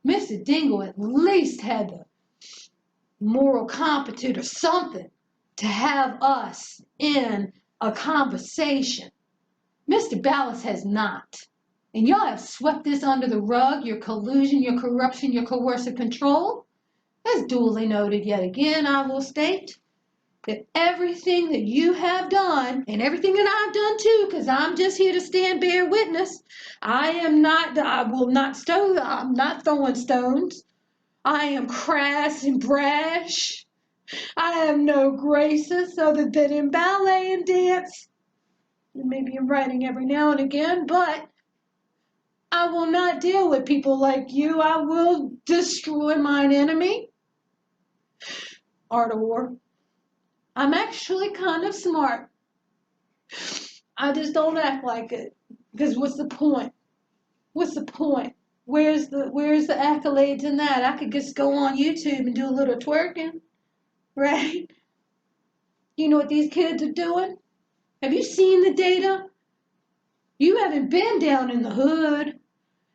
Mr. Dingle at least had the moral competence or something to have us in a conversation. Mr. Ballas has not. And y'all have swept this under the rug, your collusion, your corruption, your coercive control. As duly noted yet again, I will state that everything that you have done, and everything that I've done too, because I'm just here to stand bear witness, I'm not throwing stones. I am crass and brash. I have no graces other than in ballet and dance, and maybe in writing every now and again, but I will not deal with people like you. I will destroy mine enemy. Art of war. I'm actually kind of smart. I just don't act like it. Because what's the point? What's the point? Where's the accolades in that? I could just go on YouTube and do a little twerking, right? You know what these kids are doing? Have you seen the data? You haven't been down in the hood.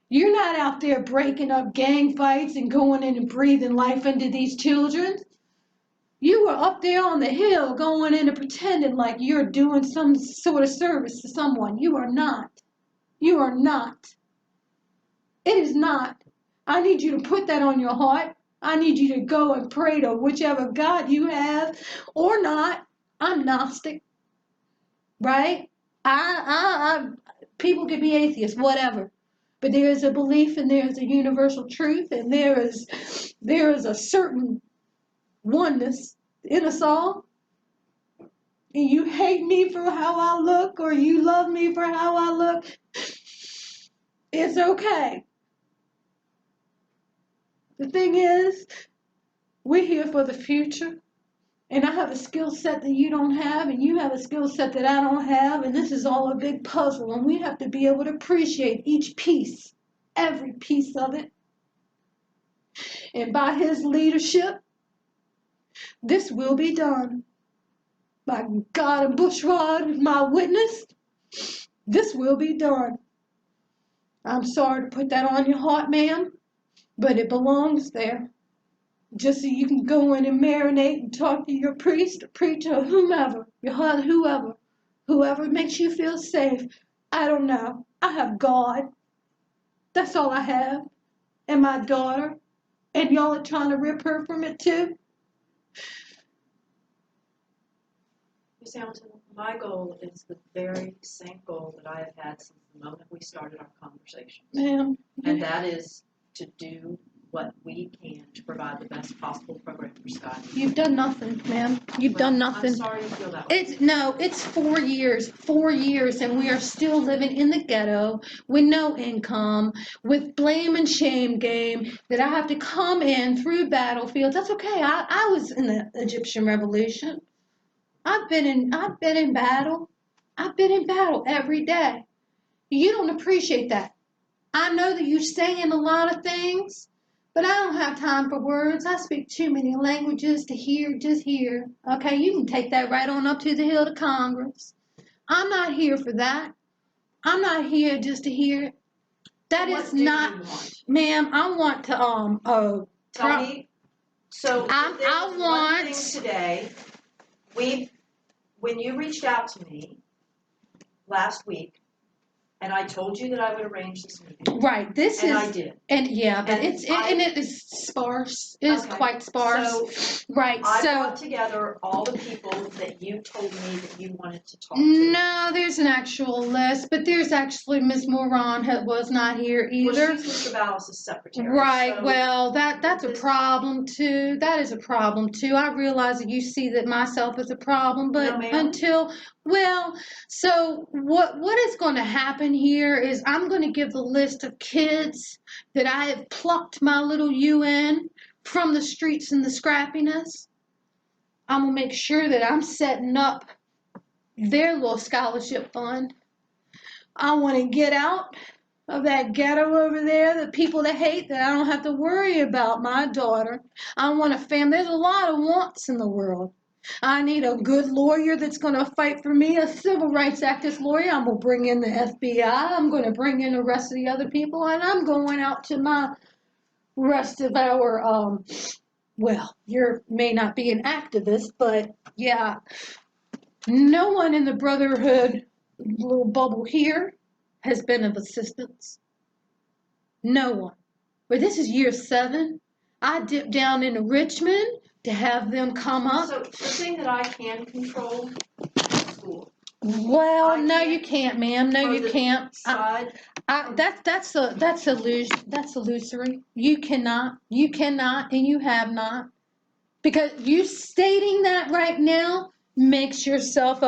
You're not out there breaking up gang fights and going in and breathing life into these children. You were up there on the hill going in and pretending like you're doing some sort of service to someone. You are not. You are not. It is not. I need you to put that on your heart. I need you to go and pray to whichever God you have or not. I'm Gnostic, right? People can be atheists, whatever. But there is a belief and there is a universal truth and there is a certain oneness in us all. And you hate me for how I look or you love me for how I look, it's okay. The thing is, we're here for the future. And I have a skill set that you don't have, and you have a skill set that I don't have, and this is all a big puzzle, and we have to be able to appreciate each piece, every piece of it. And by his leadership, this will be done. By God and Bushrod is my witness, this will be done. I'm sorry to put that on your heart, ma'am, but it belongs there. Just so you can go in and marinate and talk to your priest, or preacher, or whomever, whoever makes you feel safe. I don't know. I have God. That's all I have. And my daughter. And y'all are trying to rip her from it too. Ms. Hamilton, my goal is the very same goal that I have had since the moment we started our conversation. Ma'am. And that is to do what we can to provide the best possible program for Scott. You've done nothing, ma'am. You've done nothing. I'm sorry you feel that way. It's 4 years, and we are still living in the ghetto with no income, with blame and shame game that I have to come in through battlefields. That's okay. I was in the Egyptian Revolution. I've been in battle. I've been in battle every day. You don't appreciate that. I know that you're saying a lot of things, but I don't have time for words. I speak too many languages to hear, just hear. Okay, you can take that right on up to the Hill to Congress. I'm not here for that. I'm not here just to hear it. That What is do you not, want? ma'am, I want to, Tell me. So I there was one want- thing today. When you reached out to me last week, and I told you that I would arrange this meeting. Right, And I did. And yeah, but And it is sparse. It is Okay. quite sparse. So right, I so. brought together all the people that you told me that you wanted to talk to. No, there's an actual list, but there's actually Ms. Moran was not here either. Well, she's Mr. Ballas' secretary. Right, so well, that's a problem too. That is a problem too. I realize that you see that myself as a problem, but No, ma'am. so what is going to happen here is I'm going to give the list of kids that I have plucked my little UN from the streets and the scrappiness. I'm going to make sure that I'm setting up their little scholarship fund. I want to get out of that ghetto over there, the people that hate that I don't have to worry about my daughter. I want a family. There's a lot of wants in the world. I need a good lawyer that's going to fight for me, a civil rights activist lawyer. I'm going to bring in the FBI. I'm going to bring in the rest of the other people, and I'm going out to my rest of our, well, you may not be an activist, but yeah, no one in the Brotherhood little bubble here has been of assistance. No one. But this is year 7. I dipped down into Richmond to have them come up. So the thing that I can control is school. Well, no, you can't, ma'am. No, Or you the can't. side, That's illusory. You cannot, and you have not. Because you stating that right now makes yourself,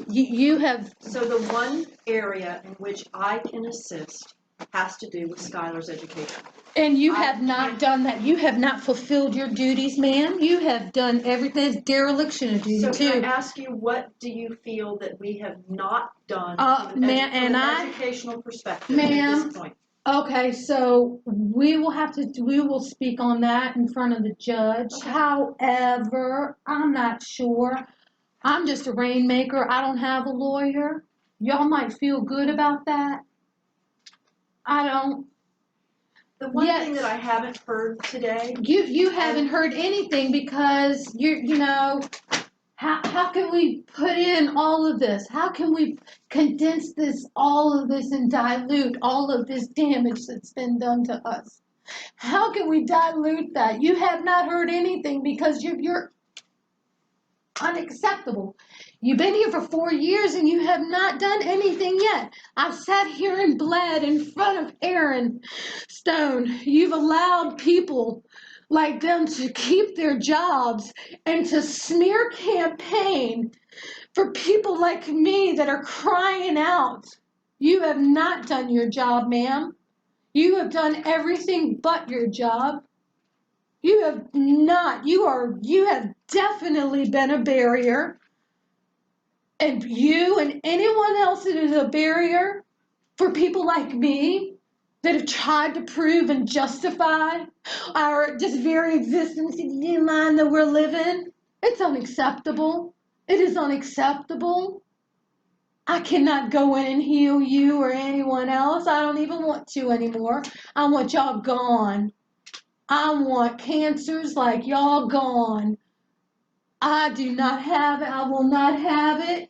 you have. so the one area in which I can assist has to do with Skylar's education. And you have not done that. You have not fulfilled your duties, ma'am. You have done everything. It's dereliction of duty, So too. can I ask you, what do you feel that we have not done from Ma'am, an educational perspective at ma'am, this point? okay, so we will speak on that in front of the judge. Okay. However, I'm not sure. I'm just a rainmaker. I don't have a lawyer. Y'all might feel good about that. I don't. The one Yes. thing that I haven't heard today. You haven't heard anything because you know, how can we put in all of this? How can we condense all of this and dilute all of this damage that's been done to us? How can we dilute that? You have not heard anything because you're unacceptable. You've been here for 4 years and you have not done anything yet. I've sat here and bled in front of Aaron Stone. You've allowed people like them to keep their jobs and to smear campaign for people like me that are crying out. You have not done your job, ma'am. You have done everything but your job. You have not. You have definitely been a barrier. And you and anyone else that is a barrier for people like me that have tried to prove and justify our just very existence in the line that we're living, it's unacceptable. It is unacceptable. I cannot go in and heal you or anyone else. I don't even want to anymore. I want y'all gone. I want cancers like y'all gone. I do not have it. I will not have it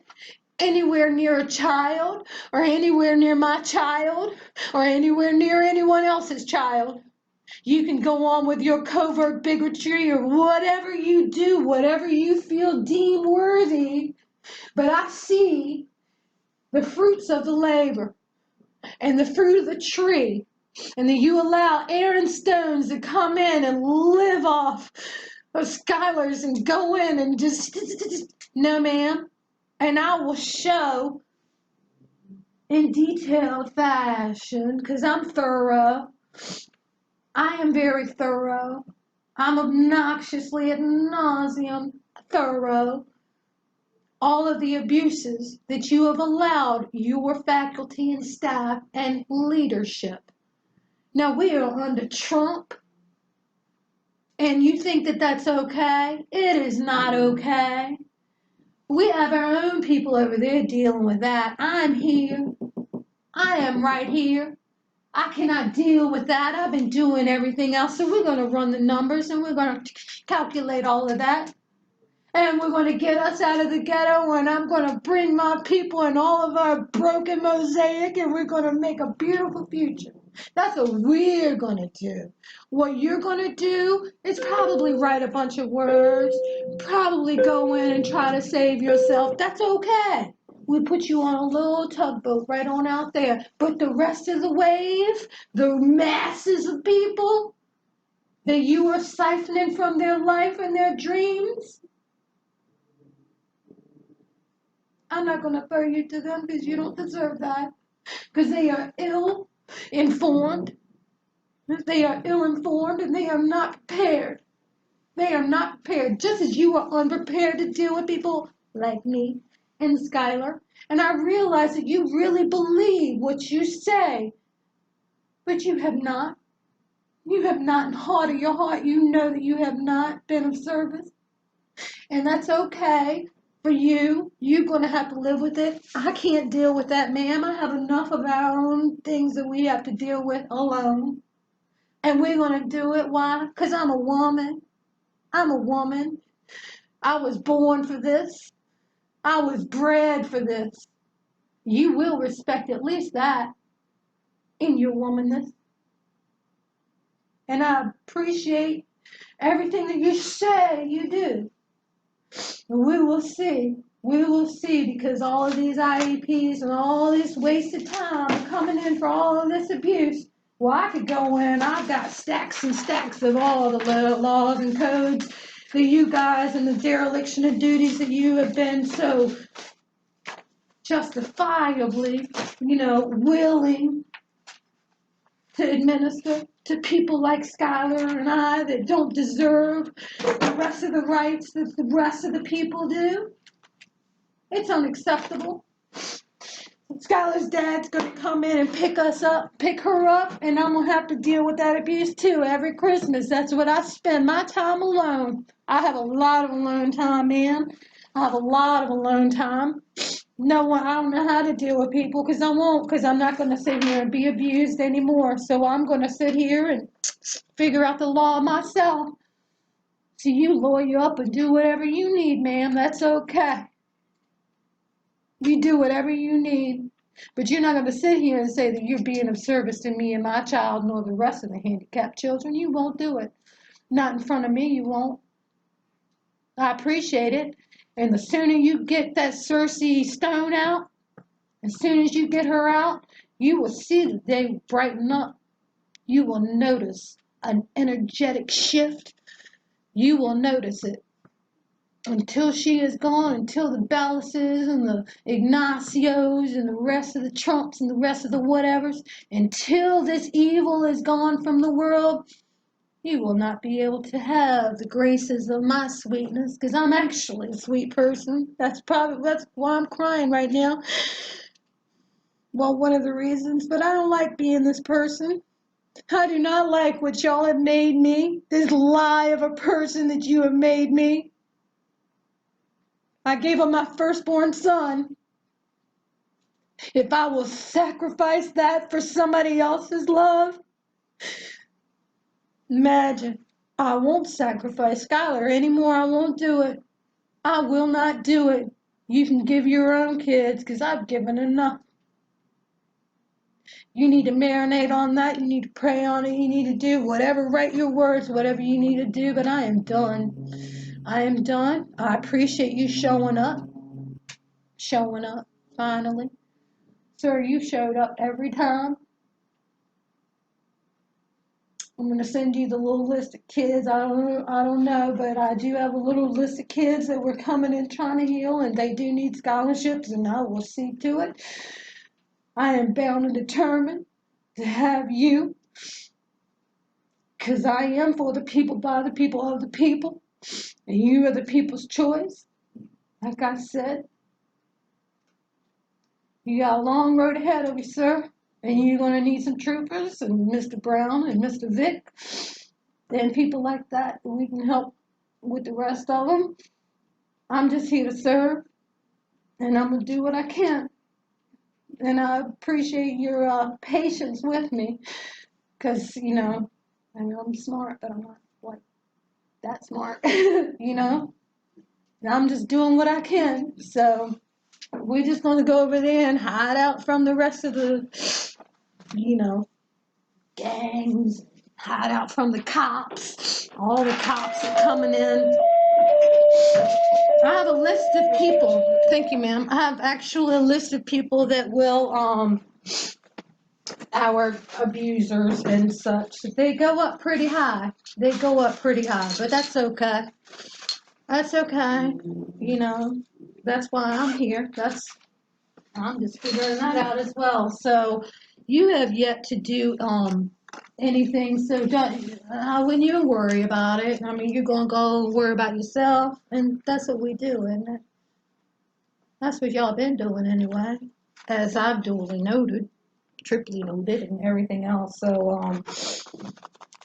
anywhere near a child or anywhere near my child or anywhere near anyone else's child. You can go on with your covert bigotry or whatever you do, whatever you feel deemed worthy. But I see the fruits of the labor and the fruit of the tree, and that you allow Aaron Stones to come in and live off of Skylar's and go in and just, no ma'am. And I will show in detailed fashion, because I'm thorough. I am very thorough. I'm obnoxiously ad nauseum thorough. All of the abuses that you have allowed your faculty and staff and leadership. Now we are under Trump, and you think that that's okay? It is not okay. We have our own people over there dealing with that. I'm here. I am right here. I cannot deal with that. I've been doing everything else. So we're going to run the numbers and we're going to calculate all of that. And we're going to get us out of the ghetto, and I'm going to bring my people and all of our broken mosaic, and we're going to make a beautiful future. That's what we're going to do. What you're going to do is probably write a bunch of words, probably go in and try to save yourself. That's okay. We put you on a little tugboat right on out there. But the rest of the wave, the masses of people that you are siphoning from their life and their dreams, I'm not going to throw you to them because you don't deserve that. Because they are ill-informed. They are ill-informed and they are not prepared. They are not prepared. Just as you are unprepared to deal with people like me and Skylar, and I realize that you really believe what you say, but you have not. You have not in heart of your heart. You know that you have not been of service, and that's okay for you. You're going to have to live with it. I can't deal with that, ma'am. I have enough of our own things that we have to deal with alone, and we're going to do it. Why? Because I'm a woman. I'm a woman. I was born for this. I was bred for this. You will respect at least that in your womanness. And I appreciate everything that you say you do. And we will see. We will see, because all of these IEPs and all this wasted time are coming in for all of this abuse. Well, I could go in. I've got stacks and stacks of all the laws and codes that you guys and the dereliction of duties that you have been so justifiably, willing to administer to people like Skylar and I that don't deserve the rest of the rights that the rest of the people do. It's unacceptable. Skylar's dad's gonna come in and pick her up, and I'm gonna have to deal with that abuse too every Christmas. That's what I spend my time alone. I have a lot of alone time, man. I have a lot of alone time. No, I don't know how to deal with people, because I won't, because I'm not going to sit here and be abused anymore. So I'm going to sit here and figure out the law myself. So you lawyer up and do whatever you need, ma'am. That's okay. You do whatever you need. But you're not going to sit here and say that you're being of service to me and my child nor the rest of the handicapped children. You won't do it. Not in front of me, you won't. I appreciate it. And the sooner you get that Cersei Stone out, as soon as you get her out, you will see the day brighten up. You will notice an energetic shift. You will notice it. Until she is gone, until the Ballases and the Ignacios and the rest of the Trumps and the rest of the whatevers, until this evil is gone from the world, you will not be able to have the graces of my sweetness, because I'm actually a sweet person. That's why I'm crying right now. Well, one of the reasons, but I don't like being this person. I do not like what y'all have made me, this lie of a person that you have made me. I gave up my firstborn son. If I will sacrifice that for somebody else's love, imagine. I won't sacrifice Skylar anymore. I won't do it. I will not do it. You can give your own kids, because I've given enough. You need to marinate on that. You need to pray on it. You need to do whatever, write your words, whatever you need to do. But I am done. I am done. I appreciate you showing up. Finally. Sir, you showed up every time. I'm going to send you the little list of kids. I don't know, but I do have a little list of kids that were coming in trying to heal, and they do need scholarships, and I will see to it. I am bound and determined to have you, because I am for the people, by the people, of the people, and you are the people's choice. Like I said, you got a long road ahead of you, sir, and you're going to need some troopers and Mr. Brown and Mr. Vick and people like that we can help with the rest of them. I'm just here to serve, and I'm going to do what I can. And I appreciate your patience with me, because, I know I'm smart, but I'm not like that smart, I'm just doing what I can. So we're just going to go over there and hide out from the rest of the, gangs, hide out from the cops. All the cops are coming in. I have a list of people. Thank you, ma'am. I have actually a list of people that will, our abusers and such. They go up pretty high. But that's okay. That's okay. That's why I'm here. I'm just figuring that out as well. So you have yet to do, anything, so I wouldn't even worry about it. I mean, you're going to go worry about yourself, and that's what we do, isn't it? That's what y'all been doing anyway, as I've duly noted, triply noted, and everything else. So,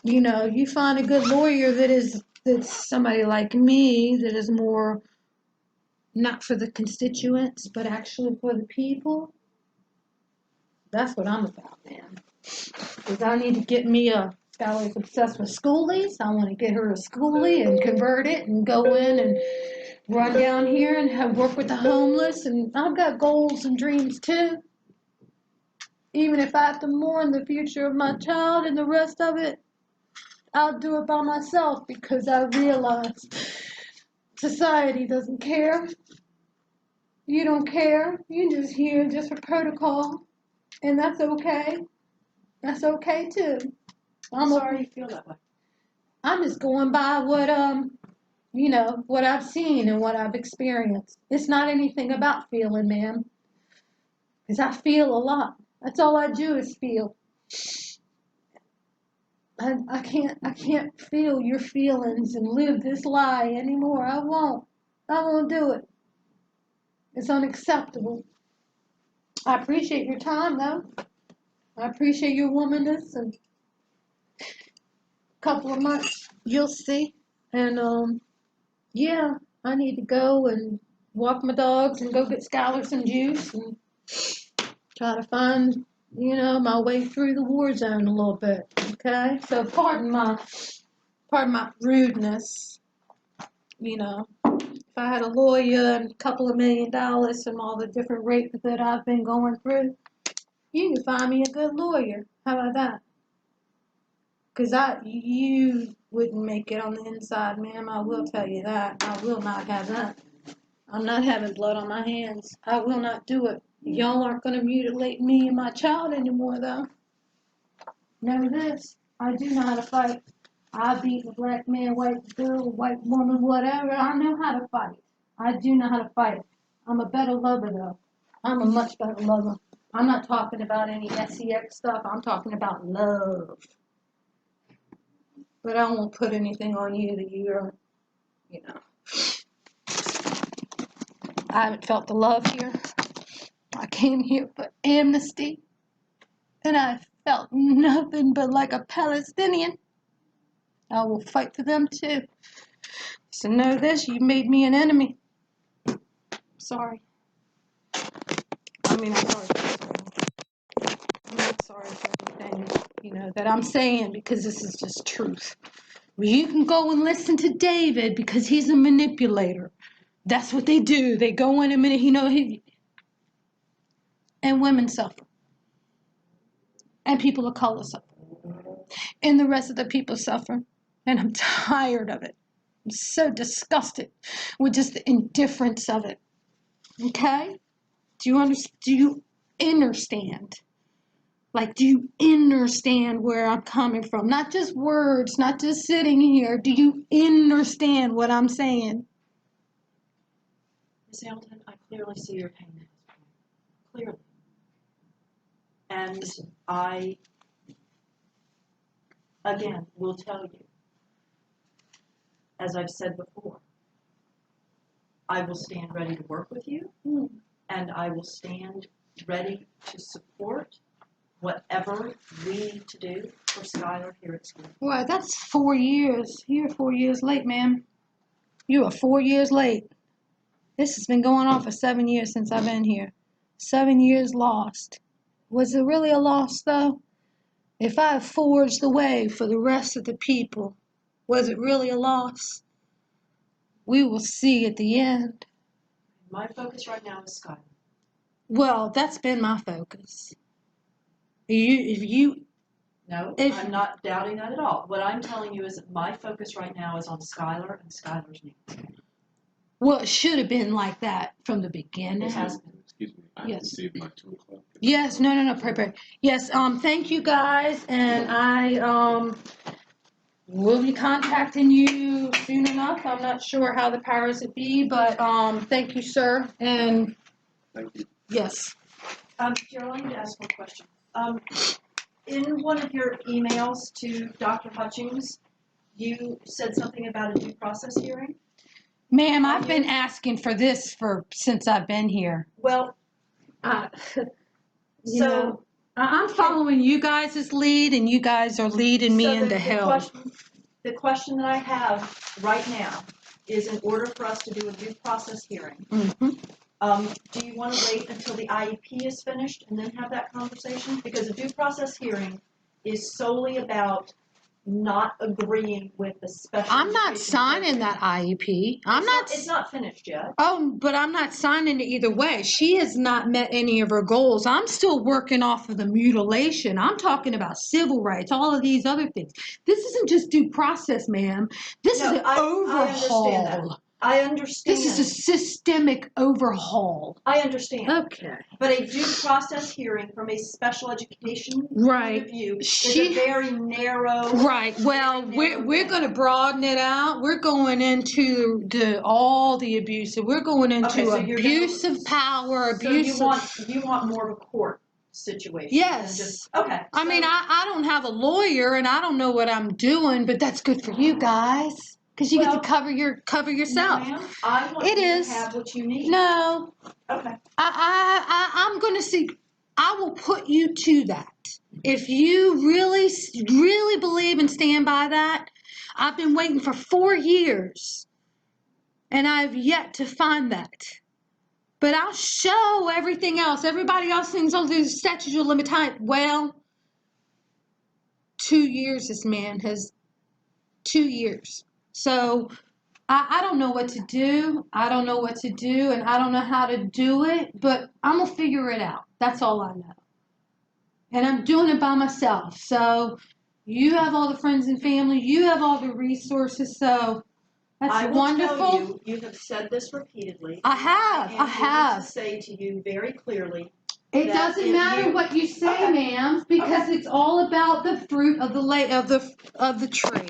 you know, you find a good lawyer that's somebody like me that is more not for the constituents, but actually for the people. That's what I'm about, man. Because I need to get me a Skylar's obsessed with schoolies. I want to get her a schoolie and convert it and go in and run down here and work with the homeless. And I've got goals and dreams too. Even if I have to mourn the future of my child and the rest of it, I'll do it by myself because I realize society doesn't care. You don't care. You're just here just for protocol. And that's okay. That's okay too. I'm sorry you feel that way. I'm just going by what you know, what I've seen and what I've experienced. It's not anything about feeling, ma'am. Because I feel a lot. That's all I do is feel. I can't feel your feelings and live this lie anymore. I won't do it. It's unacceptable. I appreciate your time though. I appreciate your womanness, and a couple of months you'll see. And yeah, I need to go and walk my dogs and go get Skylar some juice and try to find, you know, my way through the war zone a little bit. Okay, so pardon my rudeness. You know, if I had a lawyer and a couple of $1 million from all the different rapes that I've been going through, you can find me a good lawyer. How about that? Because you wouldn't make it on the inside, ma'am. I will tell you that. I will not have that. I'm not having blood on my hands. I will not do it. Y'all aren't going to mutilate me and my child anymore, though. Know this. I do know how to fight. I beat a black man, white girl, white woman, whatever. I know how to fight. I do know how to fight. I'm a better lover, though. I'm a much better lover. I'm not talking about any sex stuff. I'm talking about love. But I won't put anything on you that you're, you know. I haven't felt the love here. I came here for amnesty, and I felt nothing but like a Palestinian. I will fight for them too. So know this, you made me an enemy. Sorry. I'm sorry. I'm not sorry for anything, you know, that I'm saying, because this is just truth. Well, you can go and listen to David because he's a manipulator. That's what they do. They go in a minute, you know, and women suffer. And people of color suffer. And the rest of the people suffer. And I'm tired of it. I'm so disgusted with just the indifference of it. Okay? Do you understand? Like, do you understand where I'm coming from? Not just words, not just sitting here. Do you understand what I'm saying? Ms. Hamilton, I clearly see your pain at this point. Clearly. And I, again, will tell you, as I've said before, I will stand ready to work with you, and I will stand ready to support whatever we need to do for Skylar here at school. Well, that's 4 years. You're 4 years late, ma'am. You are 4 years late. This has been going on for 7 years since I've been here. 7 years lost. Was it really a loss, though? If I forged the way for the rest of the people, was it really a loss? We will see at the end. My focus right now is Skylar. Well, that's been my focus. No, I'm not doubting that at all. What I'm telling you is that my focus right now is on Skylar and Skylar's needs. Well, it should have been like that from the beginning. It has been. Excuse me, I Yes. received my 2 o'clock. Yes, no, pray. Yes, thank you guys, and I will be contacting you soon enough. I'm not sure how the powers that be, but thank you, sir, and Thank you. yes. Carol, I need to ask one question. In one of your emails to Dr. Hutchings, you said something about a due process hearing? Ma'am, I've been asking for this since I've been here. Well, You so. know, I'm following you guys' lead, and you guys are leading me So into hell. The question that I have right now is, in order for us to do a due process hearing, do you want to wait until the IEP is finished and then have that conversation? Because a due process hearing is solely about not agreeing with the special. I'm not education signing program. that IEP. It's not finished yet. Oh, but I'm not signing it either way. She has not met any of her goals. I'm still working off of the mutilation. I'm talking about civil rights, all of these other things. This isn't just due process, ma'am. This is an overhaul. I understand. This is a systemic overhaul. I understand. Okay. But a due process hearing from a special education point of view is a very narrow. Right. Well, we're going to broaden it out. We're going into all the abuse. We're going into abuse of power, abuse. So you want more of a court situation. Yes. Okay. I mean, I don't have a lawyer and I don't know what I'm doing, but that's good for you guys. Because you get to cover yourself. Ma'am, I want you to have what you need. No. Okay. I'm going to see. I will put you to that. If you really, really believe and stand by that, I've been waiting for 4 years, and I've yet to find that. But I'll show everything else. Everybody else thinks, oh, there's statute of limitations. Well, 2 years this man has 2 years. So I don't know what to do. I don't know what to do, and I don't know how to do it, but I'm going to figure it out. That's all I know. And I'm doing it by myself. So you have all the friends and family. You have all the resources. So that's wonderful. I will tell you have said this repeatedly. I have. I want to say to you very clearly. It doesn't matter what you say, ma'am, because it's all about the fruit of the tree.